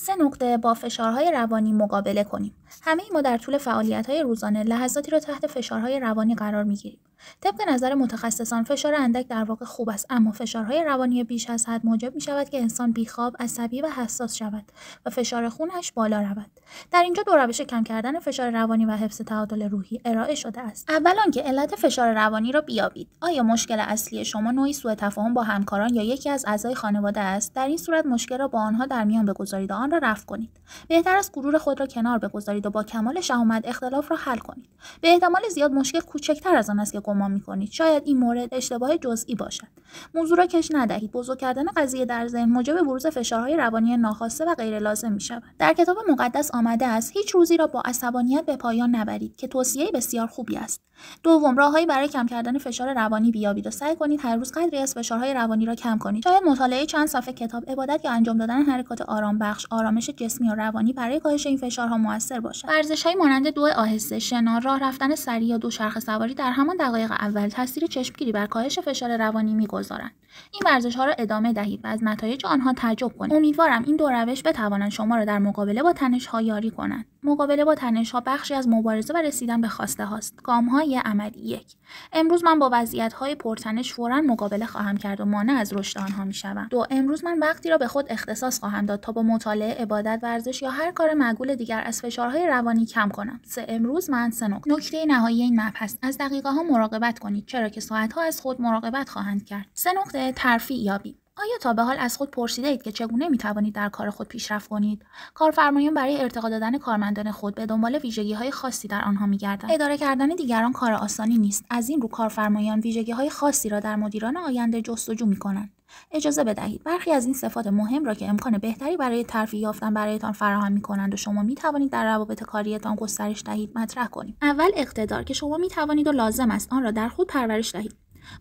3 نکته با فشارهای روانی مقابله کنیم. همه ما در طول فعالیت‌های روزانه لحظاتی را تحت فشارهای روانی قرار می‌گیریم. طبق نظر متخصصان فشار اندک در واقع خوب است، اما فشارهای روانی بیش از حد موجب می‌شود که انسان بیخواب، عصبی و حساس شود و فشار خونش بالا رود. در اینجا دو روش کم کردن فشار روانی و حفظ تعادل روحی ارائه شده است. اول آنکه علت فشار روانی را بیابید. آیا مشکل اصلی شما نوعی سوء تفاهم با همکاران یا یکی از اعضای خانواده است؟ در این صورت مشکل را با آنها در میان بگذارید و آن را رفع کنید. بهتر است غرور خود را کنار بگذارید و با کمال شهامت اختلاف را حل کنید. به احتمال زیاد مشکل کوچکتر از آن است که گمان می‌کنید. شاید این مورد اشتباه جزئی باشد. موضوع را کش ندهید. بزرگ کردن قضیه در ذهن موجب بروز فشارهای روانی ناخواسته و غیر لازم می‌شود. در کتاب مقدس آمده است هیچ روزی را با عصبانیت به پایان نبرید که توصیه بسیار خوبی است. دوم، راههایی برای کم کردن فشار روانی بیابید و سعی کنید هر روز قدری از فشارهای روانی را کم کنید. شاید مطالعه چند صفحه کتاب، عبادت یا انجام دادن حرکات آرامبخش، آرامش جسمی و روانی برای کاهش این فشارها موثر باشد. ورزش‌هایی مانند دو آهسته، شنا، راه رفتن سریع یا دوچرخه سواری در همان دقایق اول تاثیر چشمگیری بر کاهش فشار روانی می‌گذارند. این ورزش‌ها را ادامه دهید و از نتایج آنها تعجب کنید. امیدوارم این دو روش بتوانند شما را در مقابله با تنش‌ها یاری کنند. مقابله با تنش‌ها بخشی از مبارزه و رسیدن به خواسته هاست. گام‌های عملی: 1. امروز من با وضعیت‌های پرتنش فوراً مقابله خواهم کرد و مانع از رشد آنها می‌شوم. 2. امروز من وقتی را به خود اختصاص خواهم داد تا با مطالعه، عبادت، ورزش یا هر کار معقول دیگر از فشارهای روانی کم کنم. 3. امروز من 3 نکته نهایی این مبحث: از دقیقه‌ها مراقبت کنید، چرا که ساعت‌ها از خود مراقبت خواهند کرد. 3 نکته ترفیع یابید. آیا تا به حال از خود پرسیده اید که چگونه می توانید در کار خود پیشرفت کنید؟ کارفرمایان برای ارتقا دادن کارمندان خود به دنبال ویژگی‌های خاصی در آنها می‌گردند. اداره کردن دیگران کار آسانی نیست. از این رو کارفرمایان ویژگی‌های خاصی را در مدیران آینده جستجو می‌کنند. اجازه بدهید برخی از این صفات مهم را که امکان بهتری برای ترفیع یافتن برایتان فراهم می‌کنند و شما می‌توانید در روابط کاریتان گسترش دهید مطرح کنید. اول، اقتدار که شما می‌توانید و لازم است آن را در خود پرورش دهید.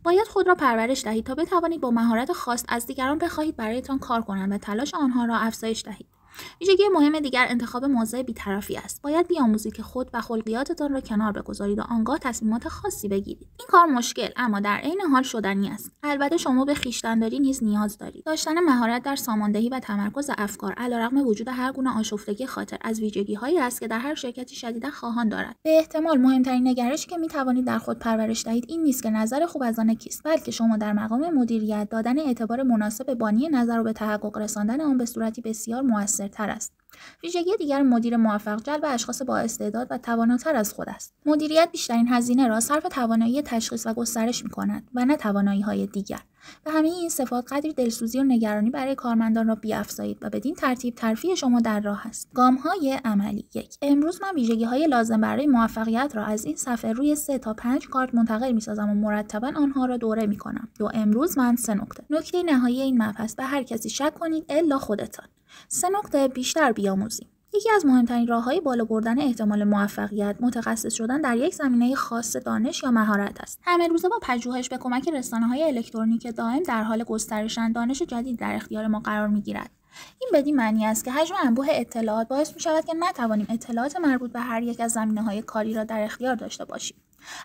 باید خود را پرورش دهید تا بتوانید با مهارت خاص از دیگران بخواهید برایتان کار کنند و تلاش آنها را افزایش دهید. ویژگی مهم دیگر انتخاب موضع بی‌طرفی است. باید بیاموزید که خود و خلقیاتتان را کنار بگذارید و آنگاه تصمیمات خاصی بگیرید. این کار مشکل اما در عین حال شدنی است. البته شما به خویشتن‌داری نیز نیاز دارید. داشتن مهارت در ساماندهی و تمرکز افکار علیرغم وجود هر گونه آشفتگی خاطر از ویژگی‌هایی است که در هر شرکتی شدیداً خواهان دارد. به احتمال مهمترین نگرشی که می‌توانید در خود پرورش دهید این نیست که نظر خوب از آن کیست، بلکه شما در مقام مدیریت دادن اعتبار مناسب بانی نظر و به تحقق رساندن آن به صورتی بسیار مؤثرتر است. ویژگی دیگر مدیر موفق جلب اشخاص با استعداد و تواناتر از خود است. مدیریت بیشترین هزینه را صرف توانایی تشخیص و گسترش می‌کند و نه توانایی‌های دیگر. و همه این صفات قدری دلسوزی و نگرانی برای کارمندان را بیافزایید و بدین ترتیب ترفیع شما در راه است. گام‌های عملی: 1. امروز من ویژگی‌های لازم برای موفقیت را از این صفحه روی 3 تا 5 کارت منتقل می‌سازم و مرتباً آنها را دوره می‌کنم. 2. امروز من 3 نکته نهایی این مبحث: به هر کسی شک کنید الا خودتان. 3 نکته بیشتر بیاموزیم. یکی از مهمترین راه‌های بالا بردن احتمال موفقیت متخصص شدن در یک زمینه خاص دانش یا مهارت است. همه روزه با پژوهش به کمک رسانه‌های الکترونیک دائم در حال گسترش‌اند دانش جدید در اختیار ما قرار می‌گیرد. این بدین معنی است که حجم انبوه اطلاعات باعث می‌شود که نتوانیم اطلاعات مربوط به هر یک از زمینه‌های کاری را در اختیار داشته باشیم.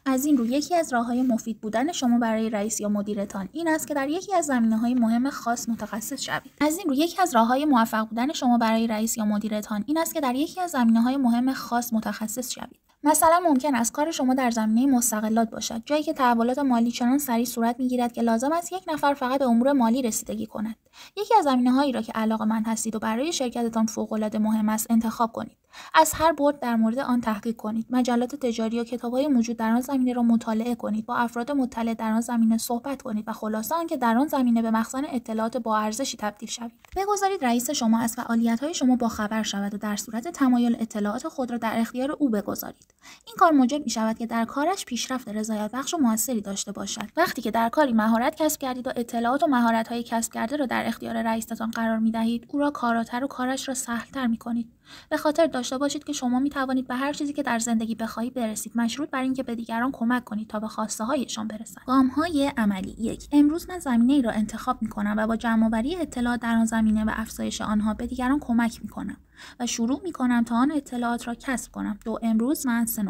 از این رو یکی از راه‌های مفید بودن شما برای رئیس یا مدیرتان این است که در یکی از زمینه‌های مهم خاص متخصص شوید. از این رو یکی از راه‌های موفق بودن شما برای رئیس یا مدیرتان این است که در یکی از زمینه‌های مهم خاص متخصص شوید. مثلا ممکن است کار شما در زمینه مستغلات باشد، جایی که تحولات مالی چنان سریع صورت می‌گیرد که لازم است یک نفر فقط به امور مالی رسیدگی کند. یکی از زمینه‌هایی را که علاقه‌مند هستید و برای شرکتتان فوق‌العاده مهم است انتخاب کنید. از هر بعد در مورد آن تحقیق کنید. مجلات تجاری و کتاب‌های موجود در آن زمینه را مطالعه کنید. با افراد مطلع در آن زمینه صحبت کنید و خلاصه آنکه در آن زمینه به مخزن اطلاعات با ارزشی تبدیل شوید. بگذارید رئیس شما از فعالیت‌های شما باخبر شود و در صورت تمایل اطلاعات خود را در اختیار او بگذارید. این کار موجب می‌شود که در کارش پیشرفت رضایت بخش و موثری داشته باشد. وقتی که در کاری مهارت کسب کردید و اطلاعات و مهارت‌های کسب کرده را در اختیار رئیستان قرار می‌دهید، او را کاراتر و کارش را سهل‌تر می‌کنید. به خاطر داشته باشید که شما می توانید به هر چیزی که در زندگی بخواهید برسید، مشروط بر اینکه به دیگران کمک کنید تا به خواسته هایشان برسند. گام‌های عملی: 1. امروز من زمینه‌ای را انتخاب می‌کنم و با جمع‌آوری اطلاعات در آن زمینه و افزایش آنها به دیگران کمک می‌کنم و شروع می‌کنم تا آن اطلاعات را کسب کنم. 2. امروز من 3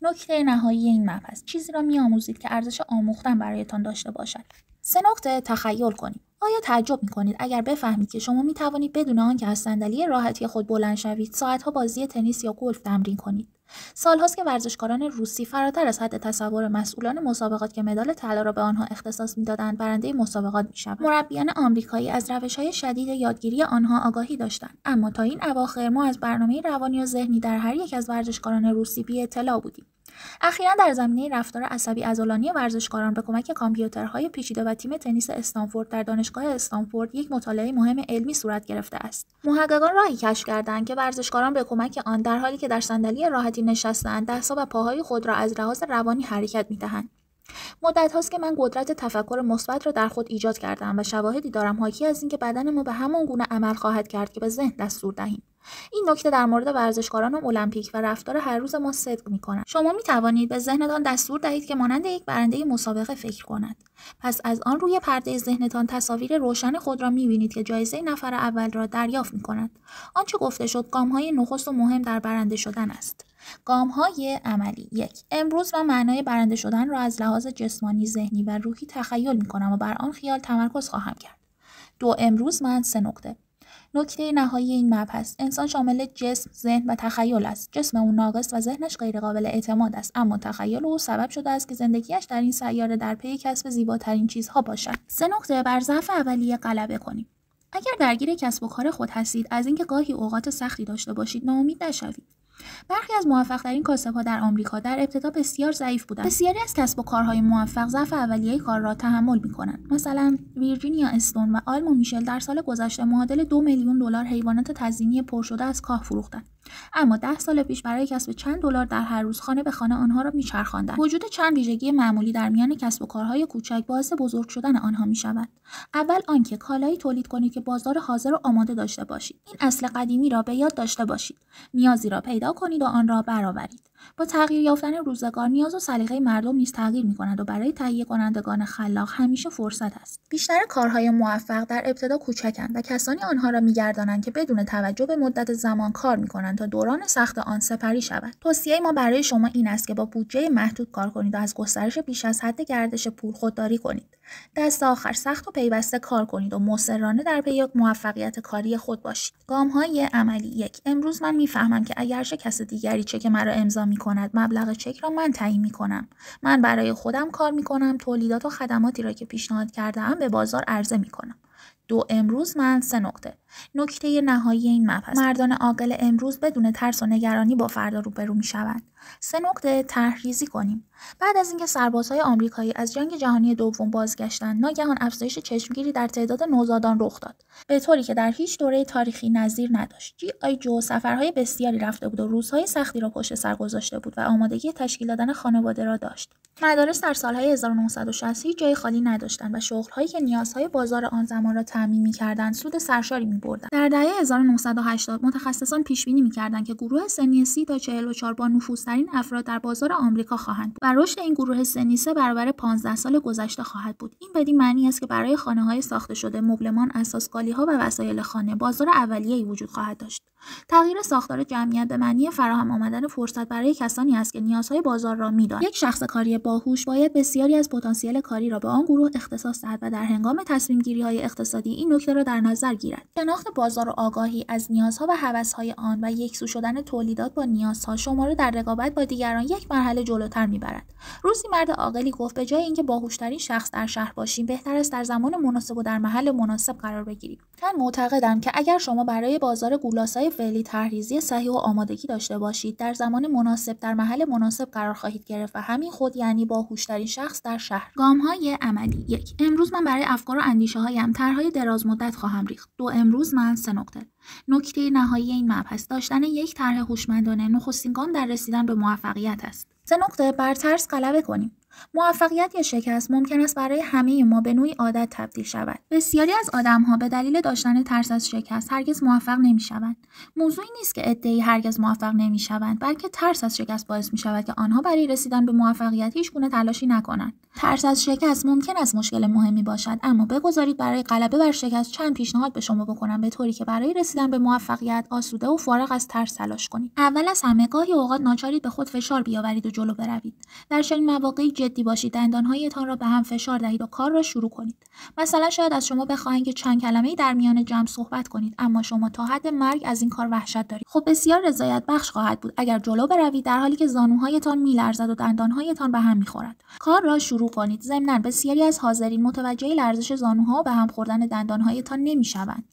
نکته نهایی این مبحث: چیزی را می‌آموزید که ارزش آموختن برایتان داشته باشد. 3 نکته تخیل کنید. آیا تعجب می‌کنید اگر بفهمید که شما می‌توانید بدون آنکه از صندلی راحتی خود بلند شوید، ساعت‌ها بازی تنیس یا گلف تمرین کنید؟ سال‌هاست که ورزشکاران روسی فراتر از حد تصور مسئولان مسابقات که مدال طلا را به آنها اختصاص می‌دادند، برنده مسابقات می‌شوند. مربیان آمریکایی از روش‌های شدید یادگیری آنها آگاهی داشتند، اما تا این اواخر ما از برنامه روانی و ذهنی در هر یک از ورزشکاران روسی بی اطلاع بودیم. اخیراً در زمینه رفتار عصبی عضلانی ورزشکاران به کمک کامپیوترهای پیچیده و تیم تنیس استنفورد در دانشگاه استنفورد یک مطالعه مهم علمی صورت گرفته است. محققان راهی کشف کردند که ورزشکاران به کمک آن در حالی که در صندلی راحتی نشسته‌اند، دست‌ها و پاهای خود را از لحاظ روانی حرکت می‌دهند. مدت هاست که من قدرت تفکر مثبت را در خود ایجاد کردم و شواهدی دارم حاکی از اینکه بدن ما به همان گونه عمل خواهد کرد که به ذهن دستور دهیم. این نکته در مورد ورزشکاران المپیک و رفتار هر روز ما صدق می‌کند. شما می‌توانید به ذهنتان دستور دهید که مانند یک برنده مسابقه فکر کند. پس از آن روی پرده ذهنتان تصاویر روشن خود را می‌بینید که جایزه نفر اول را دریافت می‌کند. آنچه گفته شد گام‌های نخست و مهم در برنده شدن است. گام‌های عملی: 1. امروز من معنای برنده شدن را از لحاظ جسمانی، ذهنی و روحی تخیل می‌کنم و بر آن خیال تمرکز خواهم کرد. 2. امروز من 3 نکته. نکته نهایی این مبحث: انسان شامل جسم، ذهن و تخیل است. جسم او ناقص و ذهنش غیرقابل اعتماد است، اما تخیل او سبب شده است که زندگیش در این سیاره در پی کسب زیباترین چیزها باشد. 3 نکته بر ضعف اولیه غلبه کنیم. اگر درگیر کسب و کار خود هستید، از اینکه گاهی اوقات سختی داشته باشید ناامید نشوید. برخی از موفق‌ترین کاسب‌ها در آمریکا در ابتدا بسیار ضعیف بودند. بسیاری از کسب و کارهای موفق ضعف اولیه کار را تحمل می‌کنند. مثلا ویرجینیا استون و آلما میشل در سال گذشته معادل 2 میلیون دلار حیوانات تزیینی پرشده از کاه فروختند. اما 10 سال پیش برای کسب چند دلار در هر روز خانه به خانه آنها را می‌چرخاندند. وجود چند ویژگی معمولی در میان کسب و کارهای کوچک باعث بزرگ شدن آنها می‌شود. اول آنکه کالایی تولید کنید که بازار حاضر و آماده داشته باشید. این اصل قدیمی را به یاد داشته باشید. نیازی را پیدا کنید و آن را برآورید. با تغییر یافتن روزگار نیاز و سلیقه مردم نیز تغییر می‌کند و برای تهیه کنندگان خلاق همیشه فرصت است. بیشتر کارهای موفق در ابتدا کوچکند و کسانی آنها را می‌گردانند که بدون توجه به مدت زمان کار می‌کنند تا دوران سخت آن سپری شود. توصیه ما برای شما این است که با بودجه محدود کار کنید و از گسترش بیش از حد گردش پول خودداری کنید. دست آخر سخت و پیوسته کار کنید و مصرانه در پی موفقیت کاری خود باشید. گام‌های عملی: 1. امروز من می‌فهمم که اگرچه کس دیگری چک مرا امضا می‌کند، مبلغ چک را من تعیین می‌کنم. من برای خودم کار می‌کنم، تولیدات و خدماتی را که پیشنهاد کرده‌ام به بازار عرضه می‌کنم. 2. امروز من 3 نکته. نکته نهایی این مبحث: مردان عاقل امروز بدون ترس و نگرانی با فردا روبرو می‌شوند. 3 نکته طرح‌ریزی کنیم. بعد از اینکه سربازهای آمریکایی از جنگ جهانی دوم بازگشتند، ناگهان افزایش چشمگیری در تعداد نوزادان رخ داد، به طوری که در هیچ دوره تاریخی نظیر نداشت. جی آی جو سفرهای بسیاری رفته بود و روزهای سختی را پشت سر گذاشته بود و آمادگی تشکیل دادن خانواده را داشت. مدارس در سالهای 1960 هیچ جای خالی نداشتند و شغل‌هایی که نیازهای بازار آن زمان را تامین می‌کردند سود سرشاری می‌بردند. در دهه 1980 متخصصان پیش‌بینی می‌کردند که گروه سنی 30 تا 44 با نفوذترین افراد در بازار آمریکا خواهند بود و رشد این گروه سنی 3 برابر 15 سال گذشته خواهد بود. این بدین معنی است که برای خانه‌های ساخته شده، مبلمان، اساسگالی‌ها و وسایل خانه بازار اولیه‌ای وجود خواهد داشت. تغییر ساختار جمعیت به معنی فراهم آمدن فرصت برای کسانی است که نیازهای بازار را می‌دانند. یک شخص کاری باهوش باید بسیاری از پتانسیل کاری را به آن گروه اختصاص دهد و در هنگام تصمیم‌گیری‌های اقتصادی این نکته را در نظر گیرد. شناخت بازار و آگاهی از نیازها و هوس‌های آن و یکسو شدن تولیدات با نیازها شما را در رقابت با دیگران یک مرحله جلوتر می‌برد. روزی مرد عاقلی گفت به جای اینکه باهوش‌ترین شخص در شهر باشیم، بهتر است در زمان مناسب و در محل مناسب قرار بگیریم. من معتقدم که اگر شما برای بازار گولاسای فعلی طرح‌ریزی صحیح و آمادگی داشته باشید، در زمان مناسب در محل مناسب قرار خواهید گرفت و همین خود یعنی باهوش‌ترین شخص در شهر. گام‌های عملی: 1. امروز من برای افکار و اندیشه‌هایم طرح‌های دراز مدت خواهم ریخت. 2. امروز من 3 نکته. نکته نهایی این مبحث داشتن یک طرح هوشمندانه نخستین گام در رسیدن به موفقیت است. 3 نکته بر ترس غلبه کنیم. موفقیت یا شکست ممکن است برای همه ما به نوعی عادت تبدیل شود. بسیاری از آدم‌ها به دلیل داشتن ترس از شکست هرگز موفق نمی‌شوند. موضوعی نیست که عده‌ای هرگز موفق نمی‌شوند، بلکه ترس از شکست باعث می‌شود که آنها برای رسیدن به موفقیت هیچگونه تلاشی نکنند. ترس از شکست ممکن است مشکل مهمی باشد، اما بگذارید برای غلبه بر شکست چند پیشنهاد به شما بکنم به طوری که برای رسیدن به موفقیت آسوده و فارغ از ترس تلاش کنید. اول از همه گاهی اوقات ناچارید به خود فشار بیاورید و جلو بروید. در چنین مواقعی جدی باشید دندانهایتان را به هم فشار دهید و کار را شروع کنید. مثلا شاید از شما بخواهند که چند کلمه‌ای در میان جمع صحبت کنید، اما شما تا حد مرگ از این کار وحشت دارید. خب بسیار رضایت بخش خواهد بود اگر جلو بروید در حالی که زانوهایتان میلرزد و دندانهایتان به هم میخورد. کار را شروع کنید. ضمناً بسیاری از حاضرین متوجه لرزش زانوها و به هم خوردن دندانهایتان نمیشوند.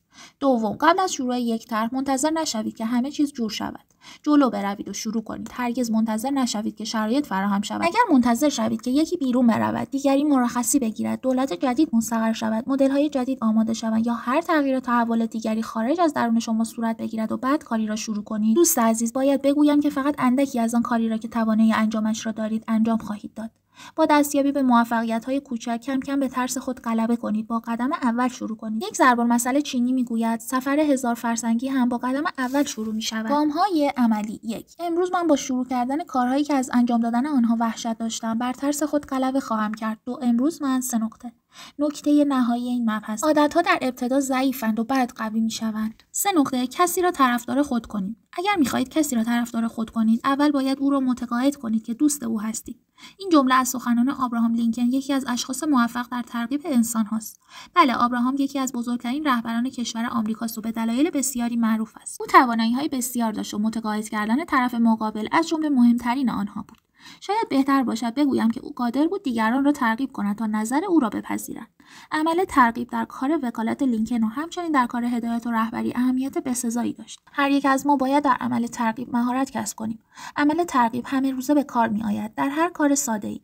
دوم، قبل از شروع یک طرح منتظر نشوید که همه چیز جور شود. جلو بروید و شروع کنید. هرگز منتظر نشوید که شرایط فراهم شود. اگر منتظر شوید که یکی بیرون برود، دیگری مرخصی بگیرد، دولت جدید مستقر شود، مدل‌های جدید آماده شوند یا هر تغییر و تحول دیگری خارج از درون شما صورت بگیرد و بعد کاری را شروع کنید، دوست عزیز، باید بگویم که فقط اندکی از آن کاری را که توانایی انجامش را دارید انجام خواهید داد. با دستیابی به موفقیت‌های کوچک کم کم به ترس خود غلبه کنید. با قدم اول شروع کنید. یک ضرب‌المثل چینی میگوید سفر 1000 فرسنگی هم با قدم اول شروع می‌شود. گام‌های عملی 1. امروز من با شروع کردن کارهایی که از انجام دادن آنها وحشت داشتم بر ترس خود غلبه خواهم کرد. 2. امروز من 3 نقطه. نکته نهایی این مبحث: عادت‌ها در ابتدا ضعیفند و بعد قوی می‌شوند. 3 نقطه. کسی را طرفدار خود کنید. اگر می‌خواهید کسی را طرفدار خود کنید، اول باید او را متقاعد کنید که دوست او هستید. این جمله از سخنان آبراهام لینکن، یکی از اشخاص موفق در ترغیب انسان هاست. بله، آبراهام یکی از بزرگترین رهبران کشور آمریکاست و به دلایل بسیاری معروف است. او توانایی‌های بسیار داشت و متقاعد کردن طرف مقابل از جمله مهمترین آنها بود. شاید بهتر باشد بگویم که او قادر بود دیگران را ترغیب کند تا نظر او را بپذیرند. عمل ترغیب در کار وکالت لینکن و همچنین در کار هدایت و رهبری اهمیت بسزایی داشت. هر یک از ما باید در عمل ترغیب مهارت کسب کنیم. عمل ترغیب همه روزه به کار می‌آید در هر کار ساده‌ای.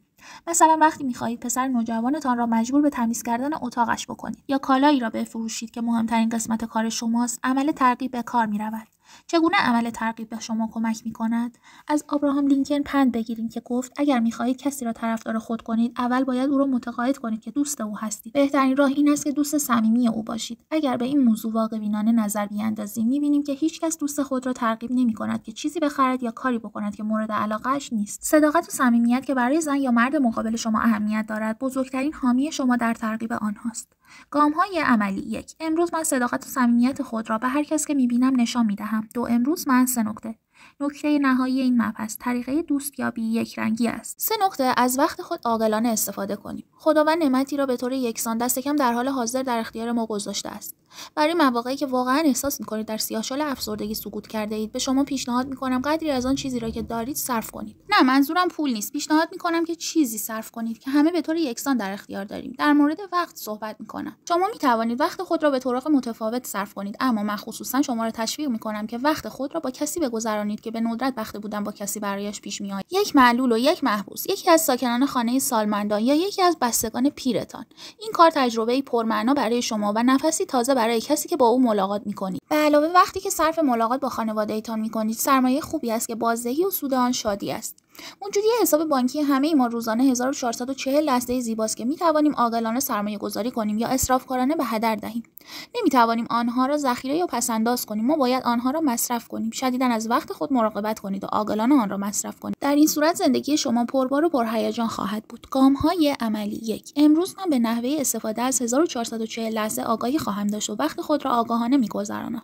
مثلا وقتی می‌خواهید پسر نوجوانتان را مجبور به تمیز کردن اتاقش بکنید یا کالایی را بفروشید که مهمترین قسمت کار شماست، عمل ترغیب به کار می‌رود. چگونه عمل ترغیب به شما کمک می‌کند؟ از آبراهام لینکن پند بگیریم که گفت اگر می‌خواهید کسی را طرفدار خود کنید، اول باید او را متقاعد کنید که دوست او هستید. بهترین راه این است که دوست صمیمی او باشید. اگر به این موضوع واقع‌بینانه نظر بیاندازیم، می‌بینیم که هیچکس دوست خود را ترغیب نمی‌کند که چیزی بخرد یا کاری بکند که مورد علاقه‌اش نیست. صداقت و صمیمیت که برای زن یا مرد مقابل شما اهمیت دارد، بزرگترین حامی شما در ترغیب آنهاست. گام‌های عملی 1. امروز من صداقت و صمیمیت خود را به هر کس که می‌بینم نشان می‌دهم. 2. امروز من 3 نقطه. نکته نهایی این مبحث: طریقه دوستیابی یک رنگی است. 3 نقطه. از وقت خود عاقلانه استفاده کنیم. خداوند نعمتی را به طور یکسان دست کم در حال حاضر در اختیار ما گذاشته است. برای مواقعی که واقعا احساس می‌کنید در سیاه‌چال افسردگی سقوط کرده اید، به شما پیشنهاد می‌کنم قدری از آن چیزی را که دارید صرف کنید. نه، منظورم پول نیست. پیشنهاد می‌کنم که چیزی صرف کنید که همه به طور یکسان در اختیار داریم. در مورد وقت صحبت می‌کنم. شما می‌توانید وقت خود را به طرق متفاوت صرف کنید، اما من خصوصا شما را تشویق می‌کنم که وقت خود را با کسی بگذرانید که به ندرت بخته بودن با کسی برایش پیش می‌آید. یک معلول و یک محبوس، یکی از ساکنان خانه سالمندان یا یکی از بستگان پیرتان. این کار تجربه‌ای پرمعنا برای شما و نفسی تازه برای کسی که با او ملاقات می‌کنید. به علاوه وقتی که صرف ملاقات با خانواده‌تان می‌کنید، سرمایه خوبی است که بازدهی و سود آن شادی است. موجودی حساب بانکی همه ما روزانه 1440 لحظه زیباست که می‌توانیم عاقلانه سرمایه‌گذاری کنیم یا اسرافکارانه به هدر دهیم. نمی‌توانیم آنها را ذخیره یا پس‌انداز کنیم. ما باید آنها را مصرف کنیم. شدیداً از وقت خود مراقبت کنید و عاقلانه آن را مصرف کنید. در این صورت زندگی شما پربار و پرهیجان خواهد بود. گام‌های عملی 1. امروز من به نحوه استفاده از 1440 لحظه آگاهی خواهم داشت و وقت خود را آگاهانه می‌گذرانم.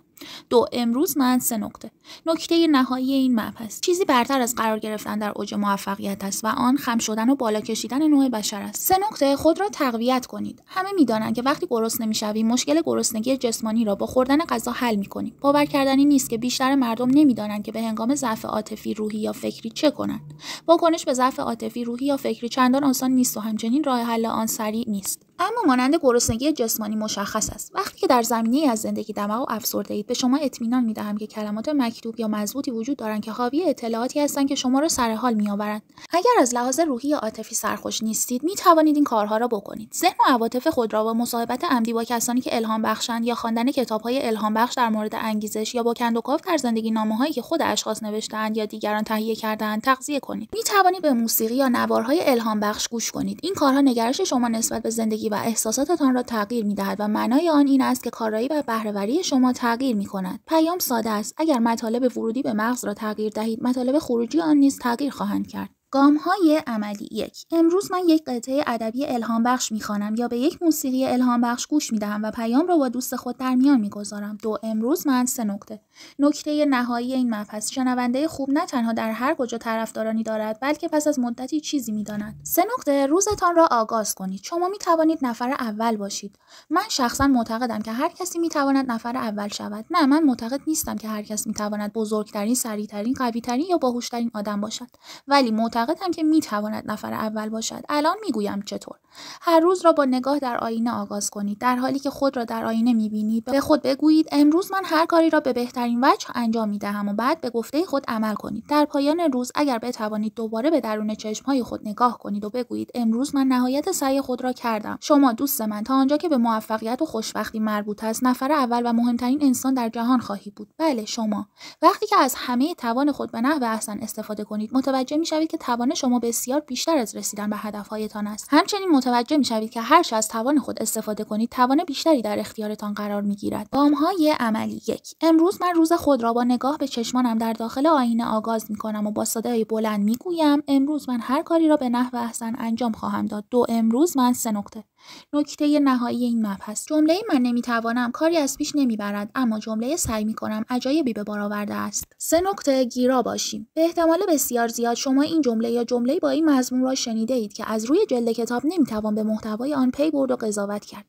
2. امروز من 3 نقطه. نکته نهایی این مبحث: چیزی برتر از قرار گرفتن در اوج موفقیت است و آن خم شدن و بالا کشیدن نوع بشر است. 3 نقطه. خود را تقویت کنید. همه می‌دانند که وقتی گرسنه می‌شویم، مشکل گرسنگی جسمانی را با خوردن غذا حل می‌کنیم. باور کردنی نیست که بیشتر مردم نمی‌دانند که به هنگام ضعف عاطفی، روحی یا فکری چه کنند. واکنش به ضعف عاطفی، روحی یا فکری چندان آسان نیست و همچنین راه حل آن سریع نیست. اما مانند گرسنگی جسمانی مشخص است. وقتی که در زمینه از زندگی دماغ و افسردگی‌اید، به شما اطمینان می‌دهم که کلمات مکتوب یا مضبوطی وجود دارند که حاوی اطلاعاتی هستند که شما را سر حال می‌آورند. اگر از لحاظ روحی یا عاطفی سرخوش نیستید، می‌توانید این کارها را بکنید. ذهن و عواطف خود را با مصاحبت عمدی با کسانی که الهام بخشند یا خواندن کتاب‌های الهام بخش در مورد انگیزش یا با کندوکاو در زندگی نامه‌هایی که خود اشخاص نوشته‌اند یا دیگران تهیه کرده‌اند تغذیه کنید. می‌توانید به موسیقی یا نوارهای الهام بخش گوش کنید. این کارها نگرش شما نسبت به زندگی و احساساتتان را تغییر می‌دهد و معنای آن این است که کارایی و بهره‌وری شما تغییر می‌کند. پیام ساده است: اگر مطالب ورودی به مغز را تغییر دهید، مطالب خروجی آن نیز تغییر خواهند کرد. گام‌های عملی 1. امروز من یک قطعه ادبی الهام بخش می‌خوانم یا به یک موسیقی الهام بخش گوش می‌دهم و پیام را با دوست خود در میان می‌گذارم. 2. امروز من 3 نکته. نکته نهایی این مبحث: شنونده خوب نه تنها در هر کجا طرفدارانی دارد، بلکه پس از مدتی چیزی می‌داند. 3 نکته. روزتان را آغاز کنید. شما می‌توانید نفر اول باشید. من شخصا معتقدم که هر کسی می‌تواند نفر اول شود. نه، من معتقد نیستم که هر کس می‌تواند بزرگترین، سریعترین، قوی‌ترین یا باهوش‌ترین آدم باشد. ولی معتقدم که میتواند نفر اول باشد. الان میگویم چطور. هر روز را با نگاه در آینه آغاز کنید. در حالی که خود را در آینه میبینید به خود بگویید امروز من هر کاری را به بهترین وجه انجام میدهم و بعد به گفته خود عمل کنید. در پایان روز اگر بتوانید دوباره به درون چشمهای خود نگاه کنید و بگویید امروز من نهایت سعی خود را کردم. شما دوست من تا آنجا که به موفقیت و خوشبختی مربوط است نفر اول و مهمترین انسان در جهان خواهی بود. بله، شما وقتی که از همه توان خود به نحو احسن استفاده کنید متوجه میشوید که توان شما بسیار بیشتر از رسیدن به هدفهایتان است. همچنین متوجه میشوید که هر چه از توان خود استفاده کنید توان بیشتری در اختیارتان قرار میگیرد. گام‌های عملی 1. امروز من روز خود را با نگاه به چشمانم در داخل آینه آغاز میکنم و با صدای بلند میگویم امروز من هر کاری را به نحو احسن انجام خواهم داد. 2. امروز من 3 نکته. نکته نهایی این مبحث: جمله من نمیتوانم کاری از پیش نمیبرد، اما جمله سعی میکنم عجایبی به بار آورده است. 3 نکته. گیرا باشیم. به احتمال بسیار زیاد شما این جمله یا جمله با این مضمون را شنیده اید که از روی جلد کتاب نمیتوان به محتوای آن پی برد و قضاوت کرد.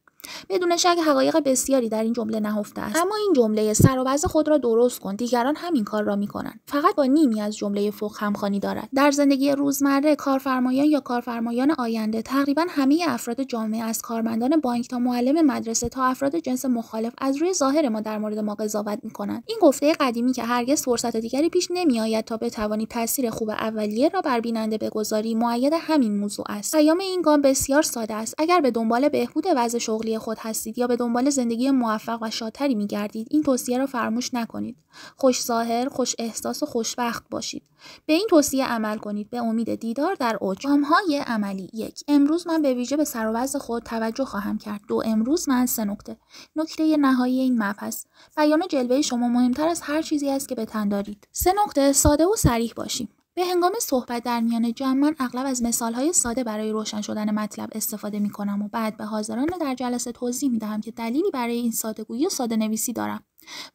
بدون شک حقایق بسیاری در این جمله نهفته است، اما این جمله سر و وضع خود را درست کن، دیگران همین کار را میکنند. فقط با نیمی از جمله فوق همخوانی دارد. در زندگی روزمره کارفرمایان یا کارفرمایان آینده تقریبا همه افراد جامعه از کارمندان بانک تا معلم مدرسه تا افراد جنس مخالف از روی ظاهر ما در مورد ما قضاوت میکنند. این گفته قدیمی که هرگز فرصت دیگری پیش نمیآید تا بتوانی تاثیر خوب اولیه را بر بیننده بگذاری مؤید همین موضوع است. پیام این گام بسیار ساده است. اگر به دنبال بهبود وضع شغلی خود هستید یا به دنبال زندگی موفق و شادتری می‌گردید این توصیه را فراموش نکنید. خوش ظاهر، خوش احساس و خوشبخت باشید. به این توصیه عمل کنید به امید دیدار در اوج. گام‌های عملی 1. امروز من به ویژه به سر و وضع خود توجه خواهم کرد. 2. امروز من 3 نکته. نکته نهایی این مبحث: بیان جلوه شما مهمتر از هر چیزی است که به تن دارید. 3 نکته. ساده و صریح باشیم. به هنگام صحبت در میان جمع من اغلب از مثال‌های ساده برای روشن شدن مطلب استفاده می‌کنم و بعد به حاضران در جلسه توضیح می‌دهم که دلیلی برای این ساده‌گویی و ساده‌نویسی دارم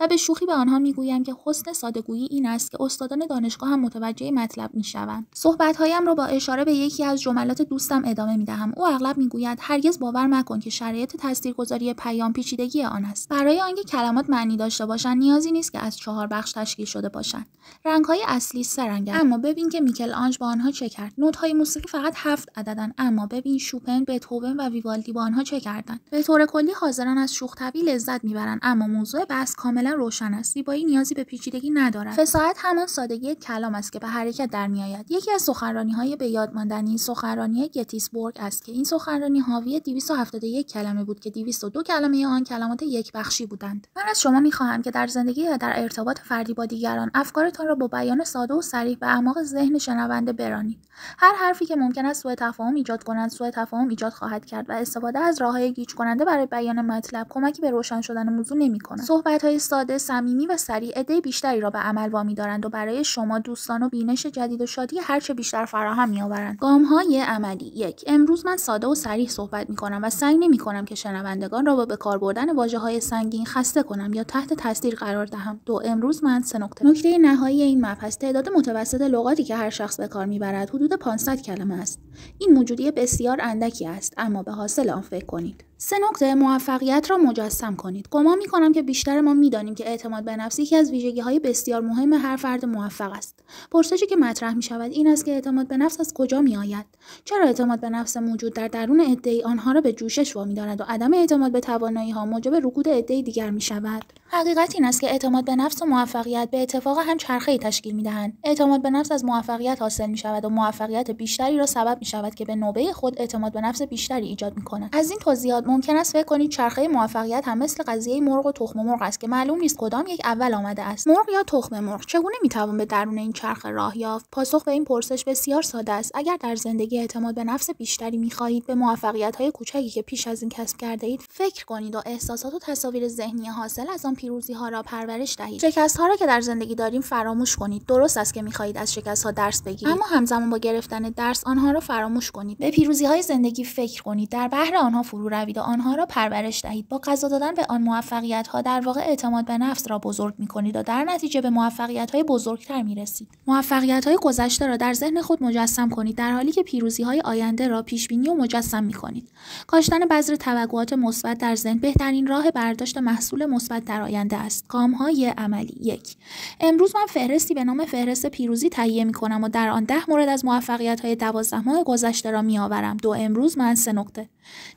و به شوخی به آنها میگویم که حسن ساده‌گویی این است که استادان دانشگاه هم متوجه مطلب میشوند. صحبت‌هایم را با اشاره به یکی از جملات دوستم ادامه میدهم. او اغلب میگوید هرگز باور مکن که شرایط تاثیرگذاری پیام پیچیدگی آن است. برای آنکه کلمات معنی داشته باشند نیازی نیست که از 4 بخش تشکیل شده باشند. رنگ‌های اصلی 3 رنگند، اما ببین که میکل آنژ با آنها چه کرد. نوت‌های موسیقی فقط 7 عددند، اما ببین شوپن، بتهوون و ویوالدی با آنها چه کردند. به طور کلی حاضران از شوخ‌طبعی لذت میبرند، اما موضوع بحث کاملا روشن است. زیبایی نیازی به پیچیدگی ندارد. فصاحت همان سادگی کلام است که به حرکت در میآید. یکی از سخنرانی‌های به یاد ماندنی سخنرانی گتیسبورگ است که این سخنرانی حاوی 271 کلمه بود که 202 کلمه آن کلمات یک بخشی بودند. من از شما می‌خواهم که در زندگی یا در ارتباط فردی با دیگران افکارتان را با بیان ساده و صریح به اعماق ذهن شنونده برانید. هر حرفی که ممکن است سوء تفاهم ایجاد کند سوء تفاهم ایجاد خواهد کرد و استفاده از راه‌های گیج کننده برای بیان مطلب کمکی به روشن شدن موضوع نمی‌کند. صحبت‌های ساده، صمیمی و سریع عده بیشتری را به عمل وامی‌دارند و برای شما دوستان و بینش جدید و شادی هرچه بیشتر فراهم می‌آورند. گام‌های عملی 1. امروز من ساده و صریح صحبت می‌کنم و سعی نمی‌کنم که شنوندگان را با به کار بردن واژه‌های سنگین خسته کنم یا تحت تاثیر قرار دهم. 2. امروز من 3 نکته. نکته نهایی این مبحث: تعداد متوسط لغاتی که هر شخص به کار می‌برد حدود 500 کلمه است. این موجودی بسیار اندکی است، اما به حاصل آن فکر کنید. 3 نکته. موفقیت را مجسم کنید. گمان می‌کنم که بیشتر ما می‌دانیم که اعتماد به نفس یکی از ویژگی‌های بسیار مهم هر فرد موفق است. پرسشی که مطرح می‌شود این است که اعتماد به نفس از کجا می‌آید؟ چرا اعتماد به نفس موجود در درون عده‌ای آنها را به جوشش وامی‌دارد و عدم اعتماد به توانایی‌ها موجب رکود عده‌ای دیگر می‌شود؟ حقیقت این است که اعتماد به نفس و موفقیت به اتفاق هم چرخه‌ای تشکیل می‌دهند. اعتماد به نفس از موفقیت حاصل می‌شود و موفقیت بیشتری را سبب می‌شود که به نوبه خود اعتماد به نفس بیشتری ایجاد می‌کند. از این توضیحات ممکن است فکر کنید چرخه موفقیت هم مثل قضیه مرغ و تخم مرغ است که معلوم نیست کدام یک اول آمده است. مرغ یا تخم مرغ؟ چگونه میتوان به درون این چرخه راه یافت؟ پاسخ به این پرسش بسیار ساده است. اگر در زندگی اعتماد به نفس بیشتری می‌خواهید، به موفقیت‌های کوچکی که پیش از این کسب کرده اید فکر کنید و احساسات و تصاویر ذهنی حاصل از آن پیروزی‌ها را پرورش دهید. شکست‌ها را که در زندگی داریم فراموش کنید. درست است که می‌خواهید از شکست‌ها درس بگیرید، اما همزمان با گرفتن درس آنها را فراموش کنید. به پیروزی‌های زندگی فکر کنید، در بحر آنها فرو روید و آنها را پرورش دهید. با قضا دادن به آن موفقیت‌ها در واقع اعتماد به نفس را بزرگ می‌کنید و در نتیجه به موفقیت‌های بزرگتر می‌رسید. موفقیت‌های گذشته را در ذهن خود مجسم کنید، در حالی که پیروزی‌های آینده را پیش‌بینی و مجسم می‌کنید. کاشتن بذر توقعات مثبت در ذهن بهترین راه برداشت محصول مثبت در آینده است. گام‌های عملی: 1. امروز من فهرستی به نام فهرست پیروزی تهیه می‌کنم و در آن 10 مورد از موفقیت‌های 12 ماه گذشته را می‌آورم. 2. امروز من 3 نکته.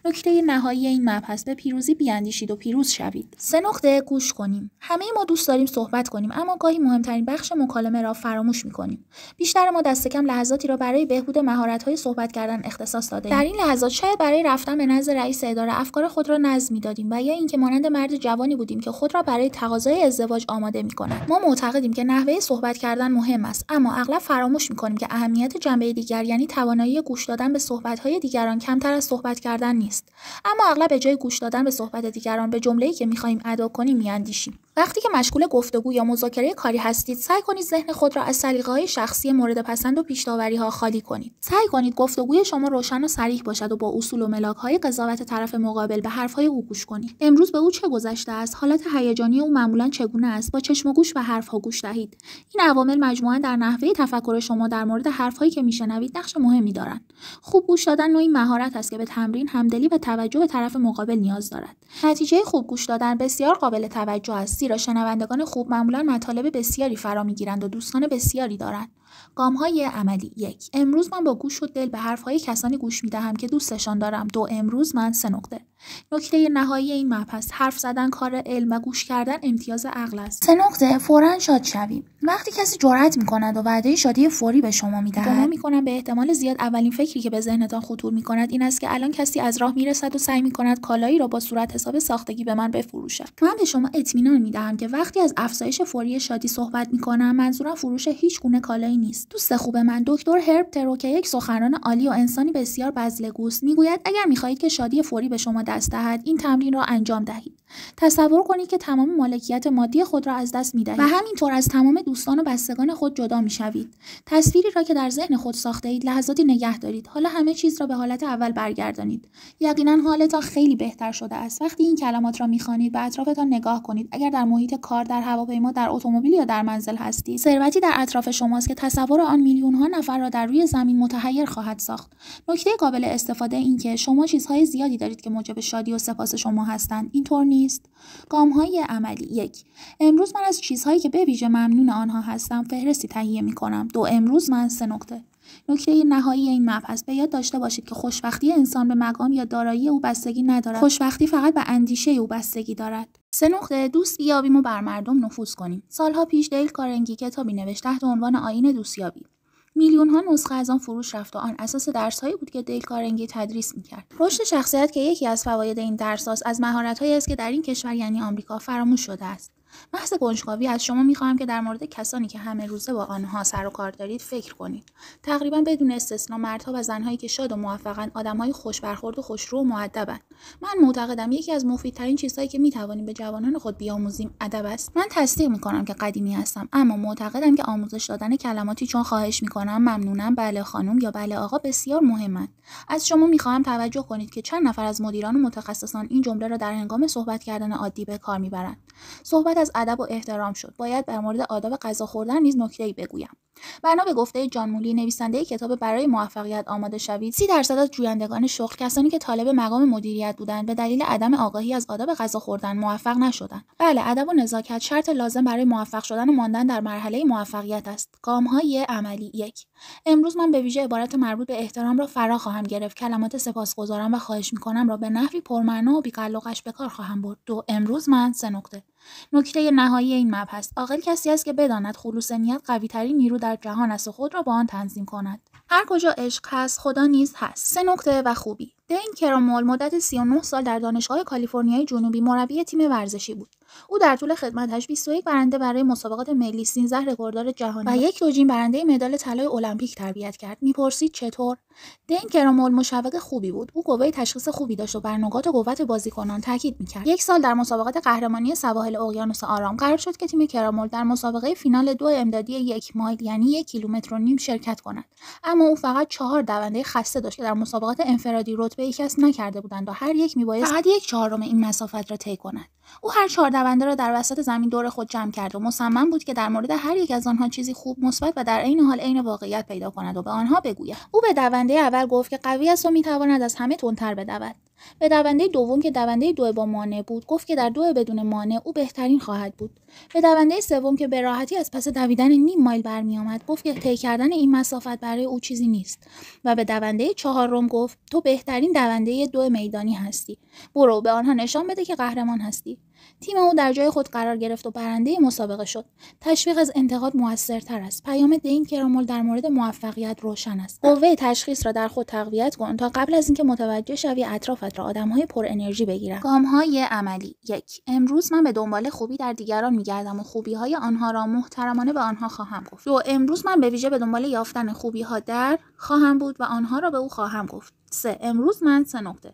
نکته نهایی این مبحث: به پیروزی بیاندیشید و پیروز شوید. 3 نکته. گوش کنیم. همه ما دوست داریم صحبت کنیم، اما گاهی مهمترین بخش مکالمه را فراموش می‌کنیم. بیشتر ما دست کم لحظاتی را برای بهبود مهارت‌های صحبت کردن اختصاص داده‌ایم. در این لحظات شاید برای رفتن به نزد رئیس اداره افکار خود را نظم می‌دادیم و یا اینکه مانند مرد جوانی بودیم که خود را برای تقاضای ازدواج آماده می‌کند. ما معتقدیم که نحوه صحبت کردن مهم است، اما اغلب فراموش می‌کنیم که اهمیت جنبه دیگر، یعنی توانایی گوش دادن به صحبت‌های دیگران، کمتر از صحبت کردن نیست. اما اغلب به جای گوش دادن به صحبت دیگران به جمله‌ای که می‌خواهیم ادا کنیم می‌اندیشیم. وقتی که مشغول گفتگو یا مذاکره کاری هستید، سعی کنید ذهن خود را از سلیقه‌های شخصی مورد پسند و پیش‌داوری‌ها خالی کنید. سعی کنید گفتگوی شما روشن و صریح باشد و با اصول و ملاک‌های قضاوت طرف مقابل به حرف‌های او گوش کنید. امروز به او چه گذشته است؟ حالت هیجانی او معمولاً چگونه است؟ با چشم و گوش به حرف‌ها گوش دهید. این عوامل مجموعاً در نحوه تفکر شما در مورد حرف‌هایی که میشنوید نقش مهمی دارند. خوب گوش دادن نوعی مهارت است که به تمرین، همدلی و توجه به طرف مقابل نیاز دارد. نتیجه خوب گوش دادن بسیار قابل توجه است، زیرا شنوندگان خوب معمولاً مطالب بسیاری فرا می‌گیرند و دوستان بسیاری دارند. گام‌های عملی: 1. امروز من با گوش و دل به حرف‌های کسانی گوش می‌دهم که دوستشان دارم. 2. امروز من 3 نکته. نکته نهایی این مبحث: حرف زدن کار علم و گوش کردن امتیاز عقل است. 3 نکته. فوراً شاد شویم. وقتی کسی جرأت می‌کند و وعده شادی فوری به شما می‌دهد، گمان می‌کنم به احتمال زیاد اولین فکری که به ذهنتان خطور می‌کند این است که الان کسی از راه می‌رسد و سعی می‌کند کالایی را با صورت حساب ساختگی به من بفروشد. من به شما اطمینان می‌دهم که وقتی از افزایش فوری شادی صحبت می‌کنم، منظورم فروش هیچ گونه کالایی نیست. دوست خوب من دکتر هرب ترو که یک سخنران عالی و انسانی بسیار بذل‌گوست میگوید اگر می‌خواهید که شادی فوری به شما دست دهد، این تمرین را انجام دهید. تصور کنید که تمام مالکیت مادی خود را از دست می‌دهید و همینطور از تمام دوستان و بستگان خود جدا می‌شوید. تصویری را که در ذهن خود ساخته اید لحظاتی نگه دارید. حالا همه چیز را به حالت اول برگردانید. یقینا حالتان خیلی بهتر شده است. وقتی این کلمات را می‌خوانید به اطرافتان نگاه کنید. اگر در محیط کار، در هواپیما، در اتومبیل یا در منزل هستید، ثروتی در اطراف شماست که تصور آن میلیون‌ها نفر را در روی زمین متحیر خواهد ساخت. نکته قابل استفاده این که شما چیزهای زیادی دارید که موجب شادی و سپاس شما هستند. اینطور نیست؟ گام‌های عملی: 1. امروز من از چیزهایی که به ویژه ممنون آنها هستم فهرستی تهیه می‌کنم. 2. امروز من 3 نکته. نکته نهایی این مبحث: به یاد داشته باشید که خوشبختی انسان به مقام یا دارایی او بستگی ندارد. خوشبختی فقط به اندیشه او بستگی دارد. 3 نکته. دوست بیابیم و بر مردم نفوذ کنیم. سالها پیش دیل کارنگی کتابی نوشت تحت عنوان آیین دوستیابی. میلیون‌ها نسخه از آن فروش رفت و آن اساس درس‌هایی بود که دیل کارنگی تدریس می‌کرد. رشد شخصیت که یکی از فواید این درس‌هاست، از مهارت‌هایی است که در این کشور یعنی آمریکا فراموش شده است. محض کنجکاوی از شما می‌خواهم که در مورد کسانی که همه روزه با آنها سر و کار دارید فکر کنید. تقریباً بدون استثنا مردها و زن‌هایی که شاد و موفقند آدم‌های خوش برخورد و خوش‌رو و مؤدبند. من معتقدم یکی از مفیدترین چیزهایی که می‌توانیم به جوانان خود بیاموزیم ادب است. من تصدیق می‌کنم که قدیمی هستم، اما معتقدم که آموزش دادن کلماتی چون خواهش می‌کنم، ممنونم، بله خانم یا بله آقا بسیار مهمند. از شما می‌خواهم توجه کنید که چند نفر از مدیران و متخصصان این جمله را در هنگام صحبت کردن عادی به کار می‌برند. صحبت از ادب و احترام شد. باید در مورد آداب غذا خوردن نیز نکته‌ای بگویم. بنا به گفته جان مولی نویسنده کتاب برای موفقیت آماده شوید، 30% از جویندگان شغل، کسانی که طالب مقام مدیریت بودند، به دلیل عدم آگاهی از آداب غذا خوردن موفق نشدند. بله، ادب و نزاکت شرط لازم برای موفق شدن و ماندن در مرحله موفقیت است. گام‌های عملی: 1. امروز من به ویژه عبارت مربوط به احترام را فرا خواهم گرفت. کلمات سپاسگزارم و خواهش می‌کنم را به نحوی پرمعنا و بی‌قلقش به کار خواهم برد. 2. امروز من 3 نکته. نکته نهایی این مبحث: عاقل کسی است که بداند خلوص نیت قوی‌ترین نیرو در جهان است و خود را با آن تنظیم کند. هر کجا عشق هست خدا نیز هست. 3 نکته و خوبی. دین کرامول مدت 39 سال در دانشگاه کالیفرنیای جنوبی مربی تیم ورزشی بود. او در طول خدمتش 21 برنده برای مسابقات ملی، 13 رکورددار جهانی و یک دوجین برنده مدال طلای المپیک تربیت کرد. میپرسید چطور؟ دین کرامول مشوق خوبی بود. او قوه تشخیص خوبی داشت و بر نقاط قوت بازیکنان تاکید می‌کرد. یک سال در مسابقات قهرمانی سواحل اقیانوس آرام قرار شد که تیم کرامول در مسابقه فینال 2 امدادی 1 مایل یعنی 1 کیلومتر و نیم شرکت کند. اما او فقط 4 دونده خسته داشت که در مسابقات انفرادی رتبه‌ای کسب نکرده بودند و هر یک میبایست فقط 1/4 این مسافت را طی کند. او هر 4 دونده را در وسط زمین دور خود جمع کرد و مصمم بود که در مورد هر یک از آنها چیزی خوب، مثبت و در عین حال عین واقعیت پیدا کند و به آنها بگوید. او به دونده اول گفت که قوی است و میتواند از همه تندتر بدود. به دونده دوم که دونده 2 با مانع بود گفت که در 2 بدون مانع او بهترین خواهد بود. به دونده سوم که به راحتی از پس دویدن نیم مایل برمیآمد گفت که طی کردن این مسافت برای او چیزی نیست. و به دونده چهارم گفت تو بهترین دونده 2 میدانی هستی. برو به آنها نشان بده که قهرمان هستی. تیم او در جای خود قرار گرفت و برنده مسابقه شد. تشویق از انتقاد موثرتر است. پیام دین کرامول در مورد موفقیت روشن است. قوه تشخیص را در خود تقویت کن تا قبل از اینکه متوجه شوی اطرافت را آدم‌های پر انرژی بگیرند. گام‌های عملی. 1. امروز من به دنبال خوبی در دیگران می‌گردم و خوبی‌های آنها را محترمانه به آنها خواهم گفت. 2. امروز من به ویژه به دنبال یافتن خوبی‌ها در خواهم بود و آنها را به او خواهم گفت. 3. امروز من 3 نکته.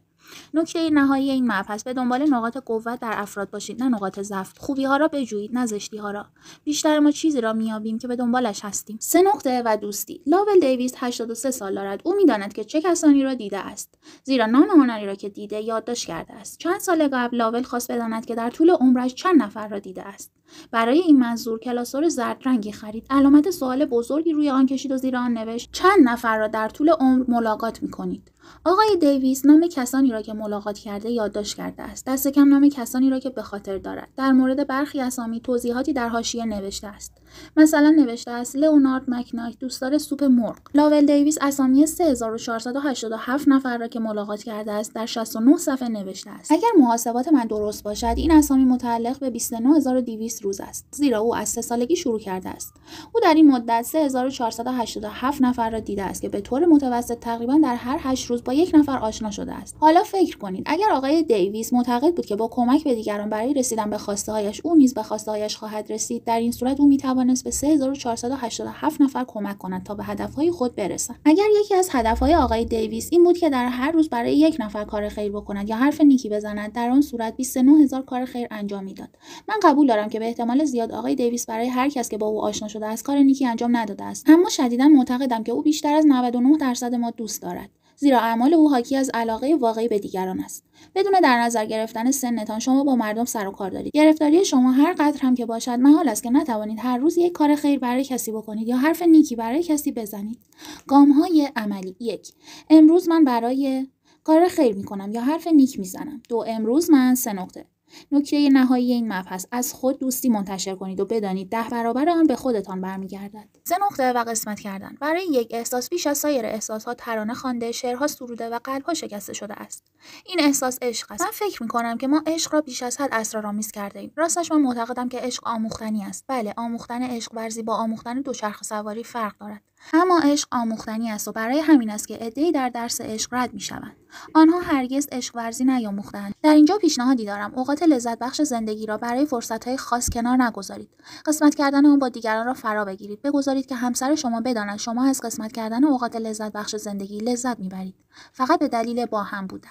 نکته نهایی این مبحث: به دنبال نقاط قوت در افراد باشید، نه نقاط ضعف. خوبی ها را بجویید، نه زشتی ها را. بیشتر ما چیزی را میابیم که به دنبالش هستیم. 3 نکته و دوستی. لاول دیویس 83 سال دارد. او میداند که چه کسانی را دیده است، زیرا نام هنری را که دیده یادداشت کرده است. چند سال قبل لاول خواست بداند که در طول عمرش چند نفر را دیده است. برای این منظور کلاسور زرد رنگی خرید. علامت سوال بزرگی روی آن کشید و زیر آن نوشت چند نفر را در طول عمر ملاقات می‌کنید. آقای دیویس نام کسانی را که ملاقات کرده یادداشت کرده است. دست کم نام کسانی را که به خاطر دارد. در مورد برخی اسامی توضیحاتی در حاشیه نوشته است. مثلا نوشته است لئونارد مکنایت دوستدار سوپ مرغ. لاول دیویس اسامی 3487 نفر را که ملاقات کرده است در 69 صفحه نوشته است. اگر محاسبات من درست باشد این اسامی متعلق به 29200 روز است، زیرا او از 3 سالگی شروع کرده است. او در این مدت 3487 نفر را دیده است که به طور متوسط تقریبا در هر 8 روز با یک نفر آشنا شده است. حالا فکر کنید اگر آقای دیویس معتقد بود که با کمک به دیگران برای رسیدن به خواسته‌هایش او نیز به خواسته‌هایش خواهد رسید، در این صورت او میتوانست به 3487 نفر کمک کند تا به هدفهای خود برسند. اگر یکی از هدفهای آقای دیویس این بود که در هر روز برای یک نفر کار خیر بکند یا حرف نیکی بزند، در آن صورت 29000 کار خیر انجام میداد. من قبول دارم که به احتمال زیاد آقای دیویس برای هر کس که با او آشنا شده است کار نیکی انجام نداده است، اما شدیداً معتقدم که او بیشتر از 99% ما دوست دارد، زیرا اعمال او حاکی از علاقه واقعی به دیگران است. بدون در نظر گرفتن سنتان شما با مردم سر و کار دارید. گرفتاری شما هر قدر هم که باشد محال است که نتوانید هر روز یک کار خیر برای کسی بکنید یا حرف نیکی برای کسی بزنید. گام‌های عملی: 1. امروز من برای کار خیر می‌کنم یا حرف نیک می‌زنم. 2. امروز من 3 نکته. نکته نهایی این مبحث: از خود دوستی منتشر کنید و بدانید 10 برابر آن به خودتان برمیگردد. 3 نقطه و قسمت کردن. برای یک احساس بیش از سایر احساسات ترانه خوانده، شعرها سروده و قلب‌ها شکسته شده است. این احساس عشق است. من فکر می‌کنم که ما عشق را بیش از حد اسرارآمیز کرده‌ایم. راستش من معتقدم که عشق آموختنی است. بله، آموختن عشق ورزی با آموختن دوچرخه سواری فرق دارد. اما عشق آموختنی است و برای همین است که عده‌ای در درس عشق رد می‌شوند. آنها هرگز عشق ورزی نیاموختند. در اینجا پیشنهادی دارم: اوقات لذت بخش زندگی را برای فرصت‌های خاص کنار نگذارید. قسمت کردن آن با دیگران را فرا بگیرید. بگذارید که همسر شما بداند شما از قسمت کردن اوقات لذت بخش زندگی لذت می‌برید، فقط به دلیل با هم بودن.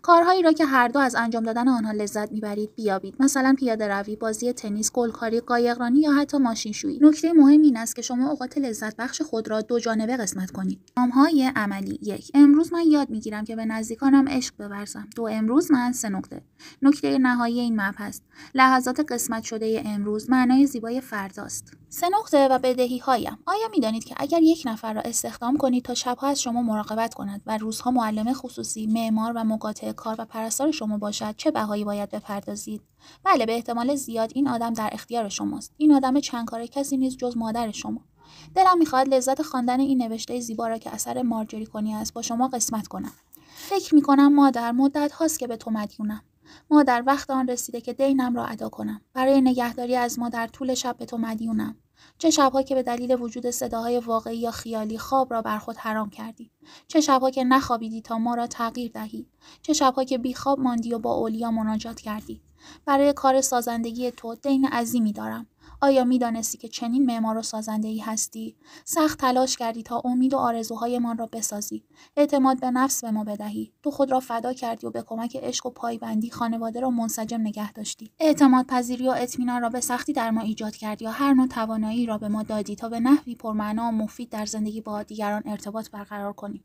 کارهایی را که هر دو از انجام دادن آنها لذت میبرید بیابید، مثلا پیاده روی، بازی تنیس، گلکاری، قایقرانی یا حتی ماشینشویی. نکته مهم این است که شما اوقات لذت بخش خود را دو جانبه قسمت کنید. گام‌های عملی: 1. امروز من یاد میگیرم که به نزدیکانم عشق بورزم. 2. امروز من 3 نکته. نکته نهایی این مبحث: لحظات قسمت شده امروز معنای زیبای فرداست. 3 نکته و بدهی‌هایم. آیا می‌دانید که اگر یک نفر را استخدام کنید تا شب‌ها از شما مراقبت کند و روزها معلم خصوصی، معمار و مقاطع کار و پرستار شما باشد، چه بهایی باید بپردازید؟ بله، به احتمال زیاد این آدم در اختیار شماست. این آدم چند کاره کسی نیست جز مادر شما. دلم می‌خواهد لذت خواندن این نوشته زیبا را که اثر مارجری کنی است با شما قسمت کنم. فکر می‌کنم مادر، مدت هاست که به تو مدیونم. مادر، وقت آن رسیده که دینم را ادا کنم. برای نگهداری از ما در طول شب به تو مدیونم. چه شب‌ها که به دلیل وجود صداهای واقعی یا خیالی خواب را بر خود حرام کردی. چه شب‌ها که نخوابیدی تا ما را تغییر دهی. چه شب‌ها که بیخواب ماندی و با اولیا مناجات کردی. برای کار سازندگی تو دین عظیمی دارم. آیا می‌دانستی که چنین معمار و سازنده‌ای هستی؟ سخت تلاش کردی تا امید و آرزوهایمان را بسازی. اعتماد به نفس به ما بدهی. تو خود را فدا کردی و به کمک عشق و پایبندی خانواده را منسجم نگه داشتی. اعتماد پذیری و اطمینان را به سختی در ما ایجاد کردی و هر نوع توانایی را به ما دادی تا به نحوی پرمعنا و مفید در زندگی با دیگران ارتباط برقرار کنیم.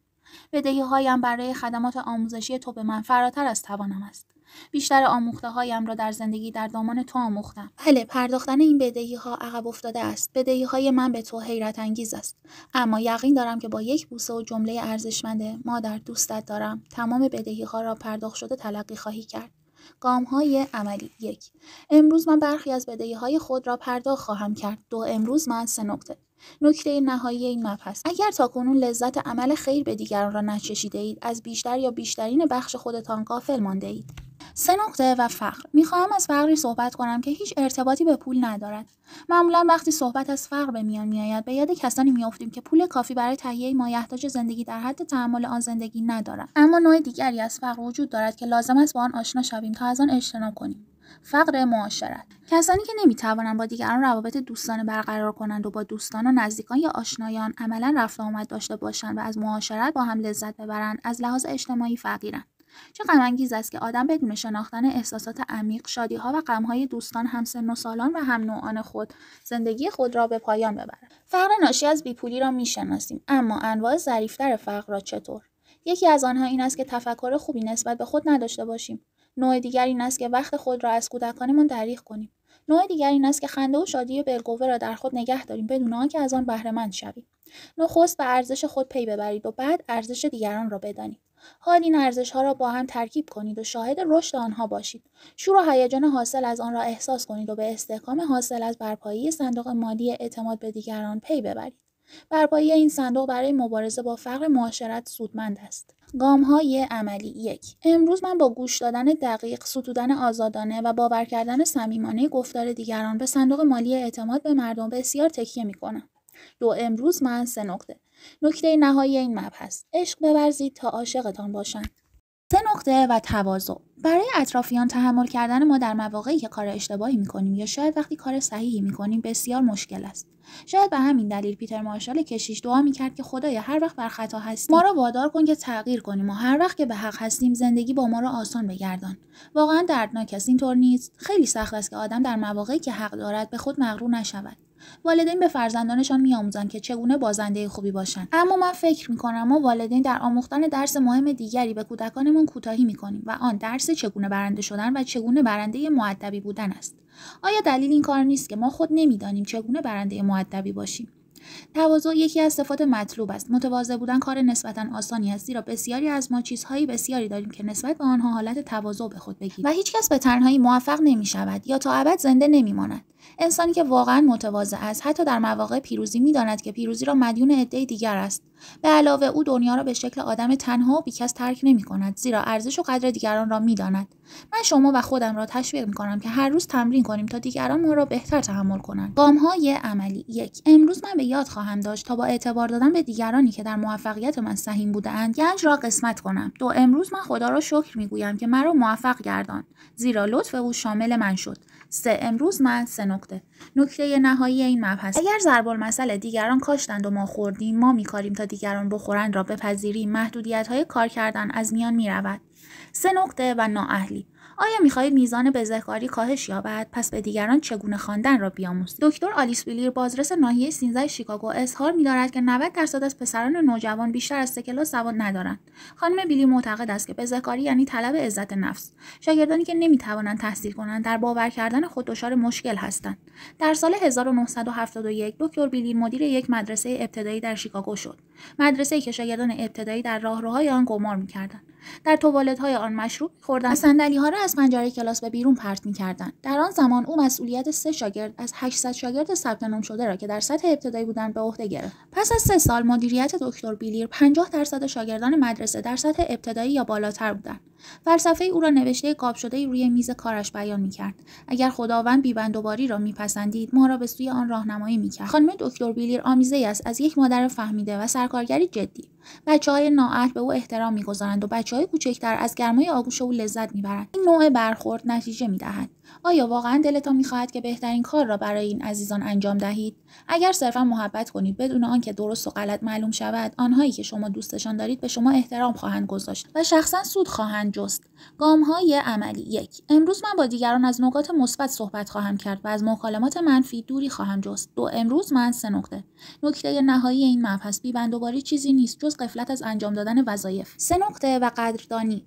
بدهی‌هایم برای خدمات آموزشی تو به من فراتر از توانم است. بیشتر آموخته‌هایم را در زندگی در دامان تو آموختم. بله، پرداختن این بدهی‌ها عقب افتاده است. بدهی‌های من به تو حیرت انگیز است. اما یقین دارم که با یک بوسه و جمله ارزشمند مادر دوستت دارم، تمام بدهی‌ها را پرداخت شده تلقی خواهی کرد. گام‌های عملی: 1. امروز من برخی از بدهی‌های خود را پرداخت خواهم کرد. 2. امروز من 3 نکته. نکته نهایی این مبحث: اگر تاکنون لذت عمل خیر به دیگران را نچشیده اید، از بیشتر یا بیشترین بخش خودتان غافل مانده اید. 3 نکته و فقر. میخواهم از فقری صحبت کنم که هیچ ارتباطی به پول ندارد. معمولا وقتی صحبت از فقر به میان میآید، به یاد کسانی میافتیم که پول کافی برای تهیه مایحتاج زندگی در حد تحمل آن زندگی ندارند. اما نوع دیگری از فقر وجود دارد که لازم است با آن آشنا شویم تا از آن اجتناب کنیم. فقر معاشرت. کسانی که نمیتوانند با دیگران روابط دوستانه برقرار کنند و با دوستان و نزدیکان یا آشنایان عملا رفت و آمد داشته باشند و از معاشرت با هم لذت ببرند، از لحاظ اجتماعی فقیرند. چه غم‌انگیز است که آدم بدون شناختن احساسات عمیق، شادی‌ها و غم‌های دوستان هم‌سن و سالان و هم نوعان خود، زندگی خود را به پایان ببرد. فقر ناشی از بیپولی را می‌شناسیم، اما انواع ظریف‌تر فقر را چطور؟ یکی از آنها این است که تفکر خوبی نسبت به خود نداشته باشیم. نوع دیگر این است که وقت خود را از کودکانمان دریغ کنیم. نوع دیگر این است که خنده و شادی بالقوه را در خود نگه داریم بدون آنکه از آن بهره‌مند شویم. نخست به ارزش خود پی ببرید و بعد ارزش دیگران را بدانید. حال این ارزش‌ها را با هم ترکیب کنید و شاهد رشد آنها باشید. شور و هیجان حاصل از آن را احساس کنید و به استحکام حاصل از برپایی صندوق مالی اعتماد به دیگران پی ببرید. برپایی این صندوق برای مبارزه با فقر معاشرت سودمند است. گام‌های عملی: 1. امروز من با گوش دادن دقیق، ستودن آزادانه و باور کردن صمیمانه گفتار دیگران به صندوق مالی اعتماد به مردم بسیار تکیه می‌کنم. 2. امروز من 3 نکته. نکته نهایی این مبحث: عشق بورزید تا عاشقتان باشند. 3 نکته و تواضع. برای اطرافیان تحمل کردن ما در مواقعی که کار اشتباهی می‌کنیم یا شاید وقتی کار صحیحی می‌کنیم بسیار مشکل است. شاید به همین دلیل پیتر مارشال کشیش دعا می‌کرد که خدایا هر وقت بر خطا هستیم ما را وادار کن که تغییر کنیم و هر وقت که به حق هستیم زندگی با ما را آسان بگردان. واقعا دردناک است، اینطور نیست؟ خیلی سخت است که آدم در مواقعی که حق دارد به خود مغرور نشود. والدین به فرزندانشان می‌آموزند که چگونه بازنده خوبی باشند، اما من فکر می‌کنم ما والدین در آموختن درس مهم دیگری به کودکانمون کوتاهی می‌کنیم و آن درس چگونه برنده شدن و چگونه برنده مؤدبی بودن است. آیا دلیل این کار نیست که ما خود نمی‌دانیم چگونه برنده مؤدبی باشیم؟ تواضع یکی از صفات مطلوب است. متواضع بودن کار نسبتاً آسانی است، زیرا بسیاری از ما چیزهای بسیاری داریم که نسبت به آنها حالت تواضع به خود بگیریم و هیچکس به تنهایی موفق نمی‌شود یا تا ابد زنده نمی‌ماند. انسانی که واقعاً متواضع است حتی در مواقع پیروزی می‌داند که پیروزی را مدیون عده دیگر است. به علاوه او دنیا را به شکل آدم تنها و بیکس ترک نمی‌کند، زیرا ارزش و قدر دیگران را می‌داند. من شما و خودم را تشویق می‌کنم که هر روز تمرین کنیم تا دیگران ما را بهتر تحمل کنند. گام‌های عملی: 1. امروز من به یاد خواهم داشت تا با اعتبار دادن به دیگرانی که در موفقیت من سهیم بوده‌اند گنج را قسمت کنم. 2. امروز من خدا را شکر می‌گویم که مرا موفق گرداند، زیرا لطف او شامل من شد. 3. امروز من 3 نکته. نکته نهایی این مبحث: اگر ضرب المثل دیگران کاشتند و ما خوردیم، ما می‌کاریم تا دیگران بخورند را بپذیریم، محدودیت‌های کار کردن از میان می‌رود. 3 نکته و نااهلی: آیا می‌خواهید میزان بزهکاری کاهش یابد؟ پس به دیگران چگونه خواندن را بیاموزید. دکتر آلیس ویلیر، بازرس ناحیه 13 شیکاگو، اظهار می‌دارد که 90% از پسران نوجوان بیشتر از 3 کلاس سواد ندارند. خانم بیلی معتقد است که بزهکاری یعنی طلب عزت نفس. شاگردانی که نمی‌توانند تحصیل کنند در باور کردن خود دچار مشکل هستند. در سال 1971 دکتر بیلی مدیر یک مدرسه ابتدایی در شیکاگو شد. مدرسه‌ای که شاگردان ابتدایی در راهروهای آن قمار می‌کردند. در توالت‌های آن مشروب می‌خوردند و صندلی‌ها را از پنجره کلاس به بیرون پرت می‌کردند. در آن زمان او مسئولیت 3 شاگرد از 800 شاگرد ثبت نام شده را که در سطح ابتدایی بودند به عهده گرفت. پس از 3 سال مدیریت دکتر بیلیر 50% شاگردان مدرسه در سطح ابتدایی یا بالاتر بودند. فلسفه او را نوشته قاب شده روی میز کارش بیان می‌کرد. اگر خداوند بی‌بندوباری را می‌پسندید، ما را به سوی آن راهنمایی می‌کرد. خانم دکتر بیلیر آمیزه‌ای است از یک مادر فهمیده و سرکارگری جدی. بچه‌های نااهل به او احترام می‌گذارند و بچه‌های کوچکتر از گرمای آغوش او لذت می‌برند. این نوع برخورد نتیجه می‌دهد. آیا واقعاً دلتان می‌خواهد که بهترین کار را برای این عزیزان انجام دهید؟ اگر صرفاً محبت کنید بدون آنکه درست و غلط معلوم شود، آنهایی که شما دوستشان دارید به شما احترام خواهند گذاشت و شخصاً سود خواهند جست. گام‌های عملی 1. امروز من با دیگران از نکات مثبت صحبت خواهم کرد و از مکالمات منفی دوری خواهم جست. 2. امروز من 3 نکته. نکته نهایی این مبحث بی‌بندوباری چیزی نیست جز غفلت از انجام دادن وظایف. 3 نکته و قدردانی.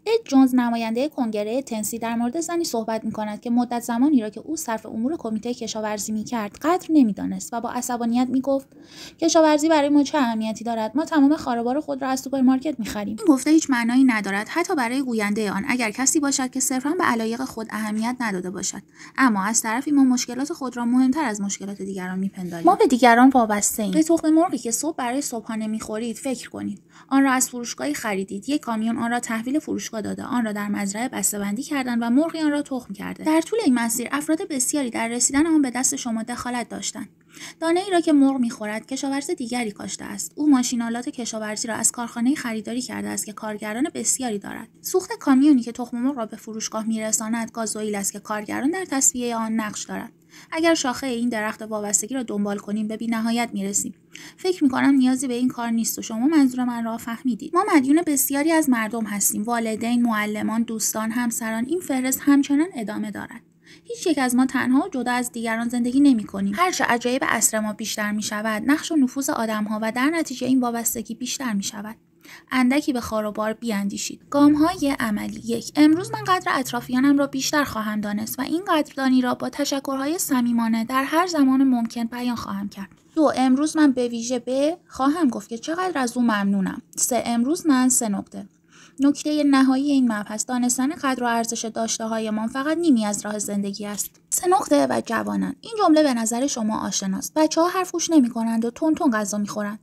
اد جونز نماینده کنگره تنسی در مورد زنی صحبت می‌کند که مدت زمانی را که او صرف امور کمیته کشاورزی می‌کرد قدر نمی‌دانست و با عصبانیت می‌گفت کشاورزی برای ما چه اهمیتی دارد؟ ما تمام خاربار خود را از سوپرمارکت می‌خریم. این گفته هیچ معنایی ندارد حتی برای گوینده آن اگر کسی باشد که صرفاً به علایق خود اهمیت نداده باشد. اما از طرفی ما مشکلات خود را مهمتر از مشکلات دیگران می‌پنداریم. ما به دیگران وابسته‌ایم. به تخم مرغی که صبح برای صبحانه می‌خورید فکر کنید. آن را از فروشگاهی خریدید. یک کامیون آن را تحویل فروشگاه داده، آن را در مزرعه بسته‌بندی کردند و مرغی آن را تخم کرده. در طول این مسیر افراد بسیاری در رسیدن آن به دست شما دخالت داشتند. دانه ای را که مرغ می‌خورد کشاورز دیگری کاشته است. او ماشین‌آلات کشاورزی را از کارخانه‌ای خریداری کرده است که کارگران بسیاری دارد. سوخت کامیونی که تخم مرغ را به فروشگاه می‌رساند گازوئیل است که کارگران در تصفیه آن نقش دارند. اگر شاخه این درخت وابستگی را دنبال کنیم به بی‌نهایت می‌رسیم. فکر می‌کنم نیازی به این کار نیست و شما منظور من را فهمیدید. ما مدیون بسیاری از مردم هستیم. والدین، معلمان، دوستان، همسران. این فهرست همچنان ادامه دارد. هیچ یک از ما تنها و جدا از دیگران زندگی نمی‌کنیم. هرچه عجایب عصر ما بیشتر می‌شود، نقش و نفوذ آدم‌ها و در نتیجه این وابستگی بیشتر می‌شود. اندکی به خار و بار بیاندیشید. گام‌های عملی 1. امروز من قدر اطرافیانم را بیشتر خواهم دانست و این قدردانی را با تشکرهای صمیمانه در هر زمان ممکن بیان خواهم کرد. 2. امروز من به ویژه خواهم گفت که چقدر از او ممنونم. 3. امروز من 3 نکته. نکته نهایی این مبحث دانستن قدر و ارزش داشته‌هایمان فقط نیمی از راه زندگی است. 3 نکته و جوانان. این جمله به نظر شما آشناست. بچه‌ها حرف گوش نمی‌کنند و تون تون غذا می‌خورند.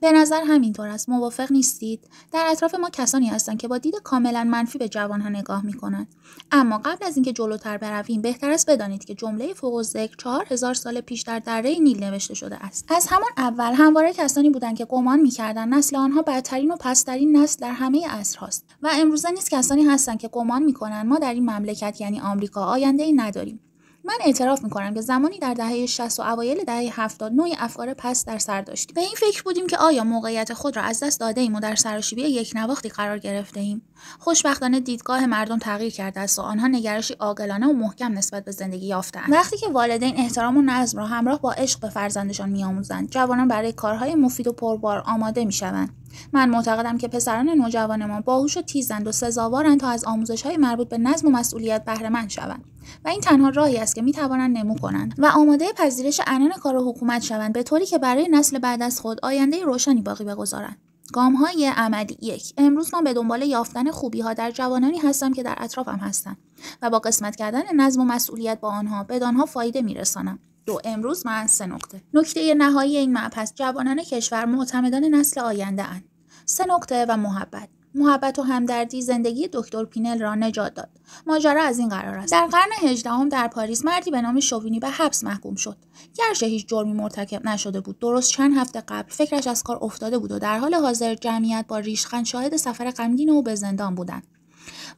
به نظر همینطور است. موافق نیستید؟ در اطراف ما کسانی هستند که با دید کاملا منفی به جوانها نگاه می‌کنند. اما قبل از اینکه جلوتر برویم بهتر است بدانید که جمله فوق الذکر 4000 سال پیش در دره نیل نوشته شده است. از همان اول همواره کسانی بودند که گمان می‌کردند نسل آنها بدترین و پست‌ترین نسل در همه عصرهاست و امروزه نیز کسانی هستند که گمان می‌کنند ما در این مملکت یعنی آمریکا آینده‌ای نداریم. من اعتراف می‌کنم که زمانی در دهه 60 و اوایل دهه 70 نوعی افکار پست در سر داشتیم. به این فکر بودیم که آیا موقعیت خود را از دست داده‌ایم و در سراشیبی یک نواختی قرار گرفته‌ایم. خوشبختانه دیدگاه مردم تغییر کرده است و آنها نگرشی عاقلانه و محکم نسبت به زندگی یافته‌اند. وقتی که والدین احترام و نظم را همراه با عشق به فرزندشان می‌آموزند، جوانان برای کارهای مفید و پربار آماده می‌شوند. من معتقدم که پسران نوجوان ما باهوش و تیزند و سزاوارند تا از آموزش‌های مربوط به نظم و مسئولیت بهره مند شوند و این تنها راهی است که می‌توانند نمو کنند و آماده پذیرش عنان کار و حکومت شوند به طوری که برای نسل بعد از خود آینده روشنی باقی بگذارند. گام‌های عملی 1. امروز من به دنبال یافتن خوبی‌ها در جوانانی هستم که در اطرافم هستند و با قسمت کردن نظم و مسئولیت با آنها بدانها فایده می‌رسانم. 2. امروز من 3 نکته. نکته نهایی این مبحث جوانان کشور معتمدان نسل آینده اند. 3 نکته و محبت و همدردی زندگی دکتر پینل را نجات داد. ماجرا از این قرار است. در قرن 18 در پاریس مردی به نام شوینی به حبس محکوم شد. گرچه هیچ جرمی مرتکب نشده بود، درست چند هفته قبل فکرش از کار افتاده بود و در حال حاضر جمعیت با ریشخند شاهد سفر غمگین او به زندان بودند.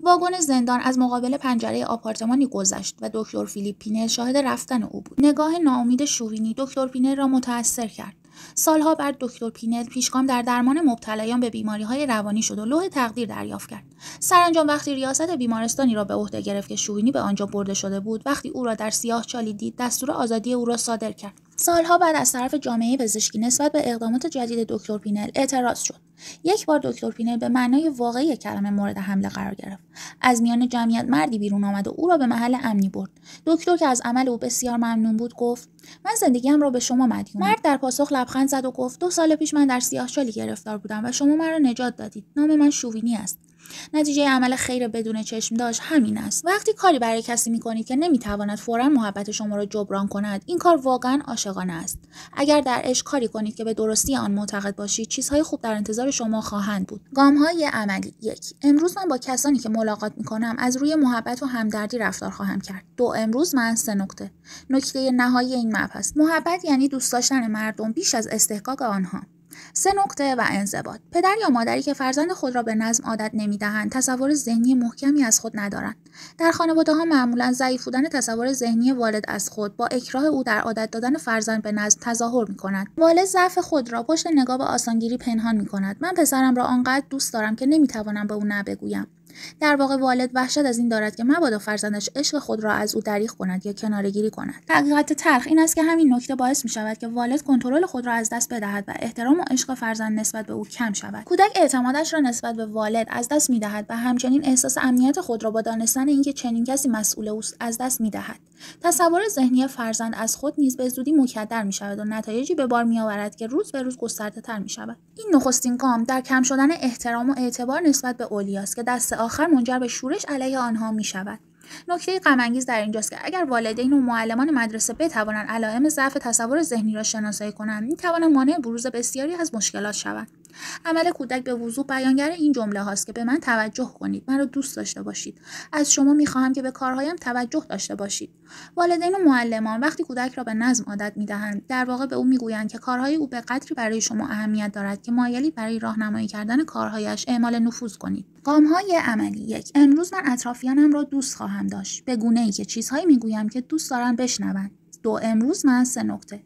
واگن زندان از مقابل پنجره آپارتمانی گذشت و دکتر فیلیپ پینل شاهد رفتن او بود. نگاه ناامید شوینی دکتر پینل را متأثر کرد. سالها بعد دکتر پینل پیشگام در درمان مبتلایان به بیماری‌های روانی شد و لوح تقدیر دریافت کرد. سرانجام وقتی ریاست بیمارستانی را به عهده گرفت که شوینی به آنجا برده شده بود، وقتی او را در سیاه‌چالی دید، دستور آزادی او را صادر کرد. سالها بعد از طرف جامعه پزشکی نسبت به اقدامات جدید دکتر پینل اعتراض شد. یک بار دکتر پینل به معنای واقعی کلمه مورد حمله قرار گرفت. از میان جمعیت مردی بیرون آمد و او را به محل امنی برد. دکتر که از عمل او بسیار ممنون بود گفت: من زندگیم را به شما مدیونم. مرد در پاسخ لبخند زد و گفت: 2 سال پیش من در سیاهچالی گرفتار بودم و شما مرا نجات دادید. نام من شوینی است. نتیجه عمل خیر بدون چشم داشت همین است. وقتی کاری برای کسی میکنید که نمیتواند فوراً محبت شما را جبران کند، این کار واقعاً عاشقانه است. اگر در عشق کاری کنید که به درستی آن معتقد باشید، چیزهای خوب در انتظار شما خواهند بود. گام‌های عملی: 1. امروز من با کسانی که ملاقات میکنم از روی محبت و همدردی رفتار خواهم کرد. 2. امروز من 3 نکته. نکته نهایی این مبحث: محبت یعنی دوست داشتن مردم بیش از استحقاق آنها. 3 نکته و انضباط: پدر یا مادری که فرزند خود را به نظم عادت نمی‌دهند، تصور ذهنی محکمی از خود ندارند. در خانواده‌ها معمولاً ضعیف بودن تصور ذهنی والد از خود با اکراه او در عادت دادن فرزند به نظم تظاهر می‌کند. والد ضعف خود را پشت نقاب آسانگیری پنهان می‌کند. من پسرم را آنقدر دوست دارم که نمی‌توانم به او نه بگویم. در واقع والد وحشت از این دارد که مبادا فرزندش عشق خود را از او دریغ کند یا کناره‌گیری کند. حقیقت تلخ این است که همین نکته باعث می‌شود که والد کنترل خود را از دست بدهد و احترام و عشق فرزند نسبت به او کم شود. کودک اعتمادش را نسبت به والد از دست می‌دهد و همچنین احساس امنیت خود را با دانستن اینکه چنین کسی مسئول اوست از دست می‌دهد. تصور ذهنی فرزند از خود نیز به زودی مکدر می‌شود و نتایجی به بار می‌آورد که روز به روز گسترده‌تر می‌شود. این نخستین گام در کم شدن احترام و اعتبار نسبت به اولیاست که دست آخر منجر به شورش علیه آنها می شود. نکته غم‌انگیز در اینجاست که اگر والدین و معلمان مدرسه بتوانند علائم ضعف تصور ذهنی را شناسایی کنند، می‌توانند مانع بروز بسیاری از مشکلات شوند. عمل کودک به وضوح بیانگر این جمله هاست که به من توجه کنید، مرا دوست داشته باشید. از شما می‌خواهم که به کارهایم توجه داشته باشید. والدین و معلمان وقتی کودک را به نظم عادت می‌دهند، در واقع به او می‌گویند که کارهای او به قدری برای شما اهمیت دارد که مایلید برای راهنمایی کردن کارهایش اعمال نفوذ کنید. گام‌های عملی: 1. امروز من اطرافیانم را دوست خواهم داشت، به گونه‌ای که چیزهایی می‌گویم که دوست دارند بشنوند. 2. امروز من 3 نکته.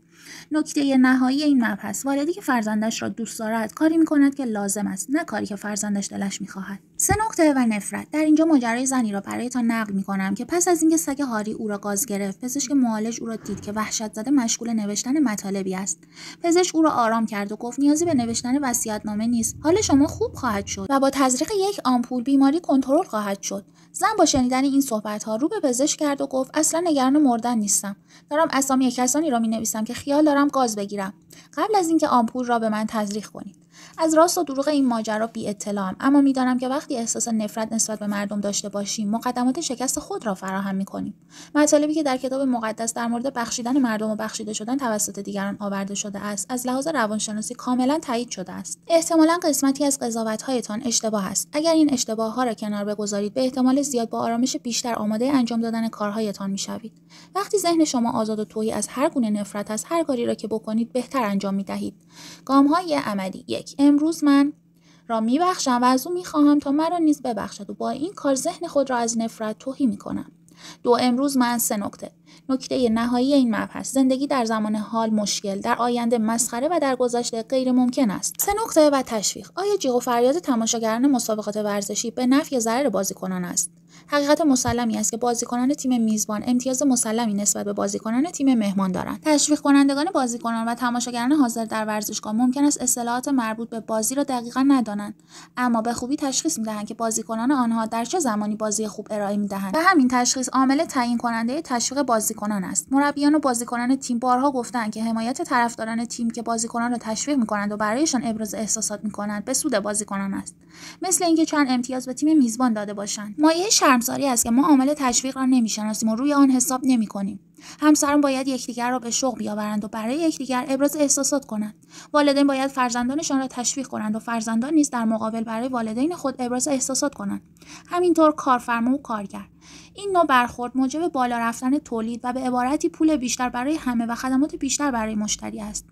نکته نهایی این مبحث: والدی که فرزندش را دوست دارد کاری می‌کند که لازم است، نه کاری که فرزندش دلش می‌خواهد. 3 نکته و نفرت: در اینجا ماجرای زنی را برایتان نقل می‌کنم که پس از اینکه سگ هاری او را گاز گرفت، پزشک معالج او را دید که وحشت زده مشغول نوشتن مطالبی است. پزشک او را آرام کرد و گفت نیازی به نوشتن وصیت‌نامه نیست، حال شما خوب خواهد شد و با تزریق یک آمپول بیماری کنترل خواهد شد. زن با شنیدن این صحبت‌ها رو به پزشک کرد و گفت اصلا نگران مردن نیستم. دارم اسامی کسانی را می‌نویسم که خیال دارم گاز بگیرم قبل از اینکه آمپول را به من تزریق کنید. از راست و دروغ این ماجرا بی اطلاعم، اما میدانم که وقتی احساس نفرت نسبت به مردم داشته باشیم، مقدمات شکست خود را فراهم می‌کنیم. مطالبی که در کتاب مقدس در مورد بخشیدن مردم و بخشیده شدن توسط دیگران آورده شده است، از لحاظ روانشناسی کاملا تایید شده است. احتمالاً قسمتی از قضاوت‌هایتان اشتباه است. اگر این اشتباه‌ها را کنار بگذارید، به احتمال زیاد با آرامش بیشتر آماده انجام دادن کارهایتان می‌شوید. وقتی ذهن شما آزاد و تهی از هر گونه نفرت است، هر کاری را که بکنید بهتر انجام می‌دهید. گام‌های عملی: 1. امروز من را میبخشم و از او میخواهم تا مرا نیز ببخشد و با این کار ذهن خود را از نفرت تهی میکنم. 2. امروز من 3 نکته. نکته نهایی این مبحث: زندگی در زمان حال مشکل، در آینده مسخره و در گذشته غیر ممکن است. 3 نکته و تشویق: آیا جیغ و فریاد تماشاگران مسابقات ورزشی به نفع یا ضرر بازیکنان است؟ حقیقت مسلمی است که بازیکنان تیم میزبان امتیاز مسلمی نسبت به بازیکنان تیم مهمان دارند. تشویق کنندگان بازیکنان و تماشاگران حاضر در ورزشگاه ممکن است اصطلاحات مربوط به بازی را دقیقاً ندانند، اما به خوبی تشخیص می‌دهند که بازیکنان آنها در چه زمانی بازی خوب ارائه می‌دهند و همین تشخیص عامل تعیین کننده تشویق بازیکنان است. مربیان و بازیکنان تیم بارها گفتند که حمایت طرفداران تیم که بازیکنان را تشویق می‌کنند و برایشان ابراز احساسات می‌کنند به سود بازیکنان است، مثل اینکه چند امتیاز به تیم میزبان داده باشند. مایه شرمساری است که ما عامل تشویق را نمی‌شناسیم و روی آن حساب نمی‌کنیم. همسران باید یکدیگر را به شوق بیاورند و برای یکدیگر ابراز احساسات کنند. والدین باید فرزندانشان را تشویق کنند و فرزندان نیز در مقابل برای والدین خود ابراز احساسات کنند. همینطور کارفرما و کارگر. این نوع برخورد موجب بالا رفتن تولید و به عبارتی پول بیشتر برای همه و خدمات بیشتر برای مشتری است.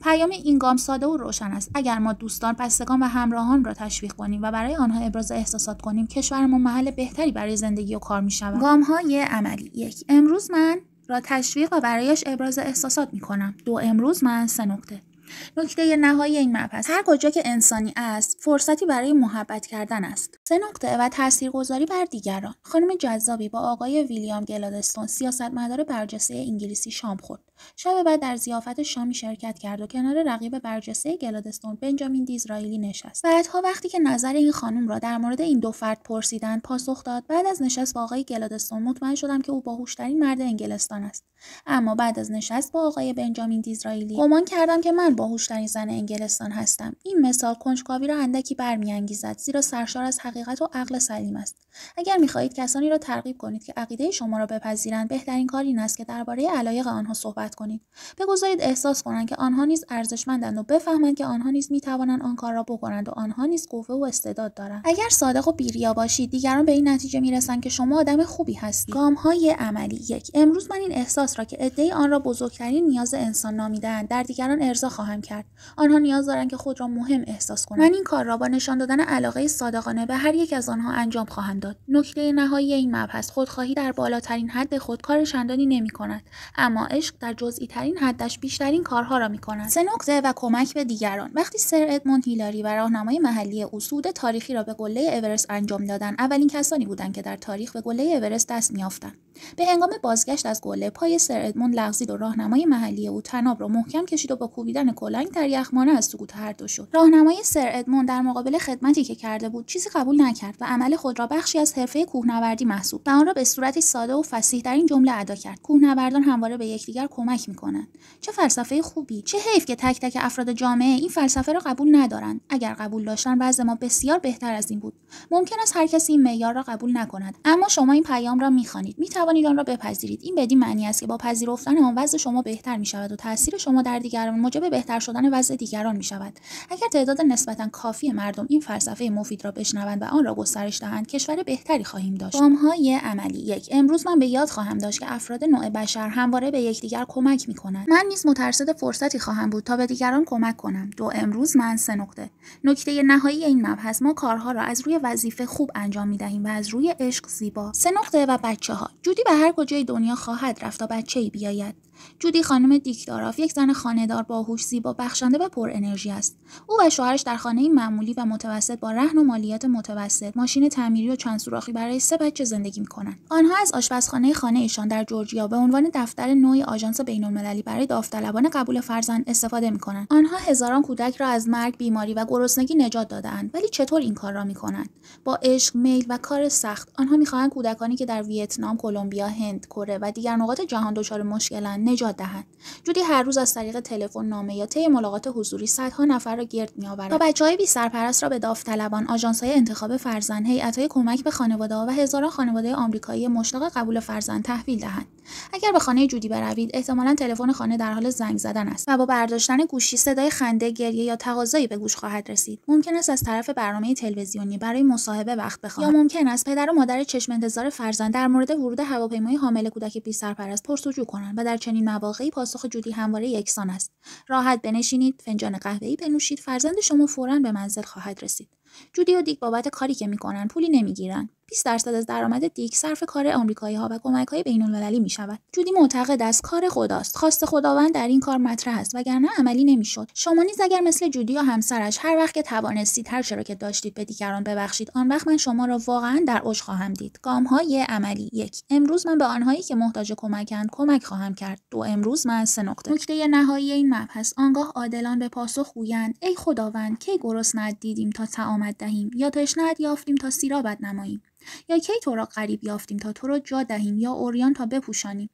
پیام این گام ساده و روشن است: اگر ما دوستان، بستگان و همراهان را تشویق کنیم و برای آنها ابراز احساسات کنیم، کشورمان محل بهتری برای زندگی و کار می‌شود. گام‌های عملی: 1. امروز من را تشویق و برایش ابراز احساسات می‌کنم. 2. امروز من 3 نکته. نکته نهایی این مبحث: هر کجا که انسانی است، فرصتی برای محبت کردن است. 3 نکته و تاثیرگذاری بر دیگران. خانم جذابی با آقای ویلیام گلادستون، سیاستمدار برجسته انگلیسی، شام خورد. شب بعد در ضیافت شامی شرکت کرد و کنار رقیب برجسته گلادستون، بنجامین دیزرائیلی نشست. بعدها وقتی که نظر این خانم را در مورد این دو فرد پرسیدند، پاسخ داد: بعد از نشست با آقای گلادستون مطمئن شدم که او باهوش‌ترین مرد انگلستان است. اما بعد از نشست با آقای بنجامین دیزرائیلی گمان کردم که من باهوش‌ترین زن انگلستان هستم. این مثال کنجکاوی را اندکی برمی‌انگیزد، زیرا سرشار از حقیقت حقیقت و عقل سلیم است. اگر می‌خواهید کسانی را ترغیب کنید که عقیده شما را بپذیرند، بهترین کار این است که درباره علایق آنها صحبت کنید. بگذارید احساس کنند که آنها نیز ارزشمندند و بفهمند که آنها نیز می‌توانند آن کار را بکنند و آنها نیز قوه و استعداد دارند. اگر صادق و بی‌ریا باشید، دیگران به این نتیجه می‌رسند که شما آدم خوبی هستید. گام‌های عملی: 1. امروز من این احساس را که عده‌ای آن را بزرگترین نیاز انسان نامیده‌اند، در دیگران ارضا خواهم کرد. آنها نیاز دارند که خود را مهم احساس کنند. من این کار را با نشان دادن علاقه صادقانه به هر یک از آنها انجام خواهم داد. نکته نهایی این مبحث: خودخواهی در بالاترین حد خود کار چندانی نمی‌کند، اما عشق در جزئی ترین حدش بیشترین کارها را می‌کند. 3 نکته و کمک به دیگران: وقتی سر ادموند هیلاری و راهنمای محلی او صعود تاریخی را به قله اورست انجام دادند، اولین کسانی بودند که در تاریخ به قله اورست دست می‌یافتند. به هنگام بازگشت از قله، پای سر ادموند لغزید و راهنمای محلی او طناب را محکم کشید و با کوبیدن کلنگ در یخمانه از سقوط هر دو شد. راهنمای سر ادموند در مقابل خدمتی که کرده بود چیزی قبول نکرد و عمل خود را بخشی از حرفه کوهنوردی محسوب و آن را به صورتی ساده و فصیح در این جمله ادا کرد: کوهنوردان همواره به یکدیگر کمک می‌کنند. چه فلسفه خوبی! چه حیف که تک تک افراد جامعه این فلسفه را قبول ندارند. اگر قبول داشتن، وضع ما بسیار بهتر از این بود. ممکن است هر کسی این معیار را قبول نکند، اما شما این پیام را می‌خوانید، می‌توانید آن را بپذیرید. این بدین معنی است که با پذیرفتن آن وضع شما بهتر می‌شود و تأثیر شما در دیگران موجب بهتر شدن وضع دیگران می‌شود. اگر تعداد نسبتاً کافی مردم این فلسفه مفید را بشنوند و آن را گسترش دهند، کشور بهتری خواهیم داشت. گام‌های عملی: 1. امروز من به یاد خواهم داشت که افراد نوع بشر همواره به یکدیگر کمک می‌کنند. من نیز مترصد فرصتی خواهم بود تا به دیگران کمک کنم. 2. امروز من 3 نکته نهایی این مبحث: ما کارها را از روی وظیفه خوب انجام می‌دهیم و از روی عشق زیبا. 3 و بچه‌ها: جودی به هر کجای دنیا خواهد رفت تا بچه‌ای بیاید. جودی خانم دیکداراف یک زن خانه‌دار باهوش، زیبا، بخشنده و پر انرژی است. او و شوهرش در خانه‌ای معمولی و متوسط با رهن و مالیات متوسط، ماشین تعمیری و چند سوراخی برای 3 بچه زندگی می‌کنند. آنها از آشپزخانه خانه‌شان در جورجیا به عنوان دفتر نوعی آژانس بین‌المللی برای داوطلبان قبول فرزند استفاده می‌کنند. آنها هزاران کودک را از مرگ، بیماری و گرسنگی نجات داده‌اند. ولی چطور این کار را می‌کنند؟ با عشق، میل و کار سخت. آنها می‌خواهند کودکانی که در ویتنام، کلمبیا، هند، کره و دیگر نقاط جهان دچار مشکلند نجات دهند. جودی هر روز از طریق تلفن، نامه یا طی ملاقات حضوری صدها نفر را گرد می‌آورد تا بچه‌های بی سرپرست را به داوطلبان، آژانس‌های انتخاب فرزند، هیئت‌های کمک به خانواده‌ها و هزاران خانواده آمریکایی مشتاق قبول فرزند تحویل دهند. اگر به خانه جودی بروید، احتمالاً تلفن خانه در حال زنگ زدن است و با برداشتن گوشی صدای خنده، گریه یا تقاضایی به گوش خواهد رسید. ممکن است از طرف برنامه تلویزیونی برای مصاحبه وقت بخواهد، یا ممکن است پدر و مادر چشم انتظار فرزند در مورد ورود هواپیمای حامل کودک بی سرپرست پرسجو کنند و در چنین مواقعی پاسخ جودی همواره یکسان است: راحت بنشینید، فنجان قهوه‌ای بنوشید، فرزند شما فوراً به منزل خواهد رسید. جودی و دیک بابت کاری که می‌کنند پولی نمی‌گیرند. 20% از درآمد دیک صرف کار آمریکایی‌ها و کمک‌های بین‌المللی می‌شود. جودی معتقد است کار خداست. خواست خداوند در این کار مطرح است، وگرنه عملی نمی‌شد. شما نیز اگر مثل جودی یا همسرش هر وقت که توانستید هر چه را که داشتید به دیگران ببخشید، آن وقت من شما را واقعاً در اوج خواهم دید. گام‌های عملی: 1. امروز من به آنهایی که محتاج کمکند کمک خواهم کرد. 2. امروز من 3 نکته نهایی این مبحث: آنگاه عادلان به پاسخ گویند: ای خداوند، کی گرسنه‌ات دیدیم تا طعامت دهیم، یا تشنه‌ات یافتیم تا سیرابت نماییم، یا کی تو را غریب یافتیم تا تو را جا دهیم، یا عریان تا بپوشانیم.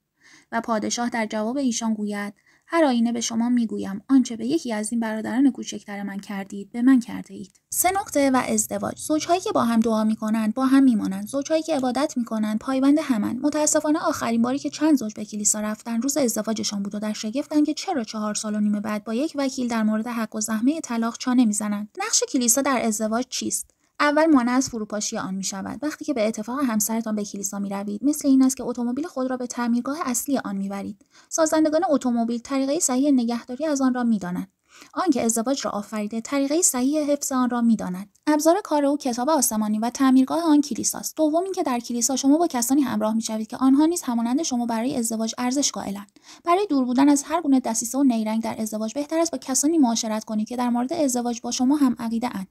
و پادشاه در جواب ایشان گوید: هر آینه به شما میگویم آنچه به یکی از این برادران کوچکتر من کردید به من کرده اید. 3 و ازدواج: زوجهایی که با هم دعا میکنند با هم میمانند. زوجهایی که عبادت میکنند پایبند همند. متاسفانه آخرین باری که چند زوج به کلیسا رفتن روز ازدواجشان بود و در شگفتند که چرا 4 سال و نیم بعد با یک وکیل در مورد حق و زحمه طلاق چانه میزنند. نقش کلیسا در ازدواج چیست؟ اول مانع از فروپاشی آن می‌شود. وقتی که به اتفاق همسرتان به کلیسا می‌روید، مثل این است که اتومبیل خود را به تعمیرگاه اصلی آن می‌برید. سازندگان اتومبیل طریقه صحیح نگهداری از آن را می‌دانند. آنکه ازدواج را آفریده طریقه صحیح حفظ آن را می‌داند. ابزار کار او کتاب آسمانی و تعمیرگاه آن کلیساست. دوم اینکه در کلیسا شما با کسانی همراه می‌شوید که آنها نیز همانند شما برای ازدواج ارزش قائلند. برای دور بودن از هر گونه دسیسه و نیرنگ در ازدواج بهتر است با کسانی معاشرت کنید که در مورد ازدواج با شما هم عقیده اند.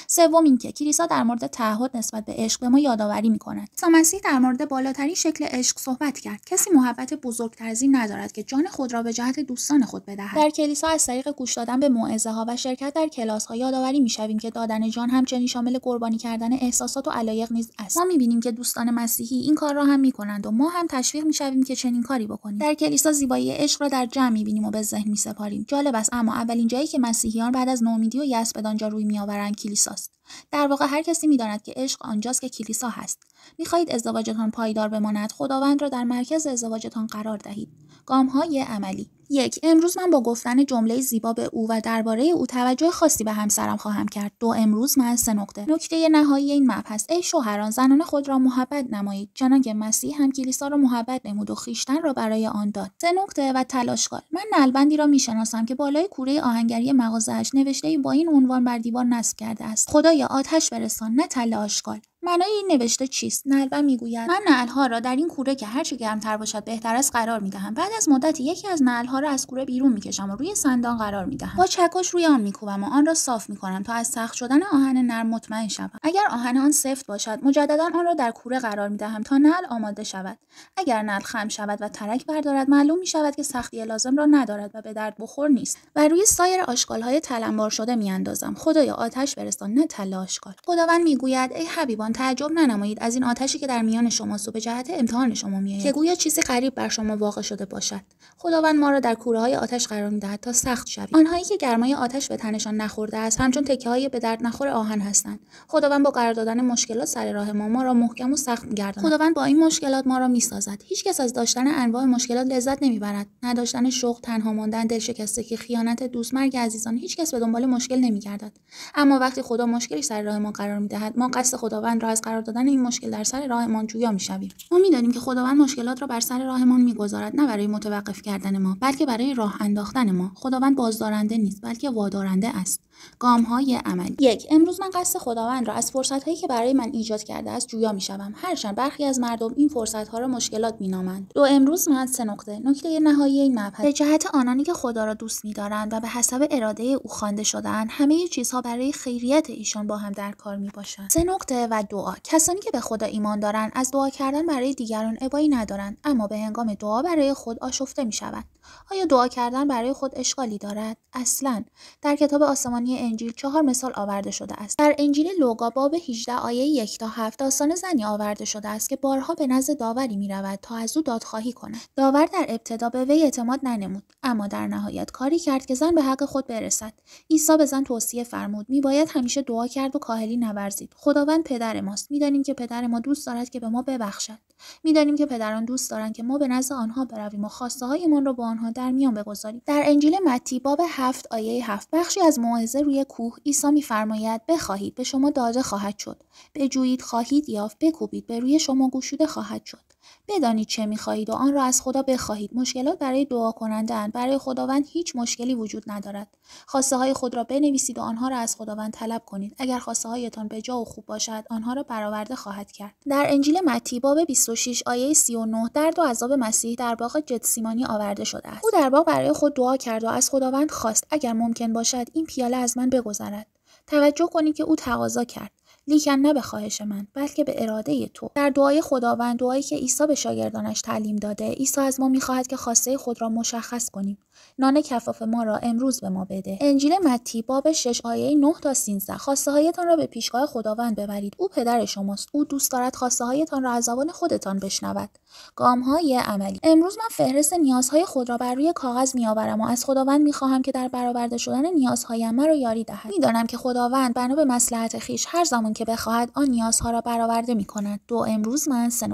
سوم اینکه کلیسا در مورد تعهد نسبت به عشق به ما یادآوری می‌کند. عیسی مسیح در مورد بالاترین شکل عشق صحبت کرد. کسی محبت بزرگتر از این ندارد که جان خود را به جهت دوستان خود بدهد. در کلیسا از طریق گوش دادن به موعظه‌ها و شرکت در کلاس‌ها یادآوری می‌شویم که دادن جان همچنین شامل قربانی کردن احساسات و علایق نیز است. ما می‌بینیم که دوستان مسیحی این کار را هم می‌کنند و ما هم تشویق می‌شویم که چنین کاری بکنیم. در کلیسا زیبایی عشق را در جمع می‌بینیم و به ذهن می‌سپاریم. جالب است، اما اولین جایی که مسیحیان بعد از نومیدی و یأس بدان جا روی می‌آورند کلیساست. در واقع هر کسی می‌داند که عشق آنجاست که کلیسا هست. می‌خواهید ازدواجتان پایدار بماند، خداوند را در مرکز ازدواجتان قرار دهید. گام‌های عملی: 1. امروز من با گفتن جمله زیبا به او و درباره او توجه خاصی به همسرم خواهم کرد. 2. امروز من 3 نکته نهایی این مبحث: ای شوهران، زنان خود را محبت نمایید چنانکه مسیح هم کلیسا را محبت نمود و خویشتن را برای آن داد. 3 و تلاشگار: من نعلبندی را میشناسم که بالای کوره آهنگری مغازه‌اش نوشته‌ای با این عنوان بر دیوار نصب کرده است: خدایا آتش برسان، نه تلاشگار. معنای این نوشته چیست؟ نعلبند میگوید: من نعلها را در این کوره که هرچه گرمتر باشد بهتر است قرار میدهم. بعد از مدتی یکی از نعلها را از کوره بیرون میکشم و روی صندان قرار میدهم. با چکش روی آن میکوبم و آن را صاف میکنم تا از سخت شدن آهن نرم مطمئن شوم. اگر آهن آن سفت باشد مجددا آن را در کوره قرار میدهم تا نعل آماده شود. اگر نعل خم شود و ترک بردارد معلوم میشود که سختی لازم را ندارد و به درد بخور نیست و روی سایر آشغال‌های تلمبار شده میاندازم. خدایا آتش برسان، نه تلاشگار. خداوند میگوید: ای حبیبان، تعجب ننمایید از این آتشی که در میان شماست و به جهت امتحان شما میآید که گویا چیزی غریب بر شما واقع شده باشد. خداوند ما را در کوره‌های آتش قرار می‌دهد تا سخت شویم. آنهایی که گرمای آتش به تنشان نخورده است همچون تکه‌های به درد نخور آهن هستند. خداوند با قرار دادن مشکلات سر راه ما را محکم و سخت می‌گرداند. خداوند با این مشکلات ما را می‌سازد. هیچ کس از داشتن انواع مشکلات لذت نمی‌برد. نداشتن شغل، تنها ماندن، دلشکستگی، خیانت دوست، مرگ عزیزان، هیچ کس به دنبال مشکل نمی‌گردد. اما وقتی خدا مشکلی سر راه ما قرار می‌دهد ما قصد خداوند را از قرار دادن این مشکل در سر راهمان جویا می‌شویم. ما می‌دانیم که خداوند مشکلات را بر سر راهمان می‌گذارد، نه برای متوقف کردن ما، بلکه برای راه انداختن ما. خداوند بازدارنده نیست، بلکه وادارنده است. گام‌های عملی: 1. امروز من قصد خداوند را از فرصت‌هایی که برای من ایجاد کرده است جویا می‌شوم، هرچند برخی از مردم این فرصت‌ها را مشکلات می‌نامند. 2. امروز من 3 نکته نهایی این مبحث: به جهت آنانی که خدا را دوست می‌دارند و به حسب اراده او خوانده شده‌اند، همه چیزها برای خیریت ایشان با هم در کار می‌باشند. 3 و دعا: کسانی که به خدا ایمان دارند از دعا کردن برای دیگران ابایی ندارند، اما به هنگام دعا برای خود آشفته می‌شوند. آیا دعا کردن برای خود اشکالی دارد؟ اصلاً. در کتاب آسمانی انجیل 4 مثال آورده شده است. در انجیل لوقا باب 18 آیه 1 تا 7 داستان زنی آورده شده است که بارها به نزد داوری می‌رود تا از او دادخواهی کند. داور در ابتدا به وی اعتماد ننمود، اما در نهایت کاری کرد که زن به حق خود برسد. عیسی به زن توصیه فرمود: میباید همیشه دعا کرد و کاهلی نورزید. خداوند پدر ماست. می‌دانیم که پدر ما دوست دارد که به ما ببخشد. می‌دانیم که پدران دوست دارند که ما به نزد آنها برویم و خواسته‌هایمان را با آنها در میان بگذاریم. در انجیل متی باب 7 آیه 7 بخشی از موعظه روی کوه عیسی می‌فرماید: بخواهید به شما داده خواهد شد، بجویید خواهید یافت، بکوبید به روی شما گشوده خواهد شد. بدانید چه می‌خواهید و آن را از خدا بخواهید. مشکلات برای دعا کننده‌اند. برای خداوند هیچ مشکلی وجود ندارد. خواسته‌های خود را بنویسید و آنها را از خداوند طلب کنید. اگر خواسته‌هایتان بجا و خوب باشد، آنها را برآورده خواهد کرد. در انجیل متی باب 26 آیه 39 درد و عذاب مسیح در باغ گتسیمانی آورده شده است. او در باغ برای خود دعا کرد و از خداوند خواست: اگر ممکن باشد این پیاله از من بگذرد. توجه کنید که او تقاضا کرد، لیکن نه به خواهش من بلکه به اراده تو. در دعای خداوند، دعایی که عیسی به شاگردانش تعلیم داده، عیسی از ما می‌خواهد که خواسته خود را مشخص کنیم. نان کفاف ما را امروز به ما بده. انجیل متی باب 6 آیه 9 تا 13 خواسته‌هایتان را به پیشگاه خداوند ببرید. او پدر شماست. او دوست دارد خواسته‌هایتان را از زبان خودتان بشنود. گام‌های عملی: امروز من فهرست نیازهای خود را بر روی کاغذ می‌آورم و از خداوند می‌خواهم که در برآورده شدن نیازهایم مرا یاری دهد. می‌دانم که خداوند بنا به مصلحت خویش هر زمان که بخواهد آن نیازها را برآورده می‌کند. 2 امروز من 3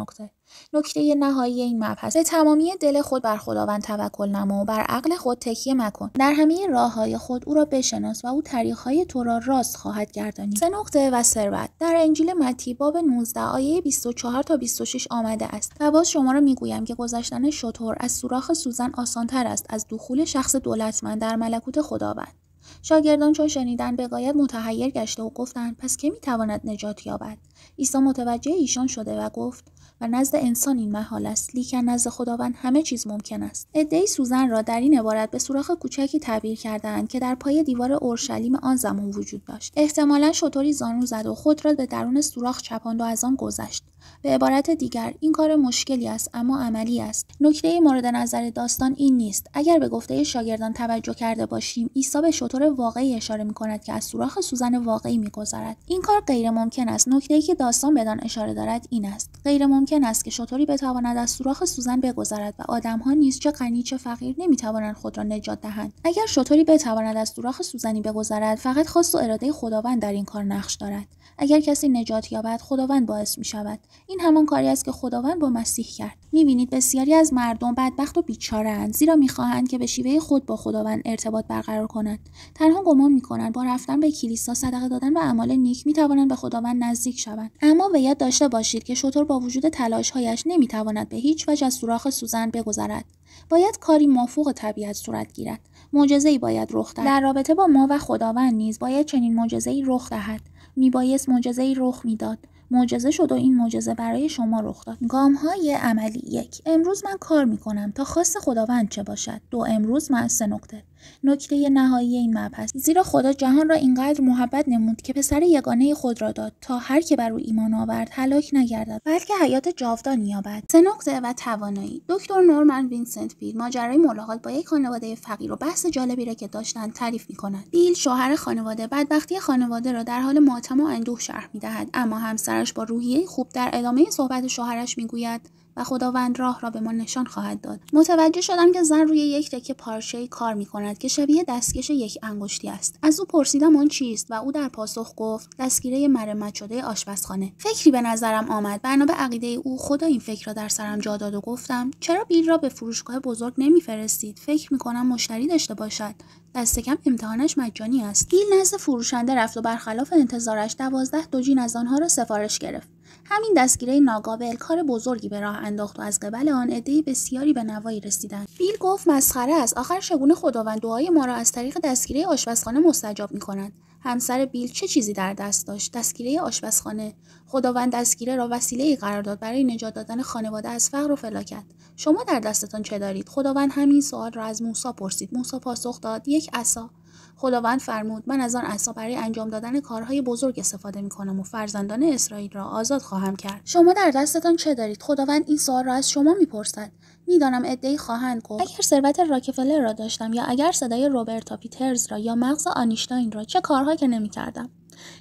نکته نهایی این مبحث: به تمامی دل خود بر خداوند توکل نما و بر عقل خود تکیه مکن. در همه راه‌های خود او را بشناس و او طریق‌های تو را راست خواهد گردانید. 3 و ثروت: در انجیل متی باب 19 آیه 24 تا 26 آمده است: و باز شما را میگویم که گذشتن شتر از سوراخ سوزن آسان‌تر است از دخول شخص دولتمند در ملکوت خداوند. شاگردان چون شنیدند بغایت متحیر گشته و گفتند: پس که میتواند نجات یابد؟ عیسی متوجه ایشان شده و گفت: و نزد انسان این محال است، لیکن نزد خداوند همه چیز ممکن است. عده‌ای سوزن را در این عبارت به سوراخ کوچکی تعبیر کردند که در پای دیوار اورشلیم آن زمان وجود داشت. احتمالاً شتری زانو زد و خود را به درون سوراخ چپاند و از آن گذشت. به عبارت دیگر این کار مشکلی است اما عملی است. نکته مورد نظر داستان این نیست. اگر به گفته شاگردان توجه کرده باشیم، عیسی به شتر واقعی اشاره می‌کند که از سوراخ سوزن واقعی می‌گذرد. این کار غیر ممکن است. نکته‌ای که داستان بدان اشاره دارد این است: غیر ممکن ممکن است که شتری بتواند از سوراخ سوزن بگذرد و آدم‌ها نیز چه غنی چه فقیر نمی‌توانند خود را نجات دهند. اگر شتری بتواند از سوراخ سوزنی بگذرد، فقط خواست و اراده خداوند در این کار نقش دارد. اگر کسی نجات یابد، خداوند باعث می‌شود. این همان کاری است که خداوند با مسیح کرد. می‌بینید بسیاری از مردم بدبخت و بیچاره‌اند، زیرا می‌خواهند که به شیوه خود با خداوند ارتباط برقرار کنند. تنها گمان می‌کنند با رفتن به کلیسا، صدقه دادن و اعمال نیک می‌توانند به خداوند نزدیک شوند. اما به یاد داشته باشید که شتر با وجود تلاش‌هایش نمی‌تواند به هیچ وجه از سوراخ سوزن بگذرد. باید کاری مافوق طبیعت صورت گیرد. معجزه‌ای باید رخ دهد. در رابطه با ما و خداوند نیز باید چنین معجزه‌ای رخ دهد. میبایست معجزه‌ای رخ میداد. معجزه شد و این معجزه برای شما رخ داد. گام‌های عملی: 1. امروز من کار می‌کنم تا خواست خداوند چه باشد. 2. امروز من 3 نکته. نکته نهایی این مبحث: زیرا خدا جهان را اینقدر محبت نمود که پسر یگانه خود را داد تا هر که بر او ایمان آورد هلاک نگردد بلکه حیات جاودان یابد. 3 نکته و توانایی: دکتر نورمن وینسنت بیل ماجرای ملاقات با یک خانواده فقیر و بحث جالبی را که داشتند تعریف می‌کند. بیل شوهر خانواده بدبختی خانواده را در حال ماتم و اندوه شرح می‌دهد، اما همسرش با روحیه خوب در ادامه صحبت شوهرش می‌گوید و خداوند راه را به ما نشان خواهد داد. متوجه شدم که زن روی یک تکه پارچه‌ای کار می‌کند که شبیه دستکش یک انگشتی است. از او پرسیدم آن چیست و او در پاسخ گفت دستگیره مرمت شده آشپزخانه. فکری به نظرم آمد بنا به عقیده او خدا این فکر را در سرم جا داد و گفتم چرا بیل را به فروشگاه بزرگ نمی‌فرستید؟ فکر می‌کنم مشتری داشته باشد. دست کم امتحانش مجانی است. بیل نزد فروشنده رفت و برخلاف انتظارش 12 دوجین از آنها را سفارش گرفت. همین دستگیره ناقابل کار بزرگی به راه انداخت و از قبل آن عده‌ای بسیاری به نوایی رسیدند. بیل گفت مسخره است. آخر چگونه خداوند دعای ما را از طریق دستگیره آشپزخانه مستجاب می‌کند؟ همسر بیل چه چیزی در دست داشت؟ دستگیره آشپزخانه. خداوند دستگیره را وسیله‌ای قرار داد برای نجات دادن خانواده از فقر و فلاکت. شما در دستتان چه دارید؟ خداوند همین سوال را از موسی پرسید. موسی پاسخ داد یک عصا. خداوند فرمود من از آن عصا برای انجام دادن کارهای بزرگ استفاده می‌کنم و فرزندان اسرائیل را آزاد خواهم کرد. شما در دستتان چه دارید؟ خداوند این سوال را از شما می‌پرسد. میدانم عده‌ای خواهند گفت اگر ثروت راکفلر را داشتم یا اگر صدای روبرتا پیترز را یا مغز آنیشتاین را چه کارهایی که نمی‌کردم.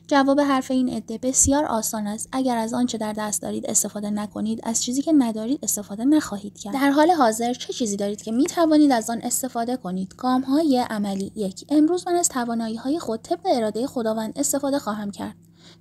جواب حرف این عده بسیار آسان است. اگر از آنچه در دست دارید استفاده نکنید، از چیزی که ندارید استفاده نخواهید کرد. در حال حاضر چه چیزی دارید که می توانید از آن استفاده کنید؟ گام‌های عملی: 1. امروز من از توانایی‌های خود طبق اراده خداوند استفاده خواهم کرد.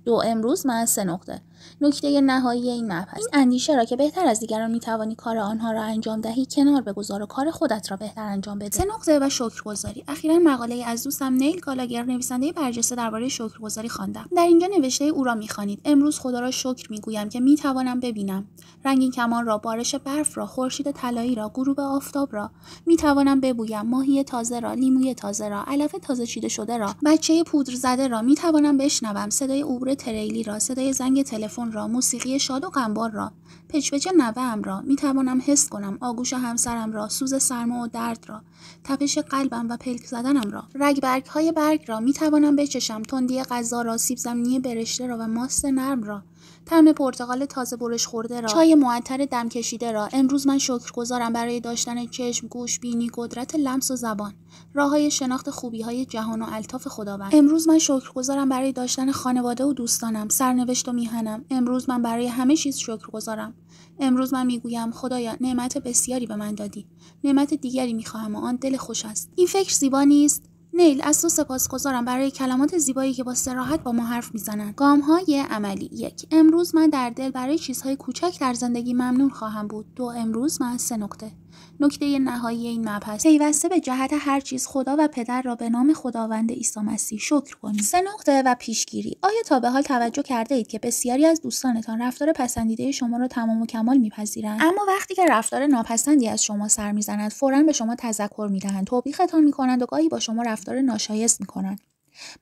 2. امروز من 3 نکته. نکته نهایی این مبحث: این اندیشه را که بهتر از دیگران میتوانی کار آنها را انجام دهی کنار بگذار و کار خودت را بهتر انجام بده. 3 نکته و شکرگزاری: اخیراً مقاله از دوستم نیل گالاگر نویسنده برجسته درباره شکرگزاری خواندم. در اینجا نوشته او را میخوانید: امروز خدا را شکر میگویم که میتوانم ببینم رنگین کمان را، بارش برف را، خورشید طلایی را، غروب آفتاب را، میتوانم ببویم ماهی تازه را، لیموی تازه را، علف تازه چیده شده را، بچه پودر زده را، میتوانم بشنوم صدای عبور تریلی را، صدای زنگ تلفن را، موسیقی شاد و غمبار را، پچ‌پچ نوه‌ام را، میتوانم حس کنم آغوش همسرم را، سوز سرما و درد را، تپش قلبم و پلک زدنم را، رگبرگ‌های برگ را، میتوانم بچشم تندی غذا را، سیب زمینی برشته را و ماست نرم را، طعم پرتقال تازه برش خورده را، چای معطر دم کشیده را. امروز من شکرگزارم برای داشتن چشم، گوش، بینی، قدرت لمس و زبان، راه‌های شناخت خوبی‌های جهان و الطاف خداوند. امروز من شکرگزارم برای داشتن خانواده و دوستانم، سرنوشت و میهنم. امروز من برای همه چیز شکرگزارم. امروز من میگویم خدایا نعمت بسیاری به من دادی. نعمت دیگری میخواهم و آن دل خوش است. این فکر زیبا نیست؟ نیل، از تو سپاسگزارم برای کلمات زیبایی که با صراحت با ما حرف میزنند. گام‌های عملی: 1. امروز من در دل برای چیزهای کوچک در زندگی ممنون خواهم بود. 2. امروز من 3 نکته. نکته نهایی این مبحث: پیوسته به جهت هر چیز خدا و پدر را به نام خداوند عیسی مسیح شکر کنید. 3 نکته و پیشگیری: آیا تا به حال توجه کرده اید که بسیاری از دوستانتان رفتار پسندیده شما را تمام و کمال میپذیرند، اما وقتی که رفتار ناپسندی از شما سر میزنند فوراً به شما تذکر میدهند، توبیختان میکنند و گاهی با شما رفتار ناشایست میکنند؟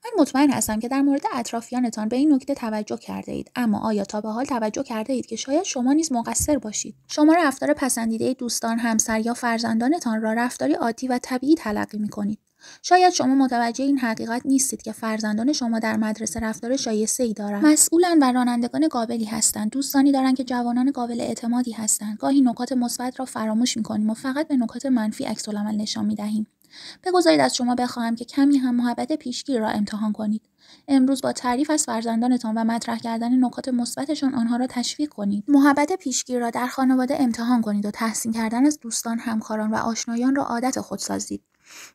من مطمئن هستم که در مورد اطرافیانتان به این نکته توجه کرده اید، اما آیا تا به حال توجه کرده اید که شاید شما نیز مقصر باشید؟ شما رفتار پسندیده دوستان، همسر یا فرزندانتان را رفتاری عادی و طبیعی تلقی می‌کنید. شاید شما متوجه این حقیقت نیستید که فرزندان شما در مدرسه رفتار شایسته‌ای دارند، مسئولند و رانندگان قابلی هستند، دوستانی دارند که جوانان قابل اعتمادی هستند. گاهی نکات مثبت را فراموش می‌کنیم و فقط به نکات منفی عکس‌العمل نشان می‌دهیم. بگذارید از شما بخواهم که کمی هم محبت پیشگیر را امتحان کنید. امروز با تعریف از فرزندانتان و مطرح کردن نکات مثبتشان آنها را تشویق کنید. محبت پیشگیر را در خانواده امتحان کنید و تحسین کردن از دوستان، همکاران و آشنایان را عادت خود سازید.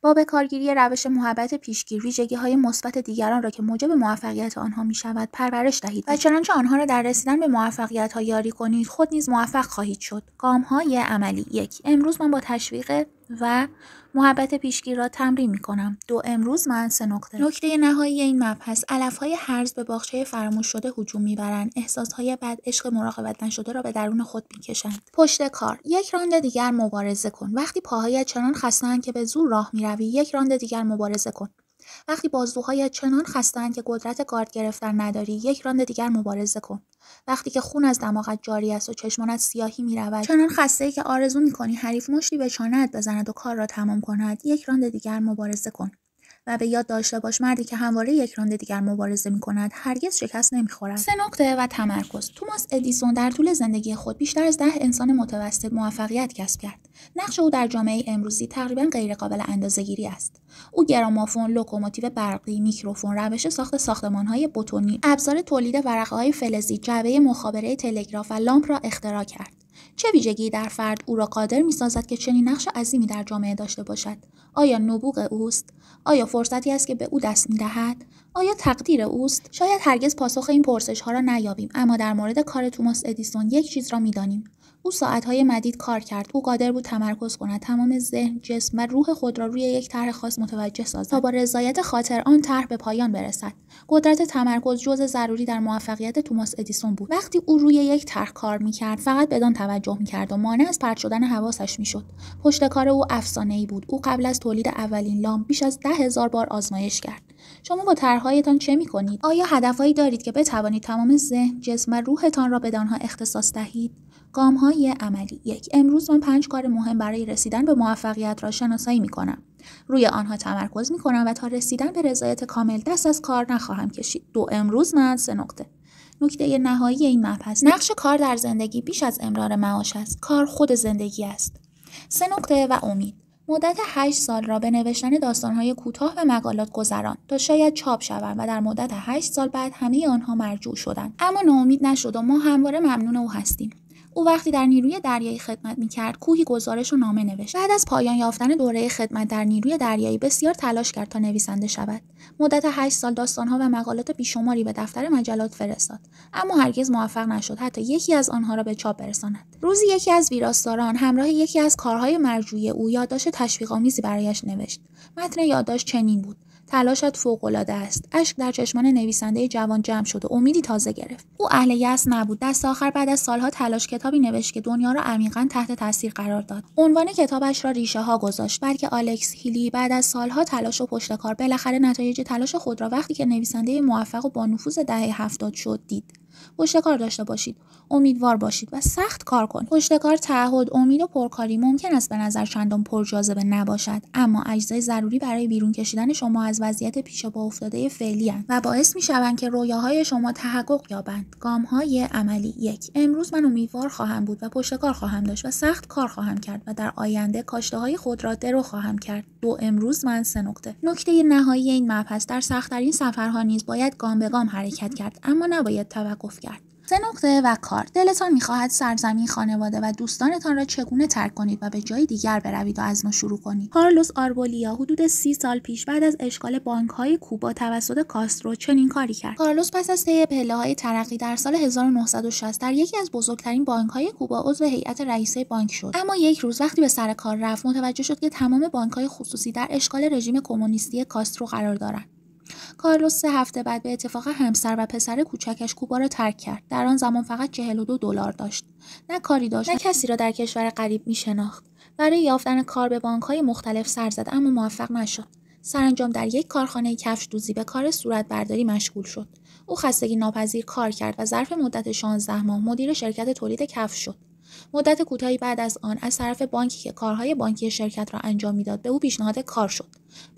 با به کارگیری روش محبت پیشگیر ویژگی‌های مثبت دیگران را که موجب موفقیت آنها می‌شود پرورش دهید و چنانچه آنها را در رسیدن به موفقیت‌ها یاری کنید خود نیز موفق خواهید شد. گام‌های عملی: 1. امروز من با تشویق و محبت پیشگیر را تمرین می‌کنم. 2. امروز من 3 نکته. نکته نهایی این مبحث: علف‌های هرز به باغچه فراموش شده هجوم می‌برند. احساس‌های بد عشق مراقبت نشده را به درون خود می‌کشند. پشت کار: 1 راند دیگر مبارزه کن. وقتی پاهایت چنان خسته‌اند که به زور راه می‌روی، 1 راند دیگر مبارزه کن. وقتی بازوهایت چنان خسته‌اند که قدرت گارد گرفتن نداری، 1 راند دیگر مبارزه کن. وقتی که خون از دماغت جاری است و چشمانت سیاهی می‌رود، چنان خسته‌ای که آرزو می‌کنی حریف مشتی به چانه‌ات بزند و کار را تمام کند، 1 راند دیگر مبارزه کن. و به یاد داشته باش مردی که همواره 1 راند دیگر مبارزه می‌کند هرگز شکست نمی‌خورد. 3 نکته و تمرکز: توماس ادیسون در طول زندگی خود بیشتر از 10 انسان متوسط موفقیت کسب کرد. نقش او در جامعه امروزی تقریباً غیرقابل اندازه‌گیری است. او گرامافون، لوکوموتیو برقی، میکروفون، روش ساخت ساختمان‌های بتونی، ابزار تولید ورقه‌های فلزی، جعبه مخابره تلگراف و لامپ را اختراع کرد. چه ویژگی در فرد او را قادر می‌سازد که چنین نقش عظیمی در جامعه داشته باشد؟ آیا نبوغ اوست؟ آیا فرصتی است که به او دست می‌دهد؟ آیا تقدیر اوست؟ شاید هرگز پاسخ این پرسش‌ها را نیابیم، اما در مورد کار توماس ادیسون یک چیز را می‌دانیم. او ساعت‌های مدید کار کرد. او قادر بود تمرکز کند، تمام ذهن، جسم و روح خود را روی یک طرح خاص متوجه سازد تا با رضایت خاطر آن طرح به پایان برسد. قدرت تمرکز جزء ضروری در موفقیت توماس ادیسون بود. وقتی او روی یک طرح کار می‌کرد، فقط بدان توجه می‌کرد و مانع از پرت شدن حواسش می‌شد. پشت کار او افسانه‌ای بود. او قبل از تولید اولین لامپ بیش از 10,000 بار آزمایش کرد. شما با طرح‌هایتان چه می‌کنید؟ آیا هدفهایی دارید که بتوانید تمام ذهن، جسم و روحتان را به آنها اختصاص دهید؟ گام‌های عملی: 1. امروز من 5 کار مهم برای رسیدن به موفقیت را شناسایی می‌کنم. روی آنها تمرکز می‌کنم و تا رسیدن به رضایت کامل دست از کار نخواهم کشید. 2. امروز من 3 نکته. نکته نهایی این مبحث: نقش کار در زندگی بیش از امرار معاش است. کار خود زندگی است. 3 نکته و امید: مدت 8 سال را به نوشتن داستان‌های کوتاه و مقالات گذراند تا شاید چاپ شوند و در مدت 8 سال بعد همه آنها مرجوع شدند. اما ناامید نشد و ما همواره ممنون او هستیم. او وقتی در نیروی دریایی خدمت می‌کرد، کوهی گزارش و نامه نوشت. بعد از پایان یافتن دوره خدمت در نیروی دریایی بسیار تلاش کرد تا نویسنده شود. مدت 8 سال داستان‌ها و مقالات بیشماری به دفتر مجلات فرستاد، اما هرگز موفق نشد حتی یکی از آنها را به چاپ برساند. روزی یکی از ویراستاران همراه یکی از کارهای مرجوع او یادداشت تشویق‌آمیزی برایش نوشت. متن یادداشت چنین بود: تلاشت فوق‌العاده است. اشک در چشمان نویسنده جوان جمع شد و امیدی تازه گرفت. او اهل یأس نبود. دست آخر بعد از سالها تلاش کتابی نوشت که دنیا را عمیقاً تحت تاثیر قرار داد. عنوان کتابش را ریشه ها گذاشت، بلکه آلکس هیلی بعد از سالها تلاش و پشتکار بالاخره نتایج تلاش خود را وقتی که نویسنده موفق و با نفوذ دهه 70 شد دید. پشتکار داشته باشید، امیدوار باشید و سخت کار کنید. پشتکار، تعهد، امید و پرکاری ممکن است به نظر چندان پرجاذبه نباشد، اما اجزای ضروری برای بیرون کشیدن شما از وضعیت پیش پا افتاده فعلی اند و باعث می‌شوند که رویاهای شما تحقق یابند. گام‌های عملی: 1. امروز من امیدوار خواهم بود و پشتکار خواهم داشت و سخت کار خواهم کرد و در آینده کاشته‌های خود را درو خواهم کرد. 2. امروز من 3 نکته. نکته نهایی این مبحث: در سخت‌ترین سفرها نیز باید گام به گام حرکت کرد، اما نباید توقف کرد. 3 نکته و کار: دلتان می‌خواهد سرزمین، خانواده و دوستانتان را چگونه ترک کنید و به جای دیگر بروید و از نو شروع کنید؟ کارلوس آربولیا حدود 30 سال پیش بعد از اشغال بانک‌های کوبا توسط کاسترو چنین کاری کرد. کارلوس پس از طی پله‌های ترقی در سال 1960 در یکی از بزرگترین بانک‌های کوبا عضو هیئت رئیسه بانک شد. اما یک روز وقتی به سر کار رفت، متوجه شد که تمام بانک‌های خصوصی در اشغال رژیم کمونیستی کاسترو قرار دارند. کارلوس 3 هفته بعد به اتفاق همسر و پسر کوچکش کوبا را ترک کرد. در آن زمان فقط $42 داشت. نه کاری داشت، نه کسی را در کشور غریب می‌شناخت. برای یافتن کار به بانک‌های مختلف سر زد اما موفق نشد. سرانجام در یک کارخانه کفش دوزی به کار صورتبرداری مشغول شد. او خستگی ناپذیر کار کرد و ظرف مدت 16 ماه مدیر شرکت تولید کفش شد. مدت کوتاهی بعد از آن از طرف بانکی که کارهای بانکی شرکت را انجام میداد به او پیشنهاد کار شد.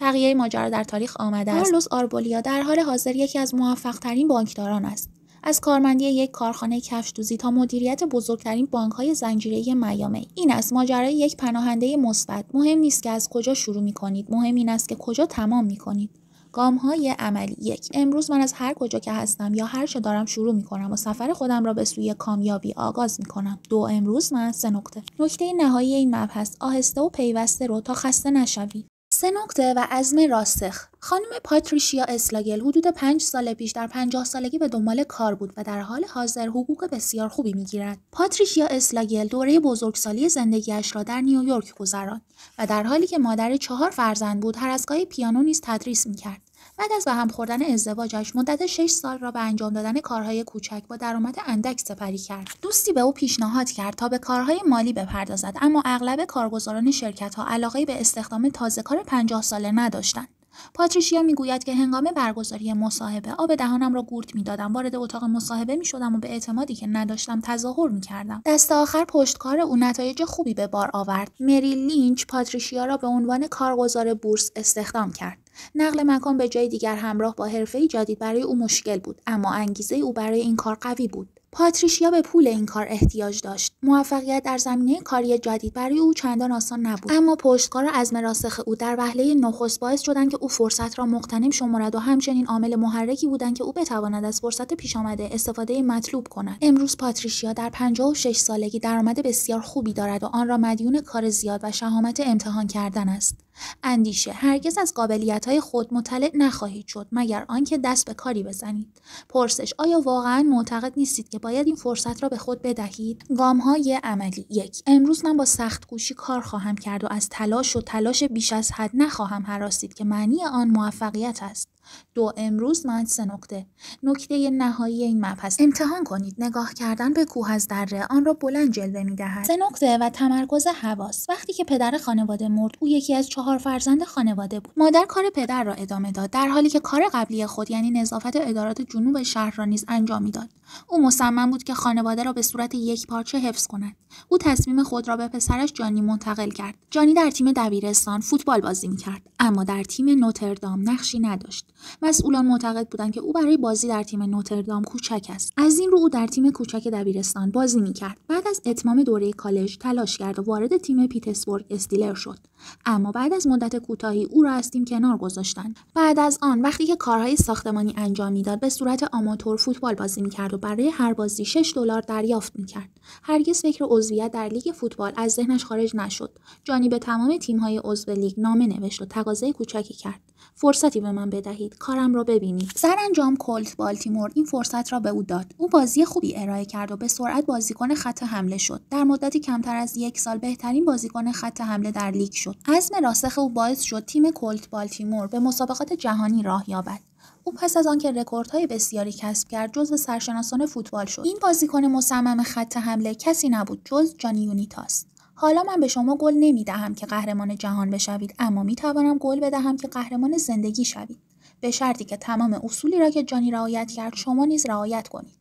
بقیه ماجرا در تاریخ آمده است. کارلوس آربولیا در حال حاضر یکی از موفق‌ترین بانکداران است. از کارمندی یک کارخانه کفش‌دوزی تا مدیریت بزرگترین بانک‌های زنجیره‌ای میامی. این است ماجرای یک پناهنده مثبت. مهم نیست که از کجا شروع می‌کنید، مهم این است که کجا تمام می‌کنید. گام‌های عملی. 1. امروز من از هر کجا که هستم یا هر چه دارم شروع می‌کنم و سفر خودم را به سوی کامیابی آغاز می‌کنم. 2. امروز من 3 نکته. نکته نهایی این مبحث: آهسته و پیوسته رو تا خسته نشوی. 3 نکته و عزم راسخ. خانم پاتریشیا اسلاگل حدود 5 سال پیش در 50 سالگی به دنبال کار بود و در حال حاضر حقوق بسیار خوبی می‌گیرد. پاتریشیا اسلاگل دوره بزرگسالی زندگیش را در نیویورک گذراند و در حالی که مادر 4 فرزند بود، هر از گاهی پیانو نیز تدریس می‌کرد. بعد از به هم خوردن ازدواجش مدت 6 سال را به انجام دادن کارهای کوچک با درآمد اندک سپری کرد. دوستی به او پیشنهاد کرد تا به کارهای مالی بپردازد، اما اغلب کارگزاران شرکت‌ها علاقه به استخدام تازه‌کار 50 ساله نداشتند. پاتریشیا میگوید که هنگام برگزاری مصاحبه آب دهانم را گورت میدادم، وارد اتاق مصاحبه میشدم و به اعتمادی که نداشتم تظاهر میکردم. دست آخر پشتکار او نتایج خوبی به بار آورد. مری لینچ پاتریشیا را به عنوان کارگزار بورس استخدام کرد. نقل مکان به جای دیگر همراه با حرفه‌ای جدید برای او مشکل بود، اما انگیزه او برای این کار قوی بود. پاتریشیا به پول این کار احتیاج داشت. موفقیت در زمینه کاری جدید برای او چندان آسان نبود، اما پشتکار و عزم راسخ او در وهله نخست باعث شدند که او فرصت را مغتنم شمرد و همچنین عامل محرکی بودند که او بتواند از فرصت پیش آمده استفاده مطلوب کند. امروز پاتریشیا در 56 سالگی درآمد بسیار خوبی دارد و آن را مدیون کار زیاد و شهامت امتحان کردن است. اندیشه: هرگز از قابلیت‌های خود مطلع نخواهید شد مگر آنکه دست به کاری بزنید. پرسش: آیا واقعاً معتقد نیستید که باید این فرصت را به خود بدهید؟ گام‌های عملی. 1. امروز من با سخت‌کوشی کار خواهم کرد و از تلاش بیش از حد نخواهم هراسید که معنی آن موفقیت است. 2. امروز من 3 نکته. نکته نهایی این مبحث: امتحان کنید. نگاه کردن به کوه از دره آن را بلند جلوه می‌دهد. 3 نکته و تمرکز حواس. وقتی که پدر خانواده مرد، او یکی از 4 فرزند خانواده بود. مادر کار پدر را ادامه داد، در حالی که کار قبلی خود یعنی نظافت ادارات جنوب شهر را نیز انجام می‌داد. او مصمم بود که خانواده را به صورت یکپارچه حفظ کند. او تصمیم خود را به پسرش جانی منتقل کرد. جانی در تیم دبیرستان فوتبال بازی می‌کرد، اما در تیم نوتردام نقشی نداشت. مسئولان معتقد بودند که او برای بازی در تیم نوتردام کوچک است. از این رو او در تیم کوچک دبیرستان بازی می‌کرد. بعد از اتمام دوره کالج تلاش کرد و وارد تیم پیتسبورگ استیلر شد، اما بعد از مدت کوتاهی او را از تیم کنار گذاشتند. بعد از آن وقتی که کارهای ساختمانی انجام میداد، به صورت آماتور فوتبال بازی می‌کرد و برای هر بازی $6 دریافت می‌کرد. هرگز فکر عضویت در لیگ فوتبال از ذهنش خارج نشد. جانی به تمام تیم‌های عضو لیگ نامه نوشت و تقاضای کوچکی کرد: فرصتی به من بدهید، کارم را ببینید. سرانجام کولت بالتیمور این فرصت را به او داد. او بازی خوبی ارائه کرد و به سرعت بازیکن خط حمله شد. در مدتی کمتر از 1 سال بهترین بازیکن خط حمله در لیگ شد. عزم راسخ او باعث شد تیم کولت بالتیمور به مسابقات جهانی راه یابد. او پس از آنکه رکوردهای بسیاری کسب کرد، جزو سرشناسان فوتبال شد. این بازیکن مصمم خط حمله کسی نبود جز جانی یونیتاس. حالا من به شما گل نمیدهم که قهرمان جهان بشوید، اما میتوانم گل بدهم که قهرمان زندگی شوید، به شرطی که تمام اصولی را که جانی رعایت کرد شما نیز رعایت کنید.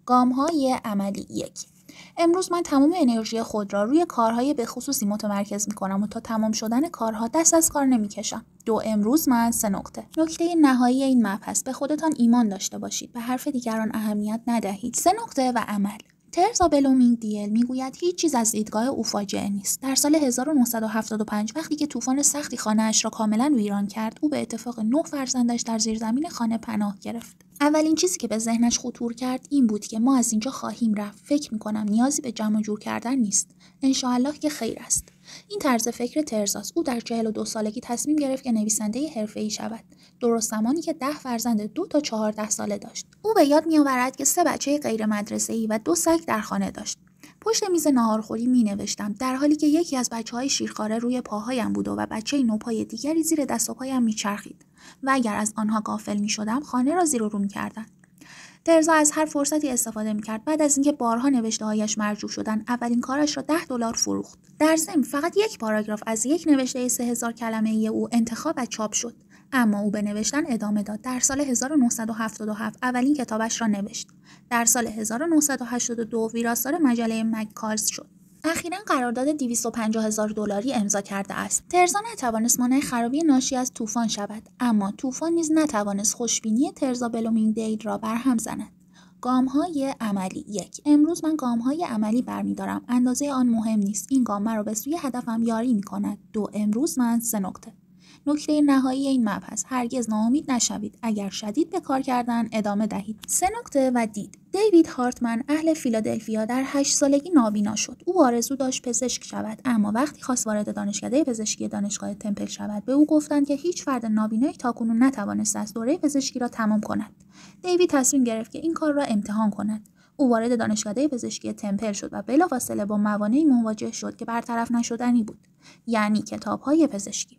گام‌های عملی. 1. امروز من تمام انرژی خود را روی کارهای به خصوصی متمرکز می‌کنم و تا تمام شدن کارها دست از کار نمی‌کشم. 2. امروز من 3 نکته. نکته نهایی این مبحث: به خودتان ایمان داشته باشید، به حرف دیگران اهمیت ندهید. 3 نکته و عمل. ترزا بلومینگدیل میگوید هیچ چیز از دیدگاه او فاجعه نیست. در سال 1975 وقتی که طوفان سختی خانه‌اش را کاملا ویران کرد، او به اتفاق 9 فرزندش در زیرزمین خانه پناه گرفت. اولین چیزی که به ذهنش خطور کرد این بود که ما از اینجا خواهیم رفت. فکر می‌کنم نیازی به جمع جور کردن نیست. انشاءالله که خیر است. این طرز فکر ترزاست. او در 42 سالگی تصمیم گرفت که نویسنده حرفه‌ای شود، درست زمانی که 10 فرزند 2 تا 14 ساله داشت. او به یاد می‌آورد که 3 بچه غیر مدرسه‌ای و 2 سگ در خانه داشت. پشت میز ناهارخوری می‌نوشتم، در حالی که یکی از بچه‌های شیرخواره روی پاهایم بود و بچه نوپای دیگری زیر دست و پایم می‌چرخید و اگر از آنها غافل می‌شدم خانه را زیر و رو می‌کردند. ترزا از هر فرصتی استفاده می‌کرد. بعد از اینکه بارها نوشته‌هایش مرجوع شدند، اولین کارش را $10 فروخت. در ضمن فقط یک پاراگراف از یک نوشته 3000 کلمه‌ای او انتخاب و چاپ شد، اما او به نوشتن ادامه داد. در سال 1977 اولین کتابش را نوشت. در سال 1982 ویراستار مجله مک‌کالز شد. اخیراً قرارداد $250,000 امضا کرده است. ترزا نتوانست مانع خرابی ناشی از طوفان شود، اما طوفان نیز نتوانست خوشبینی ترزا بلومینگدیل را برهم زند. گام‌های عملی 1. امروز من گام‌های عملی برمی‌دارم. اندازه آن مهم نیست. این گام مرا به سوی هدفم یاری می‌کند. 2. امروز من 3 نکته. نکته نهایی این مبحث: هرگز ناامید نشوید. اگر شدید به کار کردن ادامه دهید. 3 نکته و دید. دیوید هارتمن اهل فیلادلفیا در 8 سالگی نابینا شد. او آرزو داشت پزشک شود، اما وقتی خواست وارد دانشکده پزشکی دانشگاه تمپل شود، به او گفتند که هیچ فرد نابینایی تاکنون نتوانسته است دوره پزشکی را تمام کند. دیوید تصمیم گرفت که این کار را امتحان کند. او وارد دانشکده پزشکی تمپل شد و بلافاصله با موانعی مواجه شد که برطرف نشدنی بود، یعنی کتاب‌های پزشکی.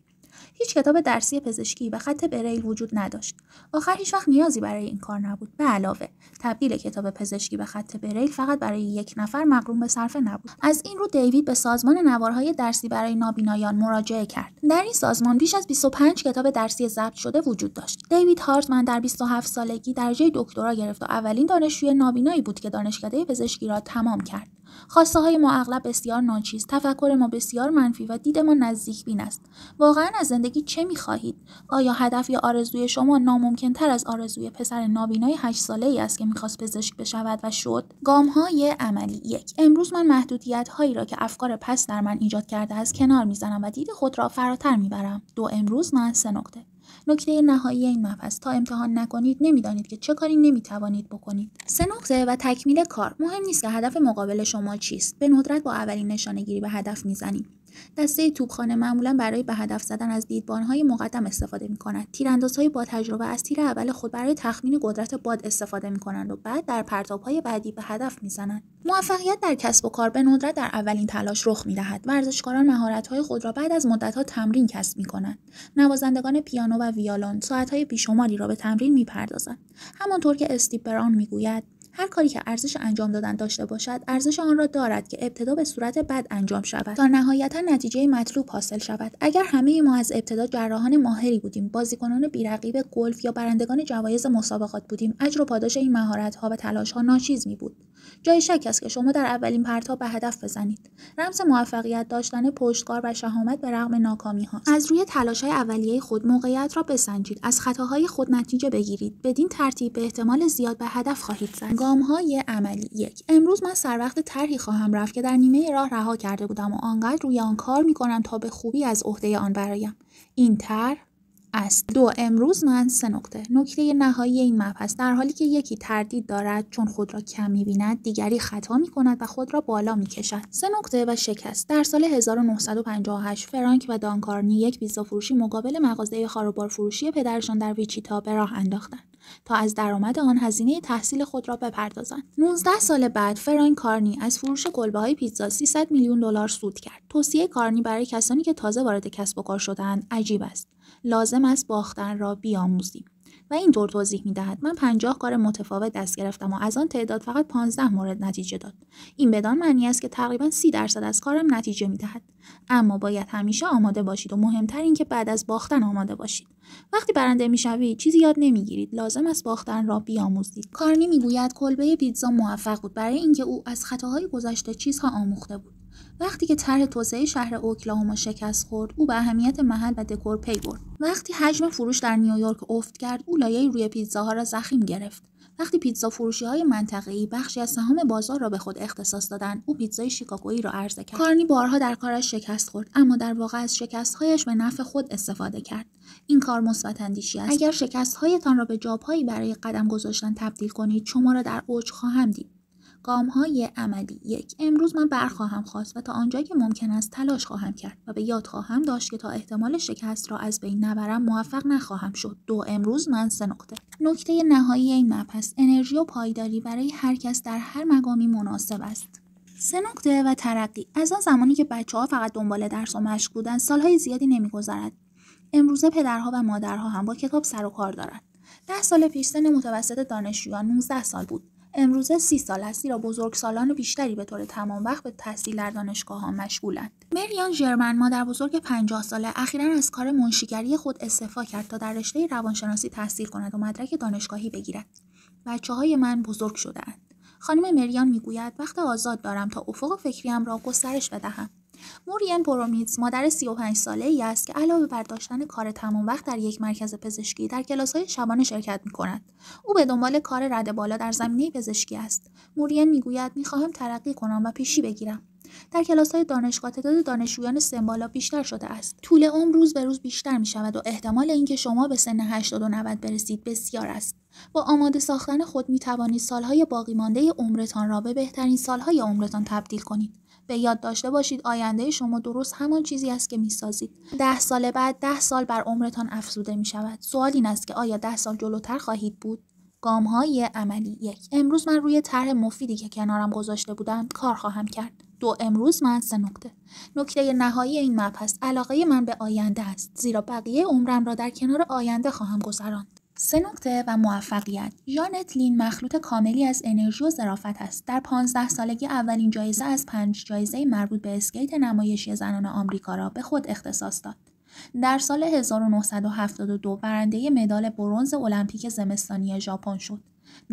هیچ کتاب درسی پزشکی به خط بریل وجود نداشت. آخر هیچ وقت نیازی برای این کار نبود. به علاوه، تبدیل کتاب پزشکی به خط بریل فقط برای یک نفر مقرون به صرفه نبود. از این رو دیوید به سازمان نوارهای درسی برای نابینایان مراجعه کرد. در این سازمان بیش از 25 کتاب درسی ضبط شده وجود داشت. دیوید هارتمن در 27 سالگی درجه دکترا گرفت و اولین دانشجوی نابینایی بود که دانشکده پزشکی را تمام کرد. خواسته‌های ما اغلب بسیار ناچیز، تفکر ما بسیار منفی و دید ما نزدیک بین است. واقعاً از زندگی چه می‌خواهید؟ آیا هدف یا آرزوی شما ناممکن‌تر از آرزوی پسر نابینای 8 ساله‌ای است که می‌خواست پزشک بشود و شد؟ گام‌های عملی 1. امروز من محدودیت‌هایی را که افکار پس در من ایجاد کرده است کنار می‌زنم و دید خود را فراتر می‌برم. 2. امروز من 3 نکته. نکته نهایی این مبحث: تا امتحان نکنید نمیدانید که چه کاری نمیتوانید بکنید. 3 نکته و تکمیل کار: مهم نیست که هدف مقابل شما چیست. به ندرت با اولین نشانه‌گیری به هدف میزنیم. دسته توپخانه معمولا برای به هدف زدن از دیدبان‌های مقدم استفاده می‌کند. تیراندازهای با تجربه از تیر اول خود برای تخمین قدرت باد استفاده می‌کنند و بعد در پرتاب‌های بعدی به هدف می‌زنند. موفقیت در کسب و کار به ندرت در اولین تلاش رخ می‌دهد. ورزشکاران مهارت‌های خود را بعد از مدت‌ها تمرین کسب می‌کنند. نوازندگان پیانو و ویولن ساعت‌های بیشماری را به تمرین می‌پردازند. همانطور که استیو براون می‌گوید: هر کاری که ارزش انجام دادن داشته باشد، ارزش آن را دارد که ابتدا به صورت بد انجام شود تا نهایتا نتیجه مطلوب حاصل شود. اگر همه ما از ابتدا جراحان ماهری بودیم، بازیکنان بی‌رقیب گلف یا برندگان جوایز مسابقات بودیم، اجر و پاداش این مهارت‌ها و تلاش‌ها ناچیز می‌بود. جای شک است که شما در اولین پرتاب به هدف بزنید. رمز موفقیت داشتن پشتکار و شهامت به رغم ناکامی‌ها. از روی تلاش‌های اولیه خود موقعیت را بسنجید، از خطاهای خود نتیجه بگیرید. بدین ترتیب به احتمال زیاد به هدف خواهید زد. گام‌های عملی 1. امروز من سر وقت طرحی خواهم رفت که در نیمه راه رها کرده بودم و آنقدر روی آن کار می‌کنم تا به خوبی از عهده آن برایم. این طرح است. 2. امروز من 3 نکته. نکته نهایی این مبحث: در حالی که یکی تردید دارد چون خود را کم می‌بیند، دیگری خطا می‌کند و خود را بالا می‌کشد. 3 نکته و شکست. در سال 1958 فرانک و دان کارنی یک پیتزا فروشی مقابل مغازه خاروبار فروشی پدرشان در ویچیتا به راه انداختند تا از درآمد آن هزینه تحصیل خود را بپردازند. 19 سال بعد فرانک کارنی از فروش کلبه‌های پیتزا 300 میلیون دلار سود کرد. توصیه کارنی برای کسانی که تازه وارد کسب و کار شده‌اند عجیب است: لازم است باختن را بیاموزیم. و اینطور توضیح می‌دهد: من 50 کار متفاوت دست گرفتم و از آن تعداد فقط 15 مورد نتیجه داد. این بدان معنی است که تقریباً 30% از کارم نتیجه می‌دهد. اما باید همیشه آماده باشید و مهمتر این که بعد از باختن آماده باشید. وقتی برنده می‌شوید چیزی یاد نمی‌گیرید. لازم است باختن را بیاموزید. کارنی می‌گوید کلبه پیتزا موفق بود برای اینکه او از خطاهای گذشته چیزها آموخته بود. وقتی که طرح توسعه شهر اوکلاهوما شکست خورد، او به اهمیت محل و دکور پی برد. وقتی حجم فروش در نیویورک افت کرد، او لایه‌ای روی پیتزاها را ضخیم گرفت. وقتی پیتزا فروشی‌های منطقه‌ای بخشی از سهام بازار را به خود اختصاص دادند، او پیتزای شیکاگویی را عرضه کرد. کارنی بارها در کارش شکست خورد، اما در واقع از شکست‌هایش به نفع خود استفاده کرد. این کار مثبت اندیشی است. اگر شکست‌هایتان را به جاب‌هایی برای قدم گذاشتن تبدیل کنید، شما را در اوج خواهم دید. گام‌های عملی 1. امروز من برخواهم خواست و تا آنجایی که ممکن است تلاش خواهم کرد و به یاد خواهم داشت که تا احتمال شکست را از بین نبرم موفق نخواهم شد. 2. امروز من 3 نکته. نکته نهایی این مبحث: انرژی و پایداری برای هر کس در هر مقامی مناسب است. 3 نکته و ترقی. از آن زمانی که بچه‌ها فقط دنبال درس و مشق بودند، سالهای زیادی نمی‌گذرد. امروزه پدرها و مادرها هم با کتاب سر و کار دارند. 10 سال پیش سن متوسط دانشجویان 19 سال بود. امروزه 30 سال است، زیرا بزرگسالان بیشتری به طور تمام وقت به تحصیل در دانشگاه‌ها مشغولند. مریان ژرمن، مادر بزرگ 50 ساله، اخیراً از کار منشیگری خود استعفا کرد تا در رشته روانشناسی تحصیل کند و مدرک دانشگاهی بگیرد. بچه‌های من بزرگ شده‌اند. خانم مریان میگوید: وقت آزاد دارم تا افق فکریم را گسترش بدهم. مورین برومیتز مادر 35 ساله‌ای است که علاوه بر داشتن کار تمام وقت در یک مرکز پزشکی در کلاس‌های شبانه شرکت می‌کند. او به دنبال کار رده بالا در زمینه پزشکی است. مورین می‌گوید می‌خواهم ترقی کنم و پیشی بگیرم. در کلاس‌های دانشگاه تعداد دانشجویان سن بالا بیشتر شده است. طول عمر روز به روز بیشتر می‌شود و احتمال اینکه شما به سن 80 و 90 برسید بسیار است. با آماده ساختن خود می‌توانید سال‌های باقی مانده عمرتان را به بهترین سال‌های عمرتان تبدیل کنید. به یاد داشته باشید آینده شما درست همان چیزی است که می‌سازید. 10 سال بعد 10 سال بر عمرتان افزوده می‌شود. سوال این است که آیا 10 سال جلوتر خواهید بود؟ گام‌های عملی. 1. امروز من روی طرح مفیدی که کنارم گذاشته بودم کار خواهم کرد. 2. امروز من 3 نکته. نکته نهایی این مبحث علاقه من به آینده است، زیرا بقیه عمرم را در کنار آینده خواهم گذراند. 3 نکته و موفقیت. ژانت لین مخلوط کاملی از انرژی و ظرافت است. در 15 سالگی اولین جایزه از 5 جایزه مربوط به اسکیت نمایشی زنان آمریکا را به خود اختصاص داد. در سال 1972 برنده مدال برنز المپیک زمستانی ژاپن شد.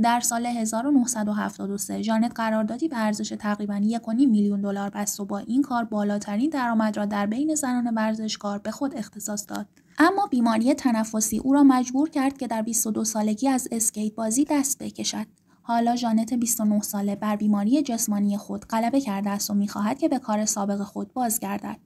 در سال 1973 ژانت قراردادی به ارزش تقریباً 1.5 میلیون دلار بست و با این کار بالاترین درآمد را در بین زنان ورزشکار به خود اختصاص داد. اما بیماری تنفسی او را مجبور کرد که در 22 سالگی از اسکیت بازی دست بکشد. حالا ژانت 29 ساله بر بیماری جسمانی خود غلبه کرده است و می‌خواهد که به کار سابق خود بازگردد.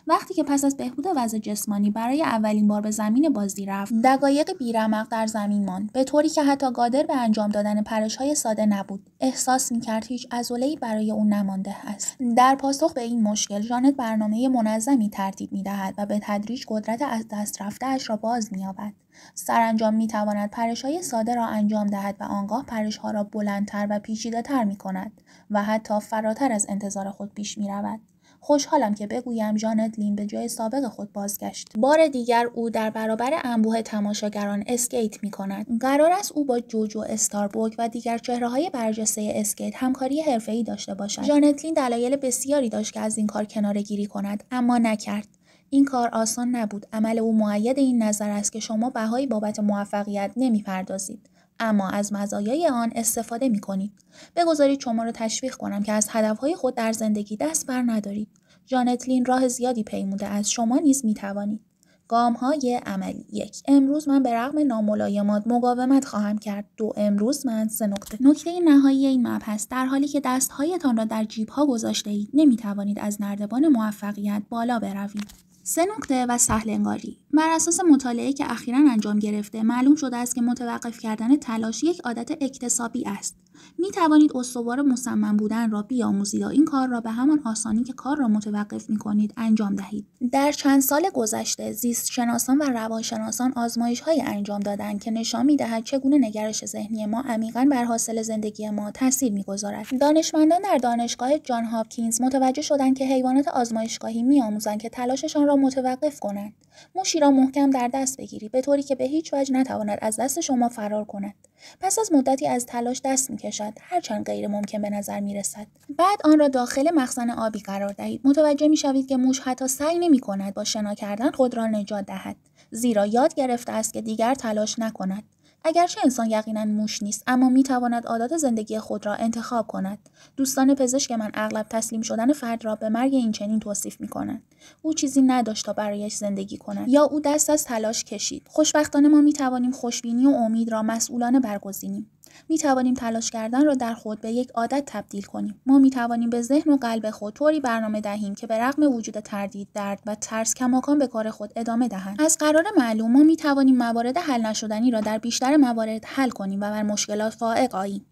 وقتی که پس از بهبود وضع جسمانی برای اولین بار به زمین بازی رفت، دقایق بی‌رمق در زمین ماند، به طوری که حتی قادر به انجام دادن پرش‌های ساده نبود. احساس می‌کرد هیچ عضله‌ای برای او نمانده است. در پاسخ به این مشکل، ژانت برنامه منظمی ترتیب می‌دهد و به تدریج قدرت از دست رفته‌اش را باز می‌یابد. سرانجام می‌تواند پرش‌های ساده را انجام دهد و آنگاه پرش‌ها را بلندتر و پیچیده‌تر می‌کند و حتی فراتر از انتظار خود پیش می‌رود. خوشحالم که بگویم ژانت لین به جای سابق خود بازگشت. بار دیگر او در برابر انبوه تماشاگران اسکیت می‌کند. قرار است او با جوجو استاربوک و دیگر چهره‌های برجسته اسکیت همکاری حرفه‌ای داشته باشد. ژانت لین دلایل بسیاری داشت که از این کار کناره‌گیری کند، اما نکرد. این کار آسان نبود. عمل او مؤید این نظر است که شما بهایی بابت موفقیت نمی‌پردازید، اما از مزایای آن استفاده می‌کنید. بگذارید شما را تشویق کنم که از هدف‌های خود در زندگی دست بر ندارید. ژانت لین راه زیادی پیموده است، شما نیز می‌توانید. گام‌های عملی. 1. امروز من به رغم ناملایمات مقاومت خواهم کرد. 2. امروز من 3 نکته. نکته نهایی این مبحث، در حالی که دست‌هایتان را در جیب‌ها گذاشته‌اید، نمی‌توانید از نردبان موفقیت بالا بروید. 3 نکته و سهل‌انگاری. بر اساس مطالعه‌ای که اخیراً انجام گرفته، معلوم شده است که متوقف کردن تلاش یک عادت اکتسابی است. می توانید استوار مصمم بودن را بیاموزید و این کار را به همان آسانی که کار را متوقف می کنید انجام دهید. در چند سال گذشته زیست شناسان و روانشناسان آزمایش‌هایی انجام دادند که نشان می‌دهد چگونه نگرش ذهنی ما عمیقاً بر حاصل زندگی ما تاثیر می‌گذارد. دانشمندان در دانشگاه جان هاپکینز متوجه شدند که حیوانات آزمایشگاهی می‌آموزند که تلاششان را متوقف کنند. موشی را محکم در دست بگیرید به طوری که به هیچ وجه نتواند از دست شما فرار کند. پس از مدتی از تلاش دست می‌کشد، هرچند غیر ممکن به نظر می‌رسد. بعد آن را داخل مخزن آبی قرار دهید. متوجه می‌شوید که موش حتی سعی نمی‌کند با شنا کردن خود را نجات دهد، زیرا یاد گرفته است که دیگر تلاش نکند. اگرچه انسان یقینا موش نیست، اما می‌تواند عادات زندگی خود را انتخاب کند. دوستان پزشک من اغلب تسلیم شدن فرد را به مرگ این چنین توصیف می‌کنند. او چیزی نداشت تا برایش زندگی کند، یا او دست از تلاش کشید. خوشبختانه ما می‌توانیم خوشبینی و امید را مسئولانه برگزینیم. می‌توانیم تلاش کردن را در خود به یک عادت تبدیل کنیم. ما می‌توانیم به ذهن و قلب خود طوری برنامه دهیم که به رغم وجود تردید، درد و ترس کماکان به کار خود ادامه دهند. از قرار معلوم ما می‌توانیم موارد حل نشدنی را در بیشتر موارد حل کنیم و بر مشکلات فائق آییم.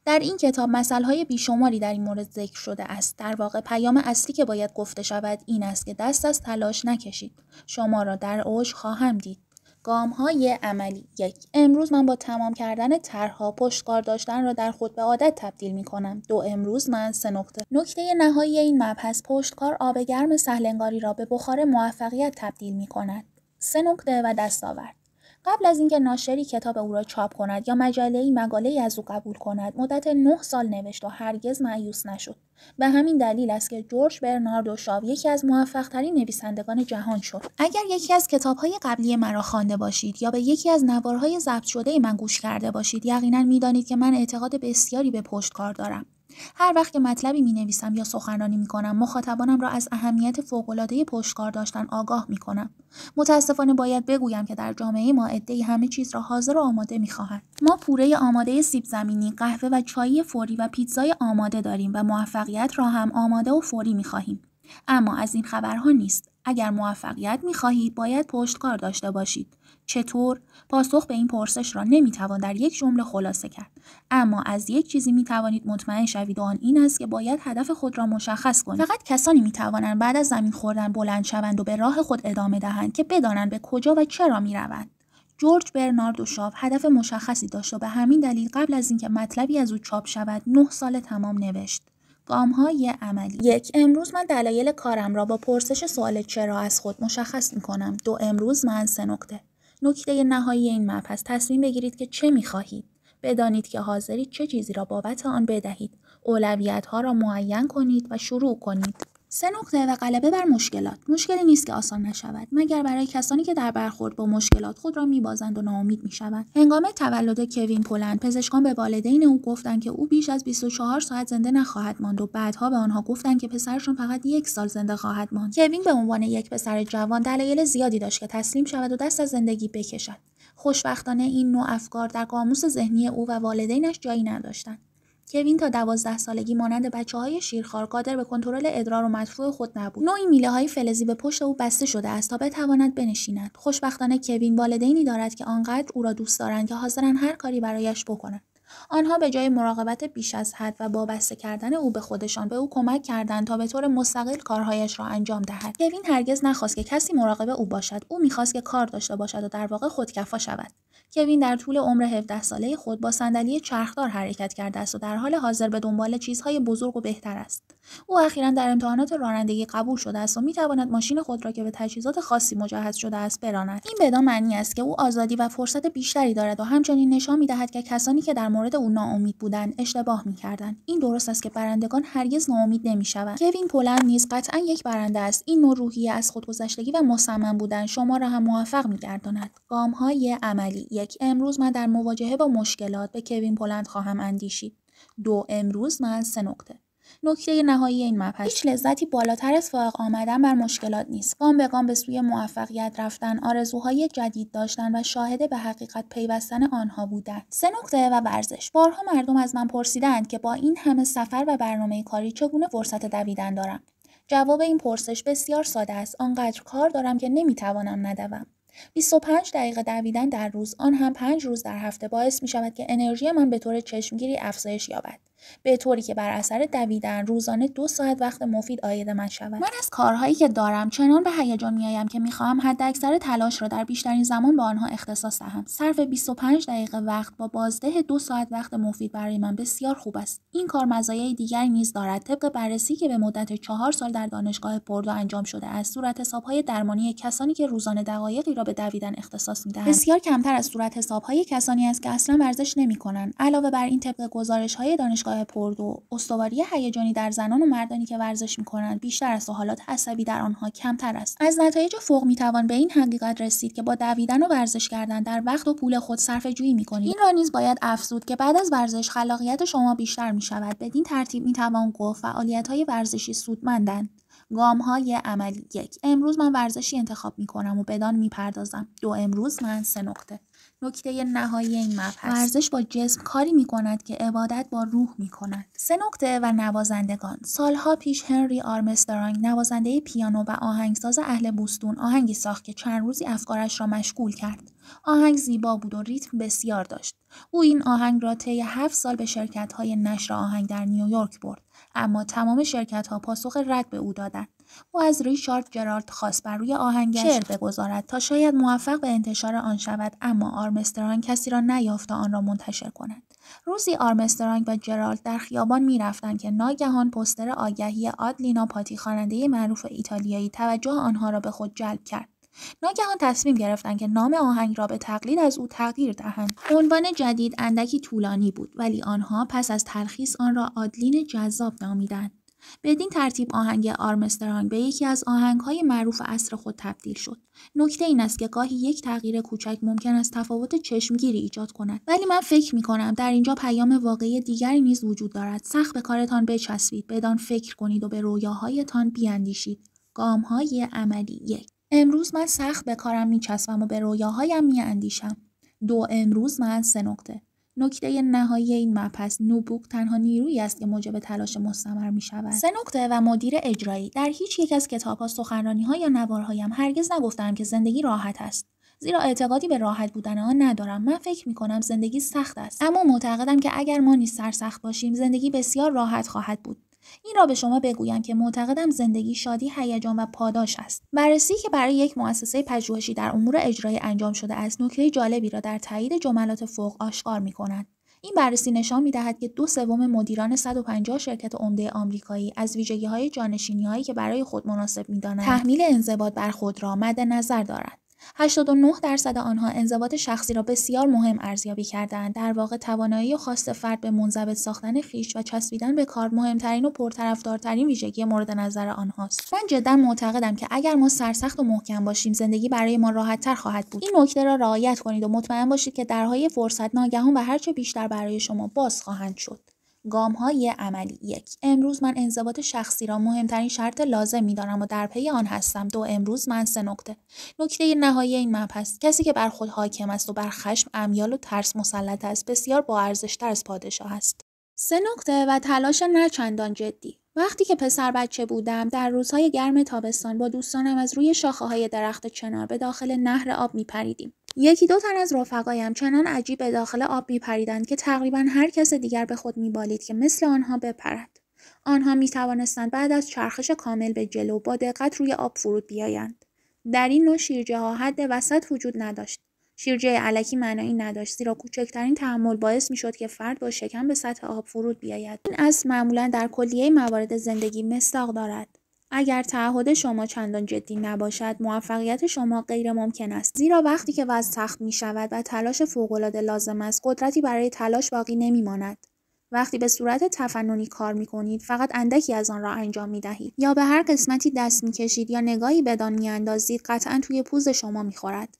در این کتاب مثال‌های بیشماری در این مورد ذکر شده است. در واقع پیام اصلی که باید گفته شود این است که دست از تلاش نکشید. شما را در اوج خواهم دید. گام‌های عملی. 1. امروز من با تمام کردن طرح‌ها پشتکار داشتن را در خود به عادت تبدیل می‌کنم. 2. امروز من 3 نکته. نکته نهایی این مبحث، پشتکار آب گرم سهل‌انگاری را به بخار موفقیت تبدیل می‌کند. 3 نکته و دستاورد. قبل از اینکه ناشری کتاب او را چاپ کند یا مجله‌ای مقاله‌ای از او قبول کند، مدت 9 سال نوشت و هرگز مایوس نشد. به همین دلیل است که جورج برناردو شاو یکی از موفق‌ترین نویسندگان جهان شد. اگر یکی از کتاب‌های قبلی مرا خوانده باشید یا به یکی از نوارهای ضبط شده من گوش کرده باشید، یقینا می‌دانید که من اعتقاد بسیاری به پشتکار دارم. هر وقت که مطلبی می‌نویسم یا سخنرانی می‌کنم، مخاطبانم را از اهمیت فوق‌العاده پشتکار داشتن آگاه می‌کنم. متأسفانه باید بگویم که در جامعه ما عده‌ای همه چیز را حاضر و آماده می‌خواهند. ما پوره آماده سیب زمینی، قهوه و چای فوری و پیتزای آماده داریم و موفقیت را هم آماده و فوری می‌خواهیم. اما از این خبرها نیست. اگر موفقیت می‌خواهید باید پشتکار داشته باشید. چطور؟ پاسخ به این پرسش را نمی‌توان در یک جمله خلاصه کرد. اما از یک چیزی می‌توانید مطمئن شوید و آن این است که باید هدف خود را مشخص کنید. فقط کسانی می‌توانند بعد از زمین خوردن بلند شوند و به راه خود ادامه دهند که بدانند به کجا و چرا می‌روند. جورج برناردو شاو هدف مشخصی داشت و به همین دلیل قبل از اینکه مطلبی از او چاپ شود 9 سال تمام نوشت. گام‌های عملی. 1. امروز من دلایل کارم را با پرسش سوال چرا از خود مشخص می‌کنم. 2. امروز من 3 نکته. نکته نهایی این مبحث تصمیم بگیرید که چه می‌خواهید. بدانید که حاضرید چه چیزی را بابت آن بدهید. اولویت‌ها را معین کنید و شروع کنید. 3 نکته و غلبه بر مشکلات. مشکلی نیست که آسان نشود مگر برای کسانی که در برخورد با مشکلات خود را می‌بازند و ناامید می‌شوند. هنگام تولد کوین پولند پزشکان به والدین او گفتند که او بیش از 24 ساعت زنده نخواهد ماند و بعدها به آنها گفتند که پسرشون فقط 1 سال زنده خواهد ماند. کوین به عنوان یک پسر جوان دلایل زیادی داشت که تسلیم شود و دست از زندگی بکشد. خوشبختانه این نوع افکار در قاموس ذهنی او و والدینش جایی نداشتند. کوین تا 12 سالگی مانند بچه‌های شیرخوار قادر به کنترل ادرار و مدفوع خود نبود. نوعی میله‌های فلزی به پشت او بسته شده است تا بتواند بنشیند. خوشبختانه کوین والدینی دارد که آنقدر او را دوست دارند که حاضرند هر کاری برایش بکنند. آنها به جای مراقبت بیش از حد و وابسته کردن او به خودشان به او کمک کردند تا به طور مستقل کارهایش را انجام دهد. کوین هرگز نخواست که کسی مراقب او باشد. او می‌خواست که کار داشته باشد و در واقع خودکفا شود. کوین در طول عمر 17 ساله خود با صندلی چرخدار حرکت کرده است و در حال حاضر به دنبال چیزهای بزرگ و بهتر است. او اخیراً در امتحانات رانندگی قبول شده است و می‌تواند ماشین خود را که به تجهیزات خاصی مجهز شده است براند. این بدان معنی است که او آزادی و فرصت بیشتری دارد و همچنین نشان می‌دهد که کسانی که در مورد او ناامید بودند اشتباه می‌کردند. این درست است که برندگان هرگز ناامید نمی‌شوند. کوین پولند نیز قطعاً یک برنده است. این نوع روحیه از خودگذشتگی و مصمم بودن شما را هم موفق می‌گرداند. گام‌های عملی. 1. امروز من در مواجهه با مشکلات به کوین پولند خواهم اندیشید. 2. امروز من 3 نکته. نکته نهایی این مبحث: هیچ لذتی بالاتر از فائق آمدن بر مشکلات نیست. گام به گام به سوی موفقیت رفتن، آرزوهای جدید داشتن و شاهد به حقیقت پیوستن آنها بودن. 3 نکته و ورزش. بارها مردم از من پرسیدند که با این همه سفر و برنامه کاری چگونه فرصت دویدن دارم. جواب این پرسش بسیار ساده است. آنقدر کار دارم که نمیتوانم ندوم. 25 دقیقه دویدن در روز، آن هم 5 روز در هفته، باعث می شود که انرژی من به طور چشمگیری افزایش یابد. به طوری که بر اثر دویدن روزانه 2 ساعت وقت مفید عاید من شود. من از کارهایی که دارم چنان به هیجان میآیم که میخواهم حداکثر تلاش را در بیشترین زمان با آنها اختصاص دهم. صرف 25 دقیقه وقت با بازده 2 ساعت وقت مفید برای من بسیار خوب است. این کار مزایای دیگری نیز دارد. طبق بررسی که به مدت 4 سال در دانشگاه پردو انجام شده است، صورت حساب‌های درمانی کسانی که روزانه دقایقی را به دویدن اختصاص می‌دهند بسیار کمتر از صورت حساب‌های کسانی است که اصلا ورزش نمی‌کنند. علاوه بر این، طبق گزارش‌های دانشگاه پردو، استواری هیجانی در زنان و مردانی که ورزش می‌کنند بیشتر است و حالات عصبی در آنها کمتر است. از نتایج فوق می‌توان به این حقیقت رسید که با دویدن و ورزش کردن در وقت و پول خود صرفه‌جویی می‌کنید. این را نیز باید افزود که بعد از ورزش خلاقیت شما بیشتر می‌شود. بدین ترتیب می‌توان گفت فعالیت‌های ورزشی سودمندند. گام‌های عملی: 1. امروز من ورزشی انتخاب می‌کنم و بدان می‌پردازم. 2. امروز من 3 نکته. نکته نهایی این مبحث: ورزش با جسم کاری می‌کند که عبادت با روح می‌کند. 3 نکته و نوازندگان. سالها پیش هنری آرمسترانگ، نوازنده پیانو و آهنگساز اهل بوستون، آهنگی ساخت که چند روزی افکارش را مشغول کرد. آهنگ زیبا بود و ریتم بسیار داشت. او این آهنگ را طی 7 سال به شرکت‌های نشر آهنگ در نیویورک برد، اما تمام شرکت‌ها پاسخ رد به او دادند. او از ریچارد جرالد خواست بر روی آهنگش شعر بگذارد تا شاید موفق به انتشار آن شود، اما آرمسترانگ کسی را نیافت تا آن را منتشر کند. روزی آرمسترانگ و جرالد در خیابان می‌رفتند که ناگهان پوستر آگهی آدلینا پاتی، خواننده معروف ایتالیایی، توجه آنها را به خود جلب کرد. ناگهان تصمیم گرفتند که نام آهنگ را به تقلید از او تغییر دهند. عنوان جدید اندکی طولانی بود، ولی آنها پس از تلخیص آن را آدلین جذاب نامیدند. بدین ترتیب آهنگ آرمسترانگ به یکی از آهنگ‌های معروف عصر خود تبدیل شد. نکته این است که گاهی یک تغییر کوچک ممکن است تفاوت چشمگیری ایجاد کند، ولی من فکر می‌کنم در اینجا پیام واقعی دیگری نیز وجود دارد. سخت به کارتان بچسبید، بدان فکر کنید و به رویاهایتان بیاندیشید. گام‌های عملی 1. امروز من سخت به کارم می‌چسبم و به رویاهایم می‌اندیشم. 2. امروز من 3 نکته. نکته نهایی این مبحث، نوبوک تنها نیرویی است که موجب تلاش مستمر می شود. 3 نکته و مدیر اجرایی. در هیچ یک از کتاب‌ها، سخنرانی‌ها یا نوارهایم هرگز نگفتم که زندگی راحت است. زیرا اعتقادی به راحت بودن آن ندارم. من فکر می‌کنم زندگی سخت است. اما معتقدم که اگر ما نیز سرسخت باشیم، زندگی بسیار راحت خواهد بود. این را به شما بگویم که معتقدم زندگی شادی، هیجان و پاداش است. بررسی که برای یک مؤسسه پژوهشی در امور اجرایی انجام شده است، نکته جالبی را در تایید جملات فوق آشکار می‌کند. این بررسی نشان می‌دهد که 2/3 مدیران 150 شرکت عمده آمریکایی از ویژگی‌های جانشینی‌هایی که برای خود مناسب می‌دانند، تحمیل انضباط بر خود را مد نظر دارند. 89% آنها انضباط شخصی را بسیار مهم ارزیابی کردند. در واقع توانایی و خواست فرد به منضبط ساختن خویش و چسبیدن به کار مهمترین و پرطرفدارترین ویژگی مورد نظر آنهاست. من جدا معتقدم که اگر ما سرسخت و محکم باشیم، زندگی برای ما راحت‌تر خواهد بود. این نکته را رعایت کنید و مطمئن باشید که درهای فرصت ناگهان و هرچه بیشتر برای شما باز خواهند شد. گام‌های عملی 1. امروز من انضباط شخصی را مهمترین شرط لازم می‌دانم و در پی آن هستم. 2. امروز من 3 نکته. نکته نهایی این مبحث، کسی که بر خود حاکم است و بر خشم، امیال و ترس مسلط است، بسیار با ارزش‌تر از پادشاه است. 3 نکته و تلاش نه چندان جدی. وقتی که پسر بچه بودم، در روزهای گرم تابستان با دوستانم از روی شاخه‌های درخت چنار به داخل نهر آب می‌پریدیم. 1-2 تن از رفقایم چنان عجیب به داخل آب می‌پریدند که تقریباً هر کس دیگر به خود می‌بالید که مثل آنها بپرد. آنها می‌توانستند بعد از چرخش کامل به جلو با دقت روی آب فرود بیایند. در این نوع شیرجه‌ها حد وسط وجود نداشت. شیرجه الکی معنایی نداشت، زیرا کوچکترین تحمل باعث می‌شد که فرد با شکم به سطح آب فرود بیاید. این اصل معمولاً در کلیه موارد زندگی مصداق دارد. اگر تعهد شما چندان جدی نباشد، موفقیت شما غیر ممکن است. زیرا وقتی که وضع سخت می‌شود و تلاش فوق‌العاده لازم است، قدرتی برای تلاش باقی نمی‌ماند. وقتی به صورت تفننی کار می‌کنید، فقط اندکی از آن را انجام می‌دهید. یا به هر قسمتی دست می‌کشید یا نگاهی بدان می‌اندازید، قطعاً توی پوز شما می‌خورد.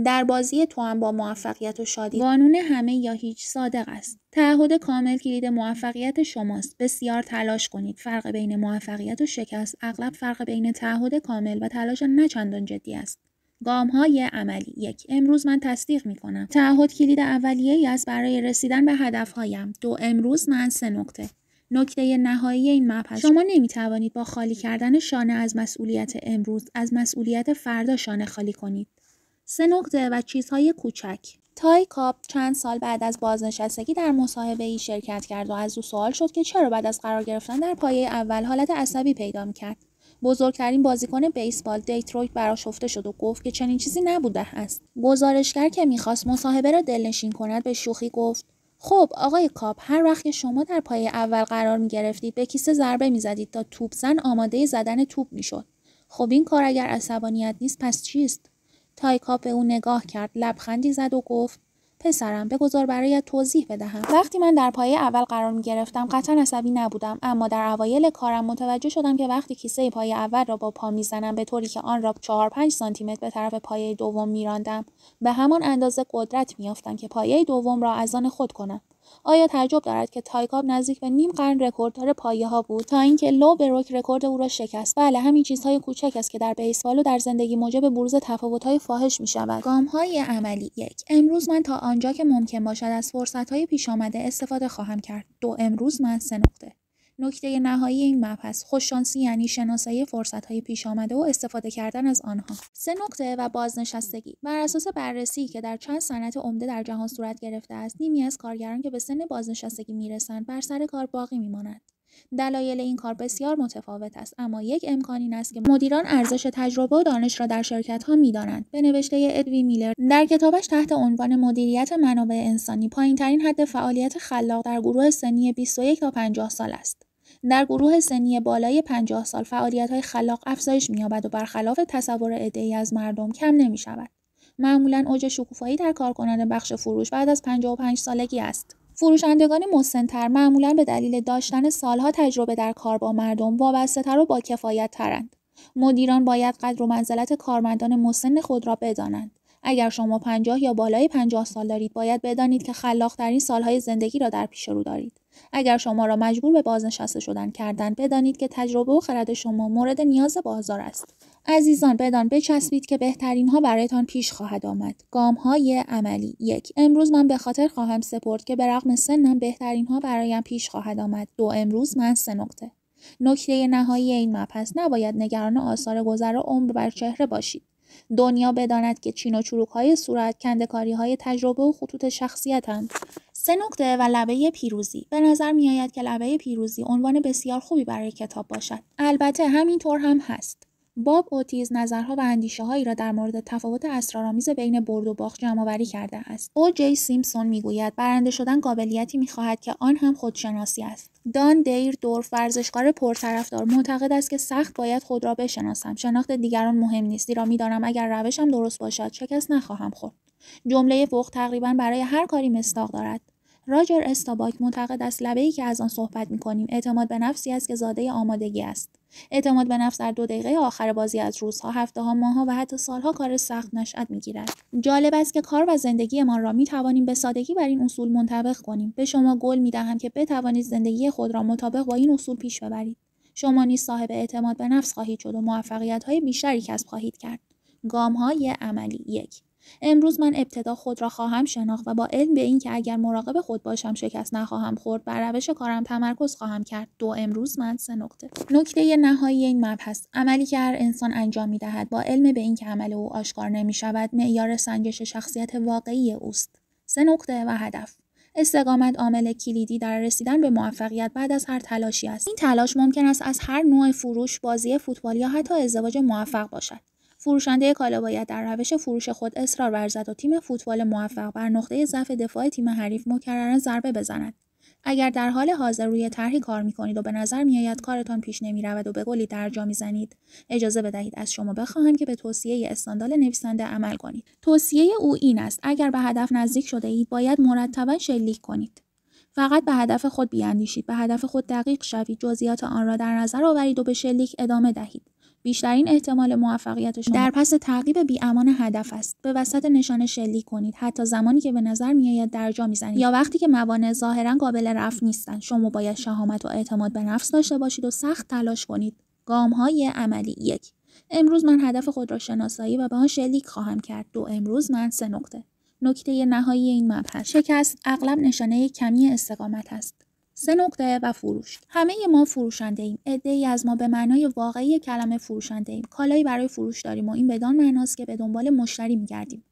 در بازی توأم با موفقیت و شادی، قانون همه یا هیچ صادق است. تعهد کامل کلید موفقیت شماست. بسیار تلاش کنید. فرق بین موفقیت و شکست اغلب فرق بین تعهد کامل و تلاش نه چندان جدی است. گام‌های عملی 1. امروز من تصدیق می‌کنم. تعهد کلید اولیه‌ای است برای رسیدن به هدف‌هایم. 2. امروز من 3 نکته. نکته نهایی این مبحث، شما نمی‌توانید با خالی کردن شانه از مسئولیت امروز از مسئولیت فردا شانه خالی کنید. 3 نکته و چیزهای کوچک. تای کاپ چند سال بعد از بازنشستگی در مصاحبه‌ای شرکت کرد و از او سوال شد که چرا بعد از قرار گرفتن در پایه اول حالت عصبی پیدا می‌کرد. بزرگترین بازیکن بیسبال دیترویت برآشفته شد و گفت که چنین چیزی نبوده است. گزارشگر که می‌خواست مصاحبه را دلنشین کند به شوخی گفت: خب آقای کاپ، هر وقت که شما در پایه اول قرار می‌گرفتید به کیسه ضربه می‌زدید تا توپزن آماده زدن توپ می‌شد. خب این کار اگر عصبانیت نیست پس چیست؟ تایکاپ به او نگاه کرد، لبخندی زد و گفت: پسرم، بگذار برایت توضیح بدهم. وقتی من در پایه اول قرار می گرفتم قطعا عصبی نبودم، اما در اوایل کارم متوجه شدم که وقتی کیسه پایه اول را با پا میزنم به طوری که آن را 4-5 سانتی متر به طرف پایه دوم میراندم، به همان اندازه قدرت میافتم که پایه دوم را از آن خود کنم. آیا تعجب دارد که تایکاپ نزدیک به نیم قرن رکورددار پایه‌ها بود تا اینکه لو بروک رکورد او را شکست؟ بله، همین چیزهای کوچک است که در بیسبال و در زندگی موجب بروز تفاوت‌های فاحش می‌شود. گام‌های عملی 1. امروز من تا آنجا که ممکن باشد از فرصت‌های پیش آمده استفاده خواهم کرد. 2. امروز من 3 نکته. نکته نهایی این مبحث، خوششانسی یعنی شناسایی فرصت‌های پیش آمده و استفاده کردن از آنها. 3 نکته و بازنشستگی. بر اساس بررسی که در چند صنعت عمده در جهان صورت گرفته است، نیمی از کارگران که به سن بازنشستگی میرسند بر سر کار باقی میمانند. دلایل این کار بسیار متفاوت است، اما یک امکان این است که مدیران ارزش تجربه و دانش را در شرکت‌ها می‌دانند. به نوشته ادوین میلر در کتابش تحت عنوان مدیریت منابع انسانی، پایین‌ترین حد فعالیت خلاق در گروه سنی 21 تا 50 سال است. در گروه سنی بالای 50 سال فعالیت‌های خلاق افزایش می‌یابد و برخلاف تصور عده‌ای از مردم کم نمی‌شود. معمولاً اوج شکوفایی در کارکنان بخش فروش بعد از 55 سالگی است. فروشندگان مسن‌تر معمولاً به دلیل داشتن سالها تجربه در کار با مردم وابسته‌تر و با کفایت ترند. مدیران باید قدر و منزلت کارمندان مسن خود را بدانند. اگر شما 50 یا بالای 50 سال دارید، باید بدانید که خلاق‌ترین سالهای زندگی را در پیش رو دارید. اگر شما را مجبور به بازنشسته شدن کردند، بدانید که تجربه و خرد شما مورد نیاز بازار است. عزیزان، بدان بچسبید که بهترین ها برایتان پیش خواهد آمد. گام‌های عملی. 1. امروز من به خاطر خواهم سپرد که به رغم سنم بهترین ها برایم پیش خواهد آمد. 2. امروز من 3 نکته. نکته نهایی این مبحث: نباید نگران آثار گذر عمر بر چهره باشید. دنیا بداند که چین و چروک‌های صورت، کنده‌کاری‌های تجربه و خطوط شخصیت‌اند. 3 نکته و لبه پیروزی. به نظر می‌آید که لبه پیروزی عنوان بسیار خوبی برای کتاب باشد. البته همینطور هم هست. باب اوتیز نظرها و اندیشه‌هایی را در مورد تفاوت اسرارآمیز بین برد و باخت جمع‌آوری کرده است. او جی سیمپسون میگوید برنده شدن قابلیتی می‌خواهد که آن هم خودشناسی است. دان دیر دورف، ورزشکار پرطرفدار، معتقد است که سخت باید خود را بشناسم. شناخت دیگران مهم نیست، زیرا می‌دانم اگر روشم درست باشد شکست نخواهم خورد. جمله فوق تقریباً برای هر کاری مصداق دارد. راجر استاباک معتقد است لبه‌ای که از آن صحبت می‌کنیم اعتماد به نفسی است که زاده آمادگی است. اعتماد به نفس در 2 دقیقه آخر بازی از روزها، هفته‌ها، ماه‌ها و حتی سال‌ها کار سخت نشأت می‌گیرد. جالب است که کار و زندگیمان را می‌توانیم به سادگی بر این اصول منطبق کنیم. به شما قول می‌دهم که بتوانید زندگی خود را مطابق با این اصول پیش ببرید. شما نیز صاحب اعتماد به نفس خواهید شد و موفقیت‌های بیشتری کسب خواهید کرد. گام‌های عملی. 1. امروز من ابتدا خود را خواهم شناخت و با علم به این که اگر مراقب خود باشم شکست نخواهم خورد، بر روش کارم تمرکز خواهم کرد. 2. امروز من 3 نکته. نکته نهایی این مبحث: عملی که هر انسان انجام می‌دهد با علم به این که عمل او آشکار نمی‌شود، معیار سنجش شخصیت واقعی اوست. 3 نکته و هدف. استقامت عامل کلیدی در رسیدن به موفقیت بعد از هر تلاشی است. این تلاش ممکن است از هر نوع فروش، بازی فوتبال یا حتی ازدواج موفق باشد. فروشنده کالا باید در روش فروش خود اصرار ورزد و تیم فوتبال موفق بر نقطه ضعف دفاع تیم حریف مکررا ضربه بزند. اگر در حال حاضر روی طرحی کار می‌کنید و به نظر می‌آید کارتان پیش نمی‌رود و به قولی درجا می‌زنید، اجازه بدهید از شما بخواهم که به توصیه استاندال نویسنده عمل کنید. توصیه او این است: اگر به هدف نزدیک شده اید، باید مرتباً شلیک کنید. فقط به هدف خود بیاندیشید، به هدف خود دقیق شوید، جزئیات آن را در نظر آورید و به شلیک ادامه دهید. بیشترین احتمال موفقیت شما در پس تعقیب بی‌امان هدف است. به وسط نشانه شلیک کنید، حتی زمانی که به نظر می‌آید درجا می‌زنید یا وقتی که موانع ظاهراً قابل رفع نیستند. شما باید شهامت و اعتماد به نفس داشته باشید و سخت تلاش کنید. گام‌های عملی. 1. امروز من هدف خود را شناسایی و به آن شلیک خواهم کرد. 2. امروز من 3 نکته. نکته نهایی این مبحث: شکست اغلب نشانه کمی استقامت است. 3 نکته و فروش. همه ما فروشنده ایم. عده‌ای از ما به معنای واقعی کلمه فروشنده ایم. کالایی برای فروش داریم و این بدان معناست که به دنبال مشتری می‌گردیم.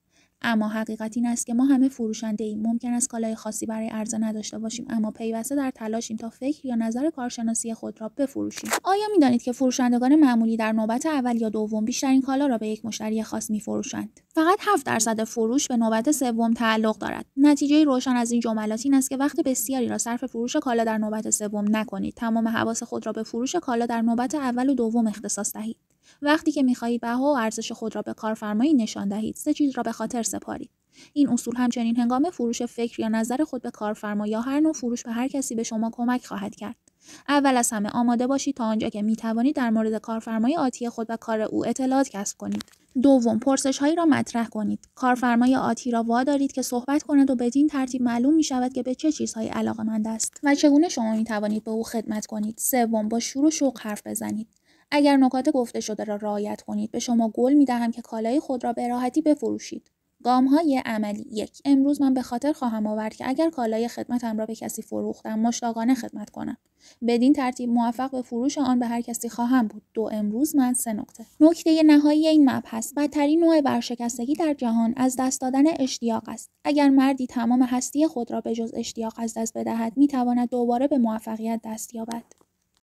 اما حقیقت این است که ما همه فروشنده ایم. ممکن است کالای خاصی برای عرضه نداشته باشیم، اما پیوسته در تلاشیم تا فکر یا نظر کارشناسی خود را بفروشیم. آیا می‌دانید که فروشندگان معمولی در نوبت اول یا دوم بیشترین کالا را به یک مشتری خاص می‌فروشند؟ فقط 7% فروش به نوبت سوم تعلق دارد. نتیجه روشن از این جملات این است که وقت بسیاری را صرف فروش کالا در نوبت سوم نکنید. تمام حواس خود را به فروش کالا در نوبت اول و دوم اختصاص دهید. وقتی که می‌خواهید بها و ارزش خود را به کارفرمایی نشان دهید، 3 چیز را به خاطر سپارید. این اصول همچنین هنگام فروش فکر یا نظر خود به کارفرما یا هر نوع فروش به هر کسی به شما کمک خواهد کرد. اول از همه آماده باشید تا آنجا که می‌توانید در مورد کارفرمای آتی خود و کار او اطلاعات کسب کنید. دوم، پرسش‌هایی را مطرح کنید. کارفرمای آتی را وادارید که صحبت کند و بدین ترتیب معلوم می‌شود که به چه چیزهایی علاقه‌مند است و چگونه شما می‌توانید به او خدمت کنید. سوم، با شور و شوق حرف بزنید. اگر نکات گفته شده را رعایت کنید، به شما قول می‌دهم که کالای خود را به راحتی بفروشید. گام‌های عملی. 1. امروز من به خاطر خواهم آورد که اگر کالای خدمتم را به کسی فروختم، مشتاقانه خدمت کنم. بدین ترتیب موفق به فروش آن به هر کسی خواهم بود. 2. امروز من 3 نکته. نکته نهایی این مبحث: بدترین نوع ورشکستگی در جهان از دست دادن اشتیاق است. اگر مردی تمام هستی خود را به جز اشتیاق از دست بدهد، می‌تواند دوباره به موفقیت دست یابد.